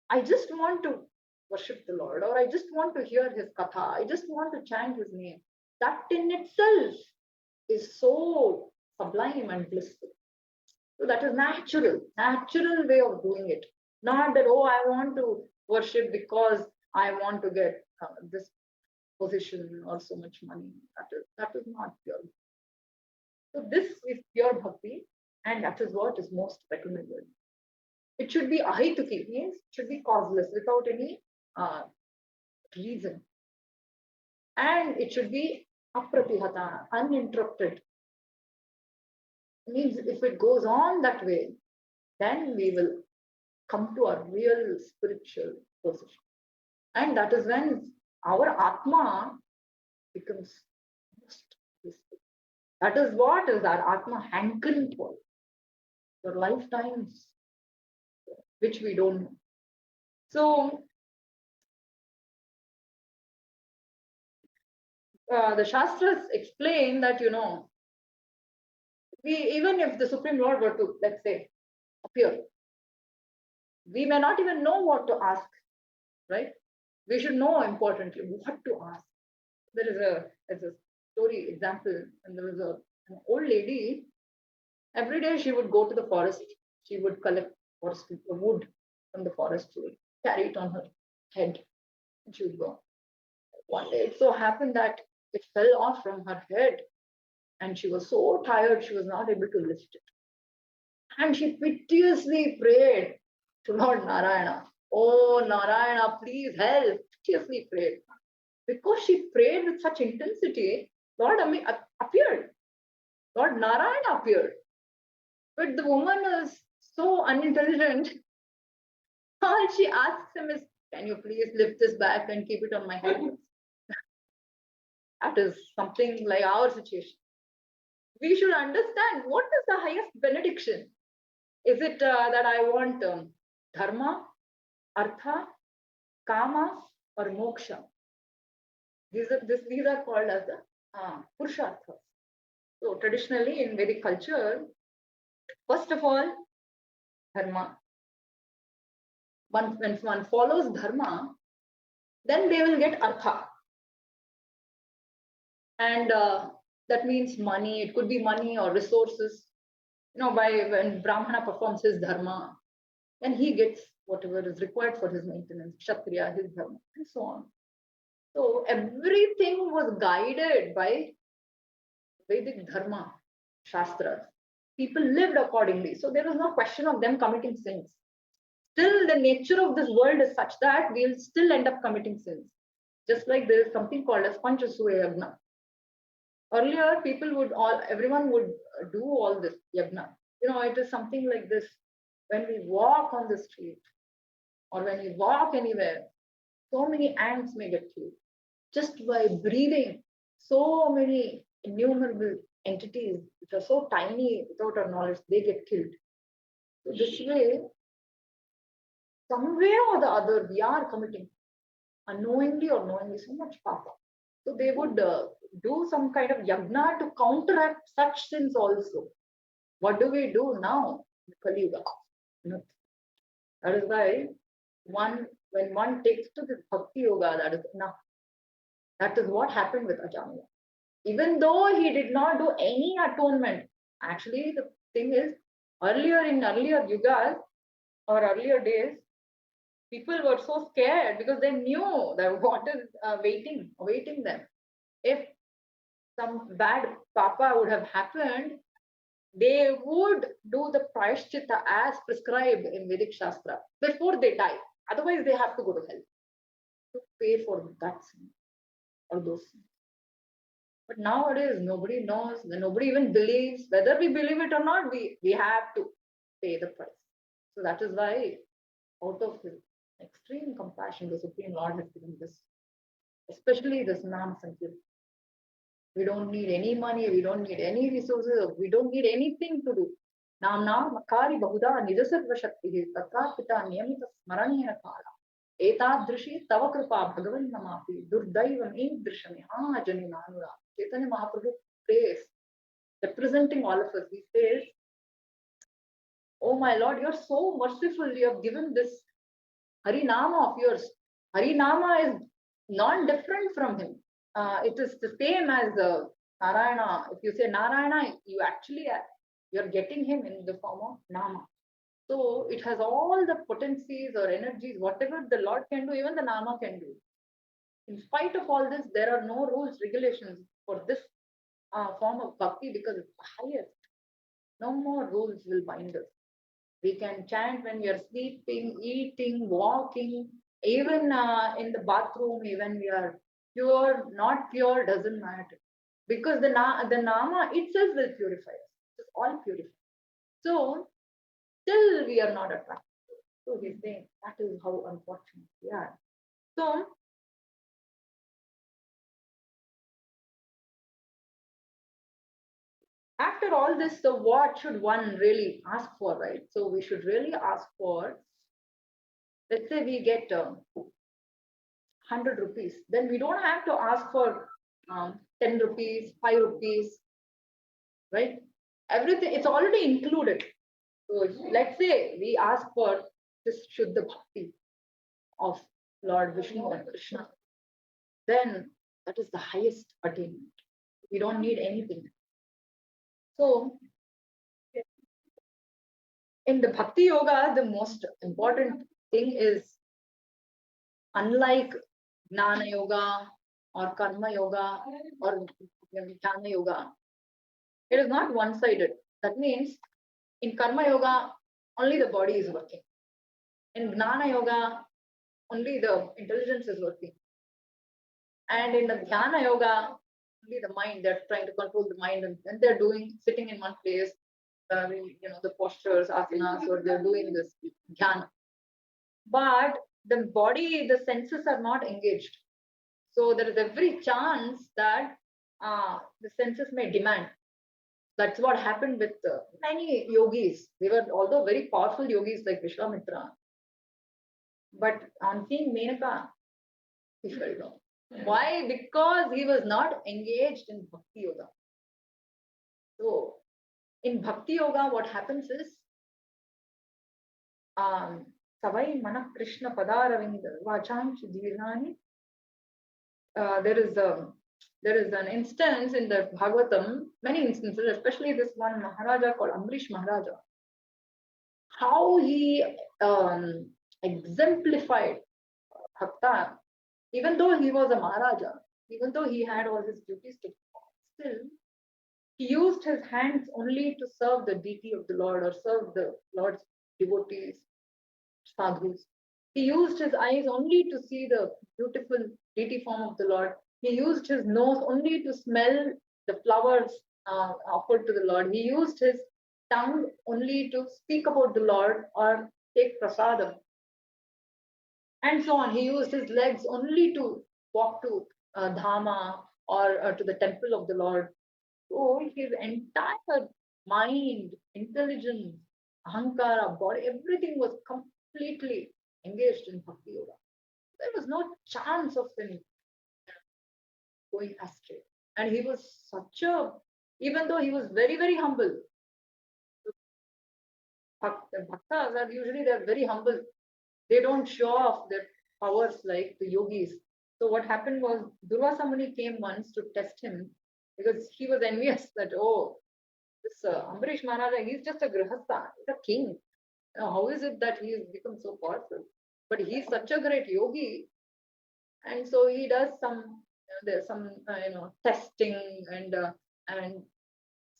I just want to worship the Lord, or I just want to hear his katha. I just want to chant his name. That in itself is so sublime and blissful. So that is natural way of doing it. Not that, I want to worship because I want to get this position or so much money. That is not pure. So this is pure bhakti, and that is what is most recommended. It should be ahituki, means it should be causeless, without any reason. And it should be apratihata, uninterrupted. Means if it goes on that way, then we will come to a real spiritual position. And that is when our Atma becomes most blissful. That is what is our Atma hankering for lifetimes, which we don't know. So, the Shastras explain that, even if the Supreme Lord were to, let's say, appear, we may not even know what to ask, right? We should know importantly what to ask. There is a story example, and there was an old lady. Every day she would go to the forest. She would collect wood from the forest. She would carry it on her head, and she would go. One day it so happened that it fell off from her head, and she was so tired she was not able to lift it. And she piteously prayed to Lord Narayana. Oh Narayana, please help. Piteously prayed. Because she prayed with such intensity, Lord appeared. Lord Narayana appeared. But the woman is so unintelligent. All she asks him is, can you please lift this back and keep it on my head? That is something like our situation. We should understand what is the highest benediction. Is it that I want dharma, artha, kama, or moksha? These are called as the purusharthas. So traditionally in Vedic culture, first of all, dharma. When one follows dharma, then they will get artha. And that means money. It could be money or resources. When Brahmana performs his dharma, then he gets whatever is required for his maintenance, Kshatriya, his dharma, and so on. So everything was guided by Vedic dharma, shastras. People lived accordingly. So there was no question of them committing sins. Still, the nature of this world is such that we'll still end up committing sins. Just like there is something called as Panchasuya Yagna. Earlier, everyone would do all this yagna. It is something like this. when we walk on the street or when we walk anywhere, so many ants may get killed. Just by breathing, so many innumerable entities which are so tiny without our knowledge, they get killed. So this way, some way or the other, we are committing unknowingly or knowingly so much papa. So they would do some kind of yagna to counteract such sins also. What do we do now? Kali Yuga. Nothing. That is why when one takes to the bhakti yoga, that is enough. That is what happened with Ajamila. Even though he did not do any atonement, actually the thing is, in earlier yugas or earlier days, people were so scared because they knew that what is awaiting them. If some bad papa would have happened, they would do the prayashchitta as prescribed in Vedic Shastra before they die. Otherwise, they have to go to hell to pay for that sin or those sins. But nowadays, nobody knows, nobody even believes. Whether we believe it or not, we have to pay the price. So that is why, out of his extreme compassion, the Supreme Lord has given this, especially this Nam Sankirtan. We don't need any money, we don't need any resources, we don't need anything to do. Namna Makari Bahuda Nijasarva Shakti Tatrapita Niyamita Smaranena Kala. Etadrishi Tava Kripa Bhagavan Namapi Durdaiva Nidrishami Jani Manura. Chaitanya Mahaprabhu prays, representing all of us. He says, "Oh my Lord, you're so merciful. You have given this Harinama of yours. Harinama is not different from him. It is the same as Narayana. If you say Narayana, you're getting him in the form of Nama. So it has all the potencies or energies, whatever the Lord can do, even the Nama can do. In spite of all this, there are no rules, regulations for this form of bhakti because it's the highest. No more rules will bind us. We can chant when we are sleeping, eating, walking, even in the bathroom, even we are pure, not pure, doesn't matter. Because the Nama itself will purify us. It's all purified. So, still we are not attracted. So he's saying that is how unfortunate we are. So, after all this, so what should one really ask for, right? So we should really ask for, let's say we get 100 rupees, then we don't have to ask for 10 rupees, 5 rupees, right? Everything, it's already included. So let's say we ask for this Shuddha Bhakti of Lord Vishnu and Krishna, then that is the highest attainment. We don't need anything. So in the Bhakti Yoga, the most important thing is, unlike Jnana Yoga or Karma Yoga or Jnana Yoga, it is not one-sided. That means in Karma Yoga, only the body is working. In Jnana Yoga, only the intelligence is working. And in the Dhyana Yoga, only the mind, they're trying to control the mind and they're sitting in one place, the postures, asanas, or they're doing this Dhyana. But the body, the senses are not engaged. So there is every chance that the senses may demand. That's what happened with many yogis. They were although very powerful yogis like Vishwamitra. But on seeing Menaka, he fell down. Why? Because he was not engaged in Bhakti Yoga. So in Bhakti Yoga, what happens is, Savai Mana Krishna Padaravinda Vachanchi Dhirani. There is an instance in the Bhagavatam, many instances, especially this one Maharaja called Amrish Maharaja, how he exemplified Bhakta, even though he was a Maharaja, even though he had all his duties to perform, still he used his hands only to serve the deity of the Lord or serve the Lord's devotees, sadhus. He used his eyes only to see the beautiful deity form of the Lord. He used his nose only to smell the flowers offered to the Lord. He used his tongue only to speak about the Lord or take prasadam. And so on. He used his legs only to walk to Dhama or to the temple of the Lord. So his entire mind, intelligence, ahankara, body, everything was completely engaged in bhakti yoga. There was no chance of him going astray. And he was such a, even though he was very, very humble, the bhaktas are usually they're very humble. They don't show off their powers like the yogis. So what happened was Durvasa Muni came once to test him because he was envious that, oh, this Ambarish Maharaja, he's just a grihastha, he's a king. How is it that he has become so powerful? But he's such a great yogi, and so he does some there's some testing and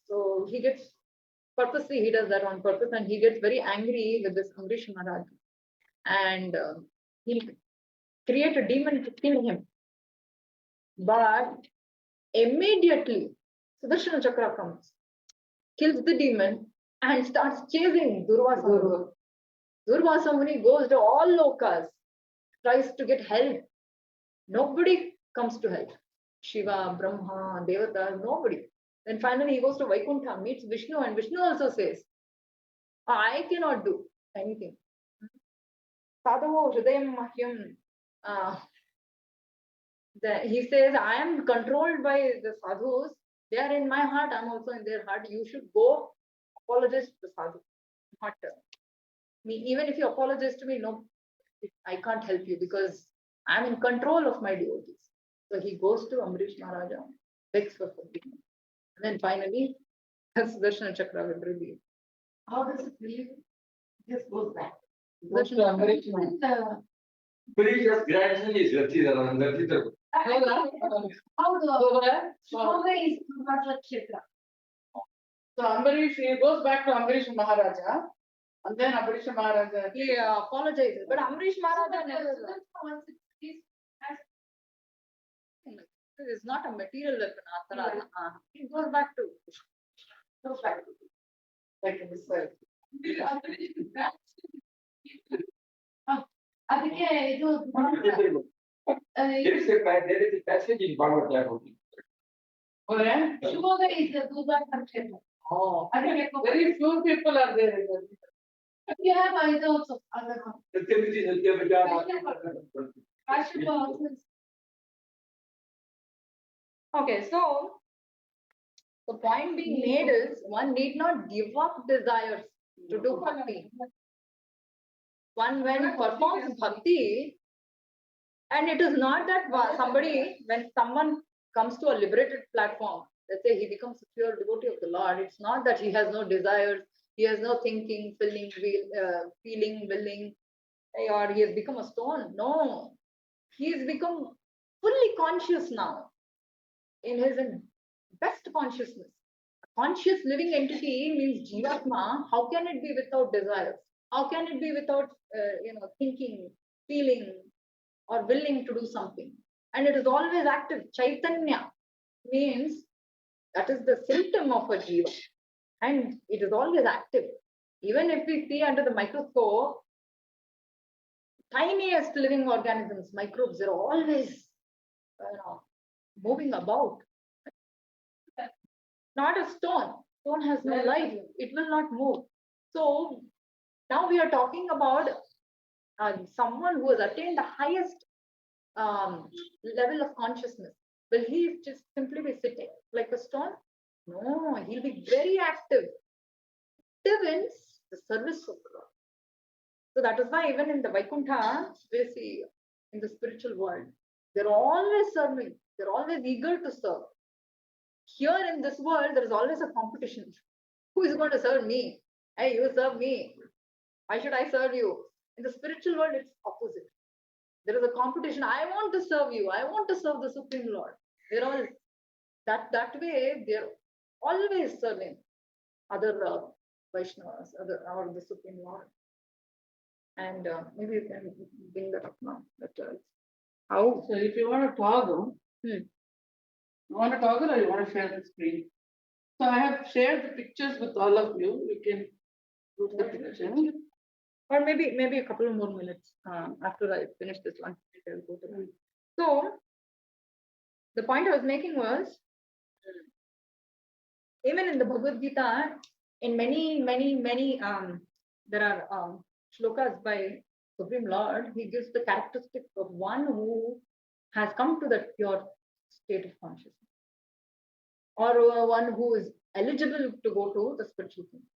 so he gets purposely he does that on purpose, and he gets very angry with this Ambarish Maharaj, and he'll create a demon to kill him. But immediately Sudarshana Chakra comes, kills the demon, and starts chasing Durvasa Muni. Durvasa Muni goes to all lokas, tries to get help. Nobody comes to help. Shiva, Brahma, Devata, nobody. Then finally he goes to Vaikuntha, meets Vishnu, and Vishnu also says, I cannot do anything. Sadhavo Hridayam Mahyam. He says, I am controlled by the sadhus. They are in my heart, I am also in their heart. You should go apologize to the sadhu. Not me. Even if you apologize to me, no, I can't help you because I am in control of my devotees. So he goes to Ambarish Maharaja, begs for forgiveness. And then finally, Sudarshana Chakra will reveal. How does it relieve? It just goes back. Previous grandson is Gatidhar. How the Shloka is Durvasa Kshetra. So Ambarish, he goes back to Ambarish Maharaja, and then Ambarish Maharaja. He apologizes, but Ambarish Maharaja never. It is not a material weapon. He goes back to. Like in this way. ಅದಕ್ಕೆ ಇದು There is a passage in Bhagavatam. Oh, yeah? Shivamogga is the Durvasa Kshetra. Oh, ಅದಕ್ಕೆ very few people are there. you have ಇದು also other one. Kashyapa also is. Okay, so the point being made is one need not give up desires to do bhakti. One when performs bhakti, and it is not that somebody, when someone comes to a liberated platform, let's say he becomes a pure devotee of the Lord, it's not that he has no desires, he has no thinking, feeling, willing, or he has become a stone. No, he has become fully conscious now in his best consciousness. Conscious living entity means Jivatma. How can it be without desires? How can it be without thinking, feeling, or willing to do something? And it is always active. Chaitanya means that is the symptom of a jiva, and it is always active. Even if we see under the microscope, tiniest living organisms, microbes, are always moving about. Not a stone. Stone has no life. It will not move. So now we are talking about someone who has attained the highest level of consciousness. Will he just simply be sitting like a stone? No, he'll be very active. Active in the service of the Lord. So that is why even in the Vaikuntha, we see in the spiritual world, they're always serving. They're always eager to serve. Here in this world, there is always a competition. Who is going to serve me? Hey, you serve me. Why should I serve you? In the spiritual world, it's opposite. There is a competition. I want to serve you. I want to serve the Supreme Lord. They're all that way. They're always serving other Vaishnavas, or the Supreme Lord. And maybe you can bring that up now. How? So if you want to toggle, Hmm. you want to toggle or you want to share the screen? So I have shared the pictures with all of you. You can look the picture. Or maybe a couple of more minutes after I finish this one. I'll go to that. So the point I was making was, even in the Bhagavad Gita, in many there are shlokas by Supreme Lord. He gives the characteristics of one who has come to that pure state of consciousness, or one who is eligible to go to the spiritual kingdom.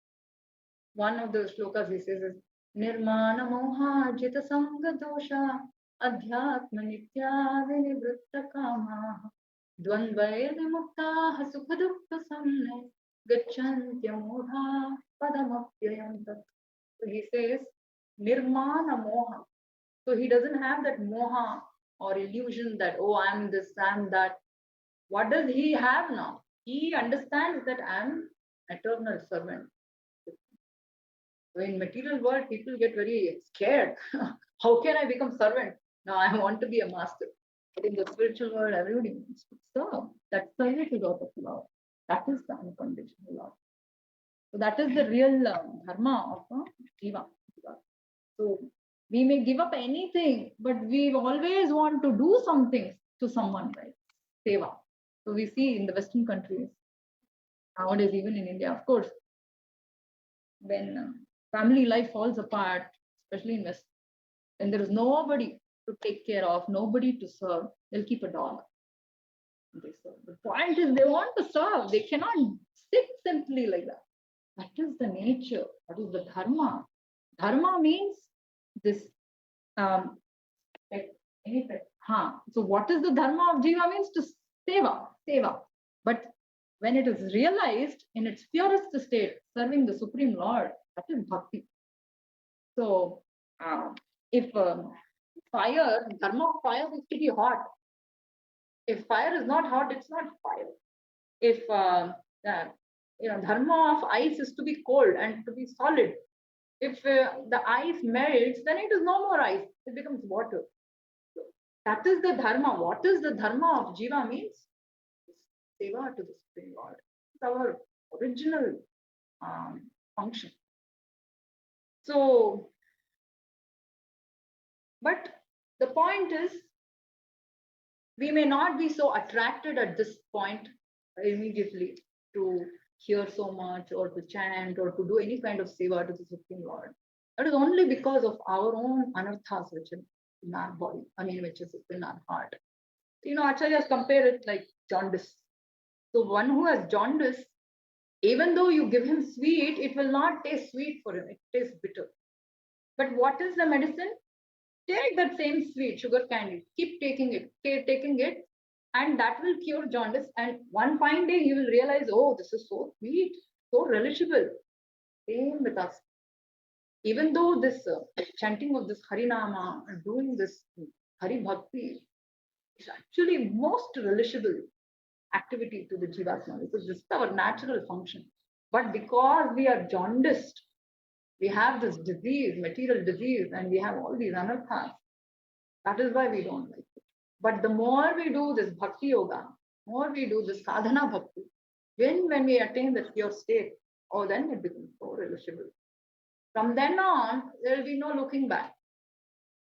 One of the shlokas he says is Nirmana Moha Jita Sanga Dosha Adhyatma Nitya Vinivritta Kama Dvandvair Vimukta Sukha Dukha Samne Gacchantya Moha Padamapyayantat. So he says Nirmana Moha. So he doesn't have that moha or illusion that, oh, I'm this, I'm that. What does he have now? He understands that I'm eternal servant. So in material world, people get very scared. How can I become servant? Now I want to be a master. But in the spiritual world, everybody wants to serve. That service is out of love. That is the unconditional love. So that is the real dharma of jiva. So we may give up anything, but we always want to do something to someone, right? Seva. So we see in the Western countries, nowadays, even in India, of course, when family life falls apart, especially in West, and there is nobody to take care of, nobody to serve, they'll keep a dog. They serve. The point is they want to serve. They cannot sit simply like that. That is the nature. That is the dharma. Dharma means this any pet. So what is the dharma of jiva means to seva. But when it is realized in its purest state, serving the Supreme Lord, that is bhakti. So if fire, dharma of fire is to be hot. If fire is not hot, it's not fire. If dharma of ice is to be cold and to be solid. If the ice melts, then it is no more ice. It becomes water. That is the dharma. What is the dharma of jiva means? Seva to the Supreme Lord. It's our original function. So, but the point is, we may not be so attracted at this point immediately to hear so much or to chant or to do any kind of seva to the Supreme Lord. That is only because of our own anarthas which are in our body, which is in our heart. Acharyas compare it like jaundice. So one who has jaundice, even though you give him sweet, it will not taste sweet for him. It tastes bitter. But what is the medicine? Take that same sweet sugar candy. Keep taking it, and that will cure jaundice. And one fine day he will realize, oh, this is so sweet, so relishable. Same with us. Even though this chanting of this Harinama and doing this Hari Bhakti is actually most relishable activity to the Jivatma, because this is our natural function. But because we are jaundiced, we have this disease, material disease, and we have all these anarthas. That is why we don't like it. But the more we do this bhakti yoga, more we do this sadhana bhakti, when we attain the pure state, then it becomes so relishable. From then on, there will be no looking back.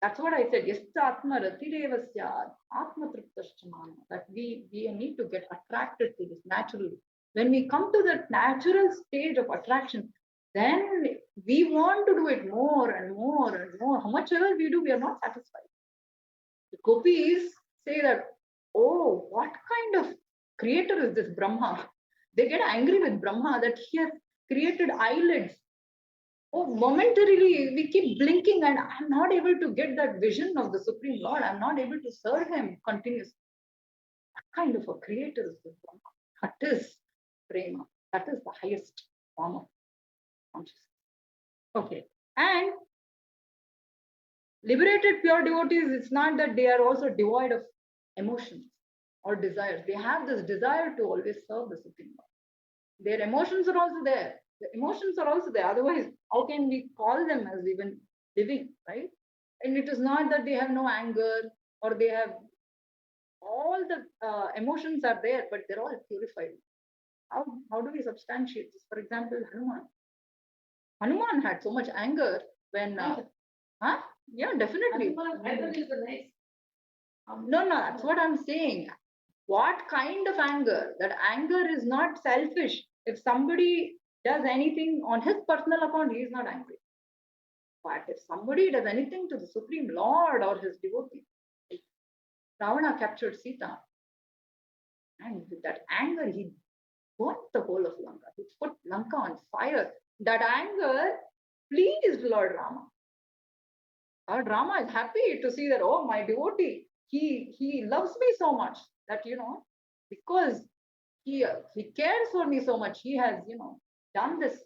That's what I said. Atma ratireva syad, atma triptastamana. That we need to get attracted to this naturally. When we come to that natural stage of attraction, then we want to do it more and more and more. How much ever we do, we are not satisfied. The gopis say that, oh, what kind of creator is this Brahma? They get angry with Brahma that he has created eyelids. Oh, momentarily we keep blinking and I'm not able to get that vision of the Supreme Lord. I'm not able to serve him continuously. What kind of a creator is this Brahma? That is Prema. That is the highest form of consciousness. Okay. And liberated pure devotees, it's not that they are also devoid of emotions or desires. They have this desire to always serve the Supreme Lord. Their emotions are also there. The emotions are also there. Otherwise, how can we call them as even living, right? And it is not that they have no anger or they have all the emotions are there, but they're all purified. How do we substantiate this? For example, Hanuman. Hanuman had so much anger when, huh? Yeah, definitely. Anger is a nice. No, no, that's what I'm saying. What kind of anger? That anger is not selfish. If somebody does anything on his personal account, he is not angry. But if somebody does anything to the Supreme Lord or his devotee, like Ravana captured Sita, and with that anger, he burnt the whole of Lanka. He put Lanka on fire. That anger pleased Lord Rama. Lord Rama is happy to see that, oh, my devotee, he loves me so much that, because he cares for me so much, he has, done this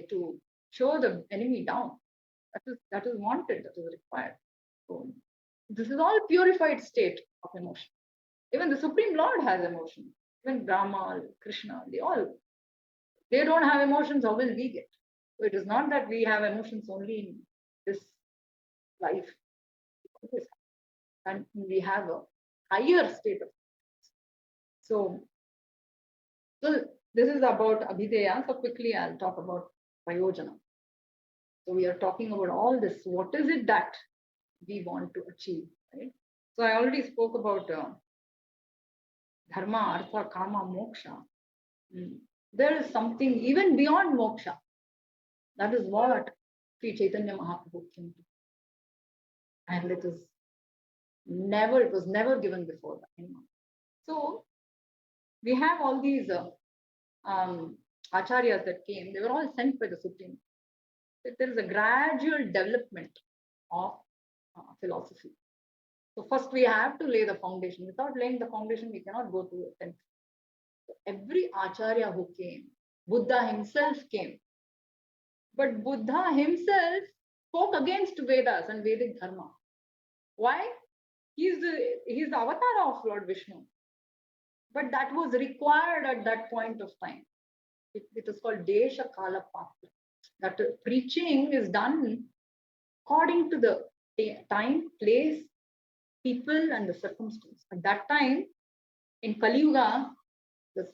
to show the enemy down. That is wanted, that is required. So this is all purified state of emotion. Even the Supreme Lord has emotion. Even Brahma, Krishna, they don't have emotions, how will we get? So it is not that we have emotions only in this life. And we have a higher state of. So this is about Abhideya. So quickly I'll talk about Prayojana. So we are talking about all this. What is it that we want to achieve, right? So I already spoke about dharma, artha, kama, moksha. There is something even beyond moksha. That is what Sri Chaitanya Mahaprabhu came to. And it was never given before by anyone. So we have all these acharyas that came. They were all sent by the Supreme. There is a gradual development of philosophy. So first we have to lay the foundation. Without laying the foundation, we cannot go to the 10th. So every acharya who came, Buddha himself came. But Buddha himself spoke against Vedas and Vedic Dharma. Why? He's the avatar of Lord Vishnu. But that was required at that point of time. It is called Desha Kala Patra. That preaching is done according to the time, place, people, and the circumstance. At that time, in Kali Yuga, this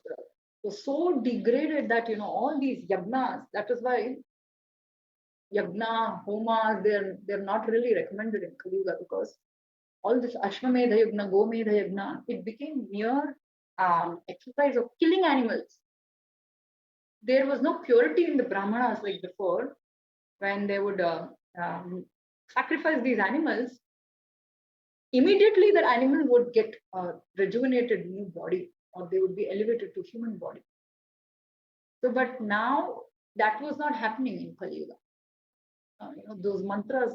was so degraded that all these yagnas. That is why yagna, homas, they're not really recommended in Kali Yuga, because all this Ashwamedha Yagna, Gomedha Yagna, it became mere exercise of killing animals. There was no purity in the Brahmanas like before, when they would sacrifice these animals. Immediately the animal would get a rejuvenated new body, or they would be elevated to human body. So, but now that was not happening in Kali Yuga. Those mantras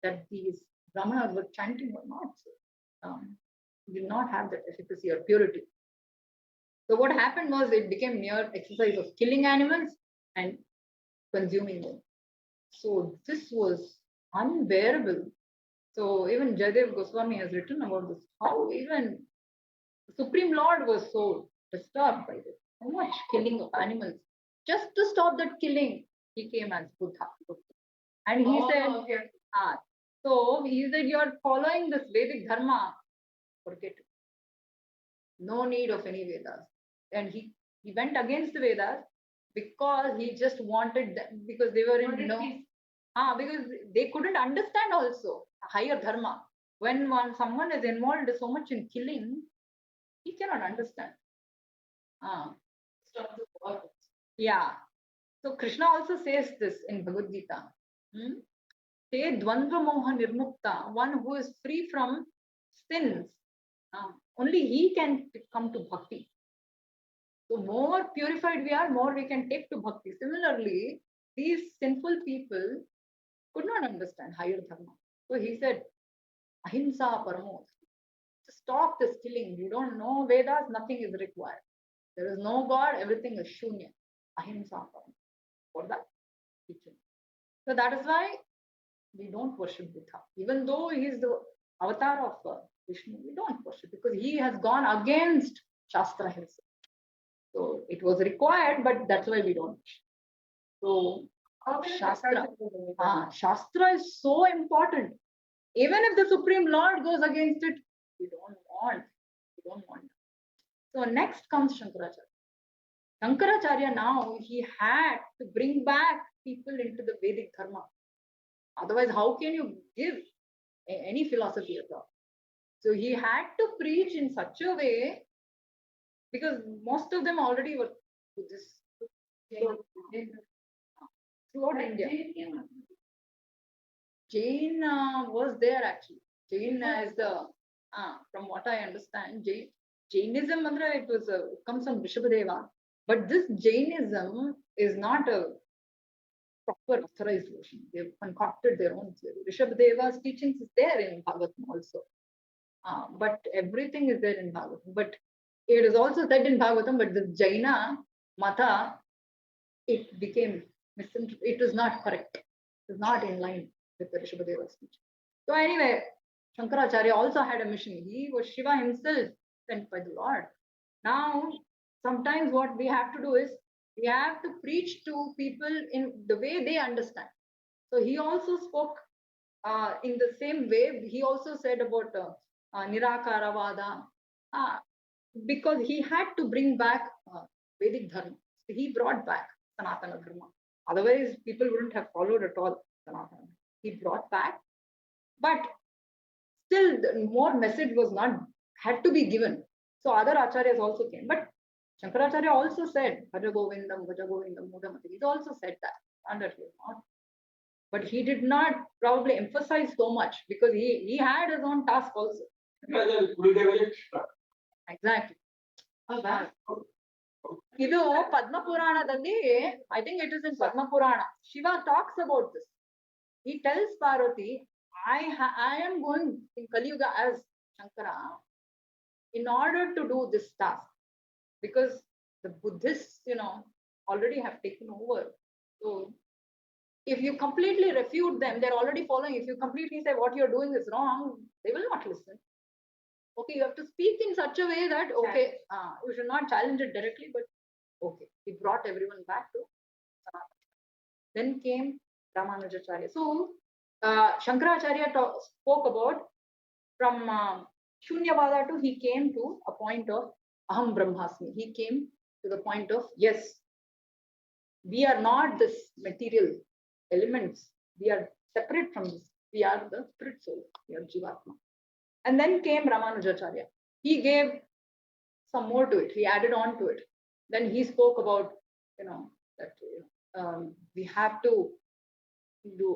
that these Brahmanas were chanting were not, did not have that efficacy or purity. So what happened was it became mere exercise of killing animals and consuming them. So this was unbearable. So even Jayadev Goswami has written about this, how even the Supreme Lord was so disturbed by this. So much killing of animals. Just to stop that killing, he came as Buddha. And he said, so he said, you're following this Vedic Dharma, forget it. No need of any Vedas. And he went against the Vedas because he just wanted them, because they were in because they couldn't understand also higher dharma. When someone is involved so much in killing, he cannot understand. Stop the war. Yeah. So Krishna also says this in Bhagavad Gita. Te dvandva moha nirmukta, one who is free from sins. Only he can come to bhakti. So more purified we are, more we can take to bhakti. Similarly, these sinful people could not understand higher dharma. So he said, ahimsa paramo. Stop this killing. You don't know Vedas, nothing is required. There is no God, everything is shunya. Ahimsa paramo. For that teaching. So that is why we don't worship Buddha. Even though he is the avatar of Vishnu, we don't worship, because he has gone against Shastra himself. So it was required, but that's why we don't. So Shastra is so important. Even if the Supreme Lord goes against it, we don't want. So next comes Shankaracharya. Shankaracharya now, he had to bring back people into the Vedic Dharma. Otherwise, how can you give any philosophy at all? So he had to preach in such a way, because most of them already were Buddhists. So, throughout India. Jain was there actually. Jain is the, from what I understand, Jainism, it was it comes from Rishabhadeva. But this Jainism is not a proper authorized version. They've concocted their own theory. Rishabhadeva's teachings is there in Bhagavatam also. But everything is there in Bhagavatam. But it is also said in Bhagavatam, but the Jaina Mata, it became misinterpreted. It was not correct. It was not in line with the Rishabhadeva's teaching. So anyway, Shankaracharya also had a mission. He was Shiva himself sent by the Lord. Now, sometimes what we have to do is, we have to preach to people in the way they understand. So he also spoke in the same way. He also said about Nirakaravada, because he had to bring back Vedic Dharma. So he brought back Sanatana Dharma. Otherwise, people wouldn't have followed at all Sanatana. He brought back, but still more message was not, had to be given. So other acharyas also came. But Shankaracharya also said, Bhaja Govindam, Mudamati. He also said that. Under him, not. But he did not probably emphasize so much, because he had his own task also. Exactly. ಇದು ಪದ್ಮ ಪುರಾಣದಲ್ಲಿ, I think it is in Padma Purana, Shiva talks about this. He tells Parvati, I am going in Kali Yuga as Shankara in order to do this task, because the Buddhists, already have taken over. So if you completely refute them, they're already following. If you completely say what you're doing is wrong, they will not listen. Okay, you have to speak in such a way that, okay, you should not challenge it directly, but okay, he brought everyone back to Sanatana. Then came Ramanujacharya. So Shankaracharya spoke about from Shunyavada to, he came to a point of Aham Brahmasmi. He came to the point of, yes, we are not this material elements. We are separate from this. We are the spirit soul. We are Jivatma. And then came Ramanujacharya. He gave some more to it. He added on to it. Then he spoke about, that we have to do,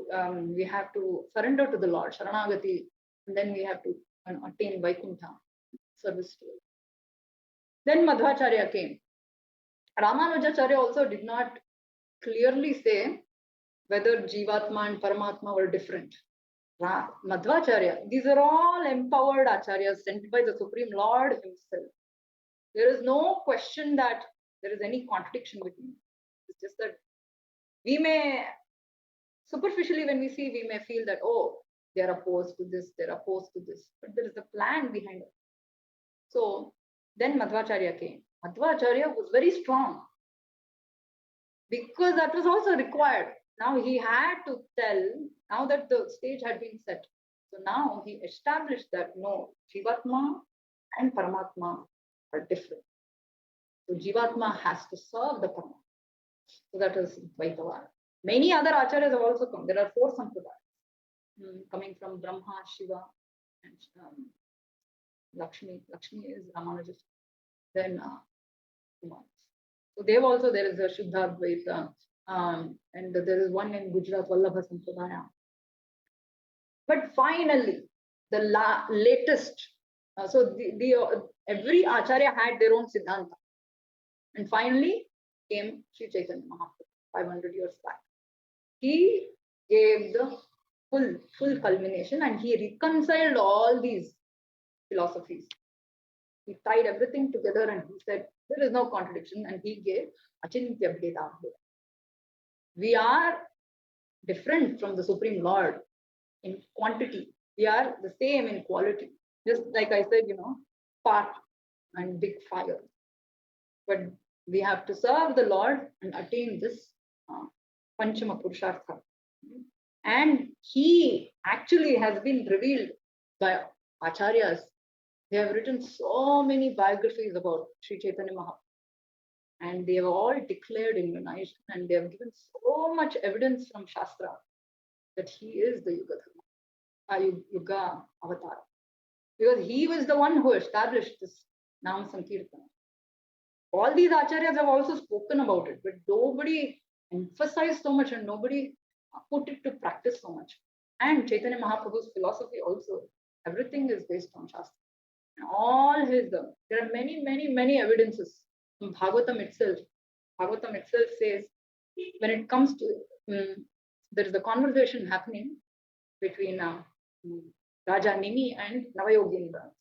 we have to surrender to the Lord, Sharanagati, and then we have to attain Vaikuntha, service to it. Then Madhvacharya came. Ramanujacharya also did not clearly say whether Jivatma and Paramatma were different. Madhvacharya, these are all empowered acharyas sent by the Supreme Lord himself. There is no question that there is any contradiction between them. It's just that we may, superficially when we see, we may feel that, oh, they are opposed to this, they're opposed to this, but there is a plan behind it. So then Madhvacharya came. Madhvacharya was very strong, because that was also required. Now he had to tell, now that the stage had been set. So now he established that, no, Jivatma and Paramatma are different. So Jivatma has to serve the Paramatma. So that is Dvaitavada. Many other acharyas have also come. There are 4 sampradayas coming from Brahma, Shiva, and Lakshmi. Lakshmi is Ramanuja. Then Kumar. So they have also, there is a Shuddhadvaita, and there is one in Gujarat, Vallabha Sampradaya. But finally, the latest, so every acharya had their own siddhanta. And finally came Sri Chaitanya Mahaprabhu, 500 years back. He gave the full culmination, and he reconciled all these philosophies. He tied everything together and he said, there is no contradiction, and he gave Achintya Bheda. We are different from the Supreme Lord in quantity. We are the same in quality. Just like I said, spark and big fire. But we have to serve the Lord and attain this Panchama Purushartha. And he actually has been revealed by acharyas. They have written so many biographies about Sri Chaitanya Mahaprabhu. And they have all declared immunization, and they have given so much evidence from Shastra that he is the Yuga Avatar. Because he was the one who established this Nam Sankirtana. All these acharyas have also spoken about it, but nobody emphasized so much and nobody put it to practice so much. And Chaitanya Mahaprabhu's philosophy also, everything is based on Shastra. And all his, there are many, many, many evidences. In Bhagavatam itself says, when it comes to, there is a conversation happening between Raja Nimi and Navayogendra.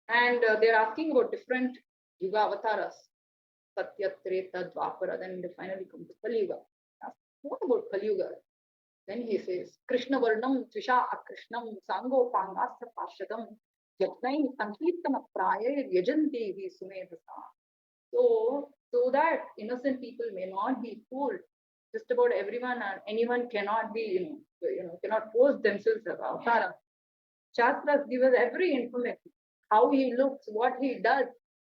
And they're asking about different Yuga avatars. Satya, Treta, Dwapara, then they finally come to Kali Yuga. What about Kali Yuga? Then he says, Krishna Varnam Tvisha Akrishnam Sango Pangasya Pashadam Yatnai Sankirtana Praya Yajanti Vi Sumedasa. So that innocent people may not be fooled. Just about everyone and anyone cannot be, cannot pose themselves as avatara. Shastras give us every information, how he looks, what he does.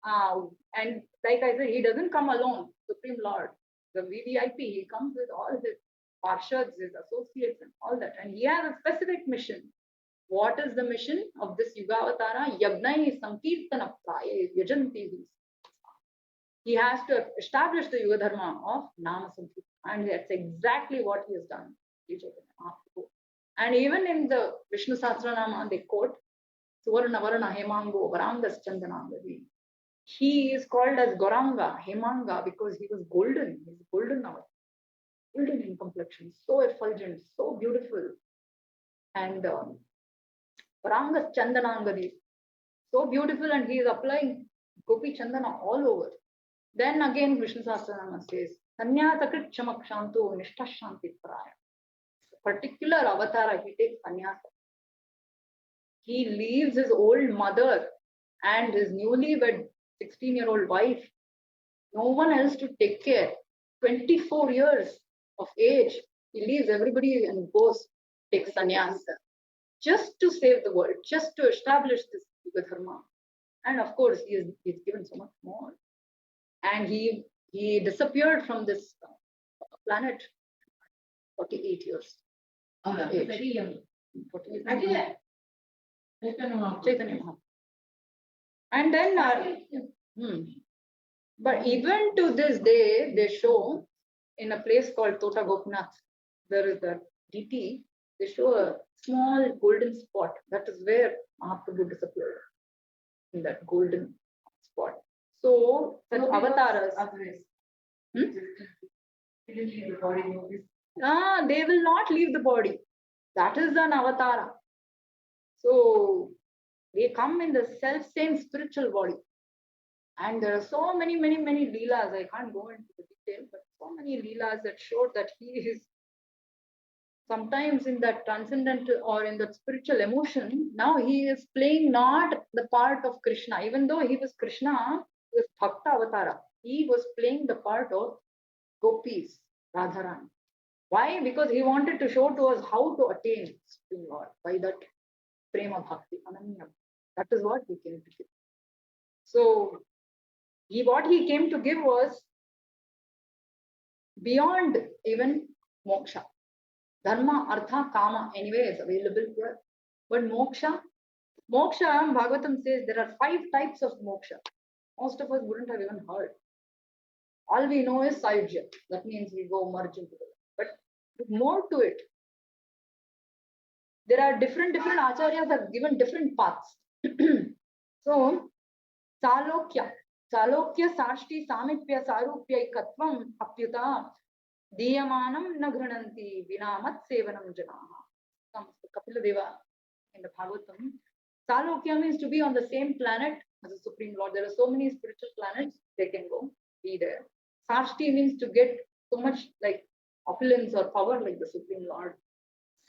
And like I said, he doesn't come alone, Supreme Lord. The VVIP, he comes with all his parshads, his associates and all that. And he has a specific mission. What is the mission of this Yuga Avatara? Yagnai Sankirtana Praya Yajanti. He has to establish the Yuga Dharma of Nama Sankirtana. And that's exactly what he has done. And even in the Vishnu Sahasranama, they quote, Suvarna Varna Hemango Varangas Chandanangadi. He is called as Goranga, Hemanga, because he was golden. He's golden now. Golden in complexion, so effulgent, so beautiful. And Varangas Chandanangadi, so beautiful, and he is applying Gopi Chandana all over. Then again, Vishnu Sahasranama says, Sanyasakrit Chamakshanto Nishtashanti Paraya. Particular avatara, he takes sannyasa. He leaves his old mother and his newly wed 16-year-old wife. No one else to take care. 24 years of age. He leaves everybody and goes, takes sannyasa. Just to save the world, just to establish this Yuga Dharma. And of course, he's given so much more. And he disappeared from this planet 48 years. Very young. 48 Chaitanya Chaitanya Mahaprabhu. And then, but even to this day, they show in a place called Tota Gopinath, there is a DT, they show a small golden spot. That is where Mahaprabhu disappeared, in that golden spot. So, such avatars. He didn't leave the body movies. They will not leave the body. That is an avatara. So, they come in the self-same spiritual body. And there are so many, many, many leelas. I can't go into the detail, but so many leelas that show that he is sometimes in that transcendental or in that spiritual emotion. Now he is playing not the part of Krishna. Even though he was Krishna, he was Bhakta Avatara. He was playing the part of Gopis, Radharani. Why? Because he wanted to show to us how to attain Supreme Lord by that Prema Bhakti, Ananya. That is what he came to give. So, what he came to give was beyond even moksha. Dharma, artha, kama, anyway, is available here. But moksha, Bhagavatam says there are 5 types of moksha. Most of us wouldn't have even heard. All we know is Sayujya. That means we go merge into it. But more to it. There are different acharyas have given different paths. So, Salokya, Sarshti, Samipya, Sarupya, Katvam, Apyuta, Diyamanam Nagrananti, Vinamat Sevanam Janaha. Comes the Kapila Deva in the Bhagavatam. Salokya means to be on the same planet as the Supreme Lord. There are so many spiritual planets, they can go, be there. Sarshti means to get so much like opulence or power like the Supreme Lord.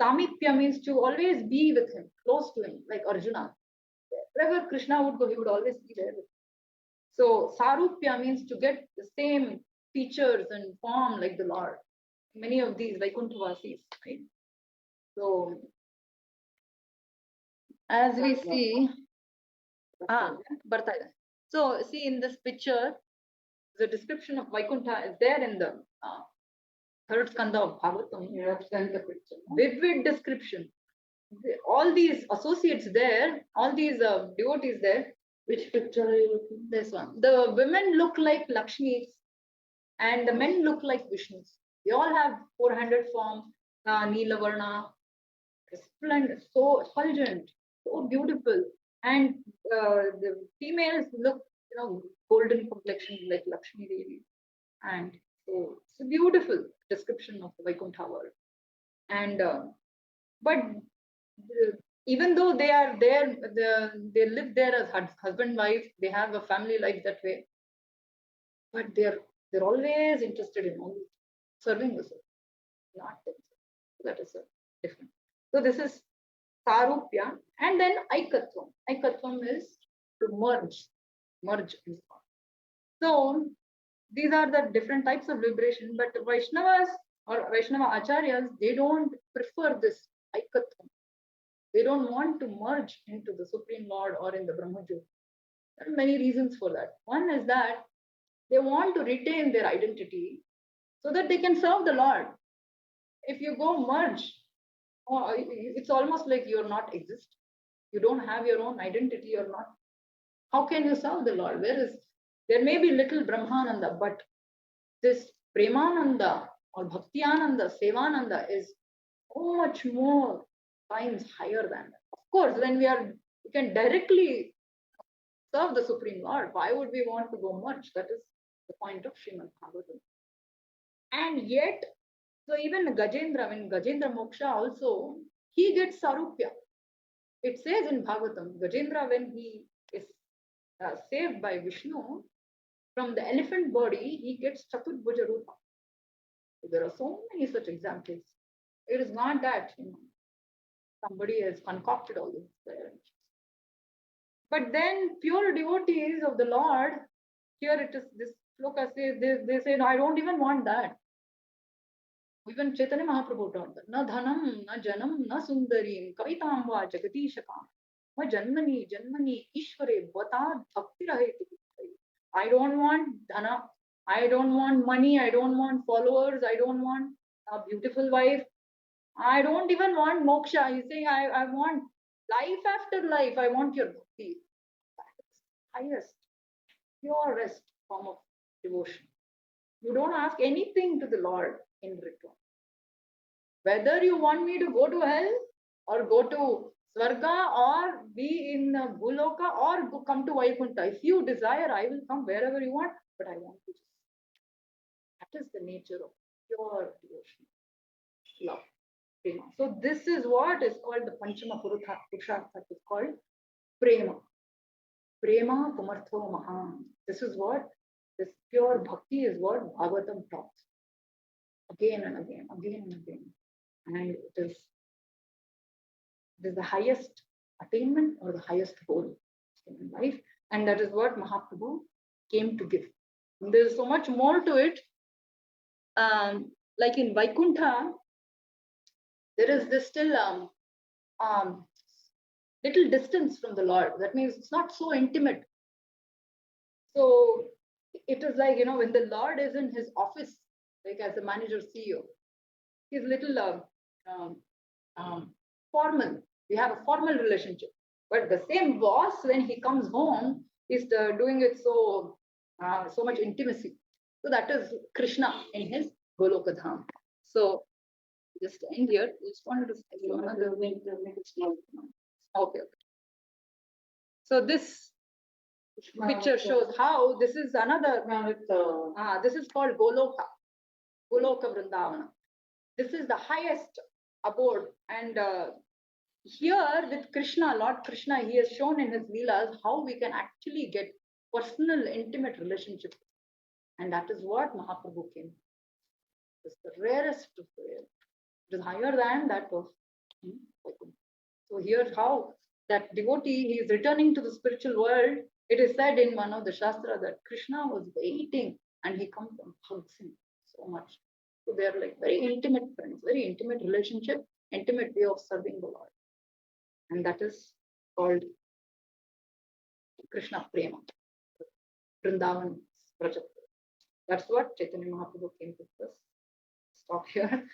Samipya means to always be with him, close to him, like Arjuna. Wherever Krishna would go, he would always be there. So Sarupya means to get the same features and form like the Lord. Many of these Vaikuntavasis, right? So as we see, Bartha. So see in this picture, The description of Vaikuntha is there in the third skanda of Bhagavatam. You have sent the picture. No? Vivid description. All these associates there, all these devotees there. Which picture are you looking? This one. The women look like Lakshmis and the men look like Vishnus. They all have 400 form, Neela Varna, splendid, so effulgent, so beautiful. And the females look, golden complexion like Lakshmi Devi. And so it's a beautiful description of the Vaikuntha world. And but even though they are there, they live there as husband wife, they have a family life that way. But they're always interested in only serving the soul, not themselves. That is different. So this is Sarupya, and then Aikatvam. Aikatvam is to merge in God. So these are the different types of liberation, but Vaishnavas or Vaishnava Acharyas, they don't prefer this Aikatvam. They don't want to merge into the Supreme Lord or in the Brahmajyoti. There are many reasons for that. One is that they want to retain their identity so that they can serve the Lord. If you go merge, it's almost like you're not exist. You don't have your own identity, you're not. How can you serve the Lord? There may be little Brahmananda, but this Premananda or Bhaktiananda, Sevananda is so much more times higher than that. Of course, when we can directly serve the Supreme Lord, why would we want to go merge? That is the point of Srimad Bhagavatam. And yet, so even Gajendra, when Gajendra Moksha also, he gets Sarupya. It says in Bhagavatam, Gajendra, when he is saved by Vishnu, from the elephant body, he gets Chaturbhuja Rupa. So there are so many such examples. It is not that somebody has concocted all this. But then pure devotees of the Lord, here it is, this sloka says, they say, no, I don't even want that. Even Chaitanya Mahaprabhu taught that. Na dhanam, na janam, na sundarim, kavitam va jagatishakam. Ma janmani, ishvare, bata bhakti raheti. I don't want dhana. I don't want money. I don't want followers. I don't want a beautiful wife. I don't even want moksha. He's saying, I want life after life. I want your bhakti. That is highest, purest form of devotion. You don't ask anything to the Lord in return. Whether you want me to go to hell or go to Swarga or be in Guloka or come to Vaikuntha. If you desire, I will come wherever you want, but I want to just. That is the nature of pure devotion, love, prema. So this is what is called the Panchama Purushartha. It is called Prema. Prema Pumartho Mahan. This is what, this pure bhakti is what Bhagavatam talks. Again and again, again and again. And it is the highest attainment or the highest goal in life. And that is what Mahaprabhu came to give. And there is so much more to it. Like in Vaikuntha, there is this still little distance from the Lord. That means it's not so intimate. So it is like, when the Lord is in his office, like as a manager CEO, he's little formal. We have a formal relationship. But the same boss, when he comes home, is doing it so much intimacy. So that is Krishna in his Goloka Dham. So just end here. Just wanted to say another make it small. Okay. So this picture shows how this is another. This is called Goloka Vrindavana. This is the highest abode, and here with Krishna, Lord Krishna, he has shown in his Leelas how we can actually get personal, intimate relationship. And that is what Mahaprabhu came. It's the rarest of rare. It is higher than that of. So here's how that devotee, he is returning to the spiritual world. It is said in one of the Shastra that Krishna was waiting and he comes and hugs him so much. So they are like very intimate friends, very intimate relationship, intimate way of serving the Lord. And that is called Krishna Prema, Vrindavan Prajapati. That's what Chaitanya Mahaprabhu came to us. Stop here.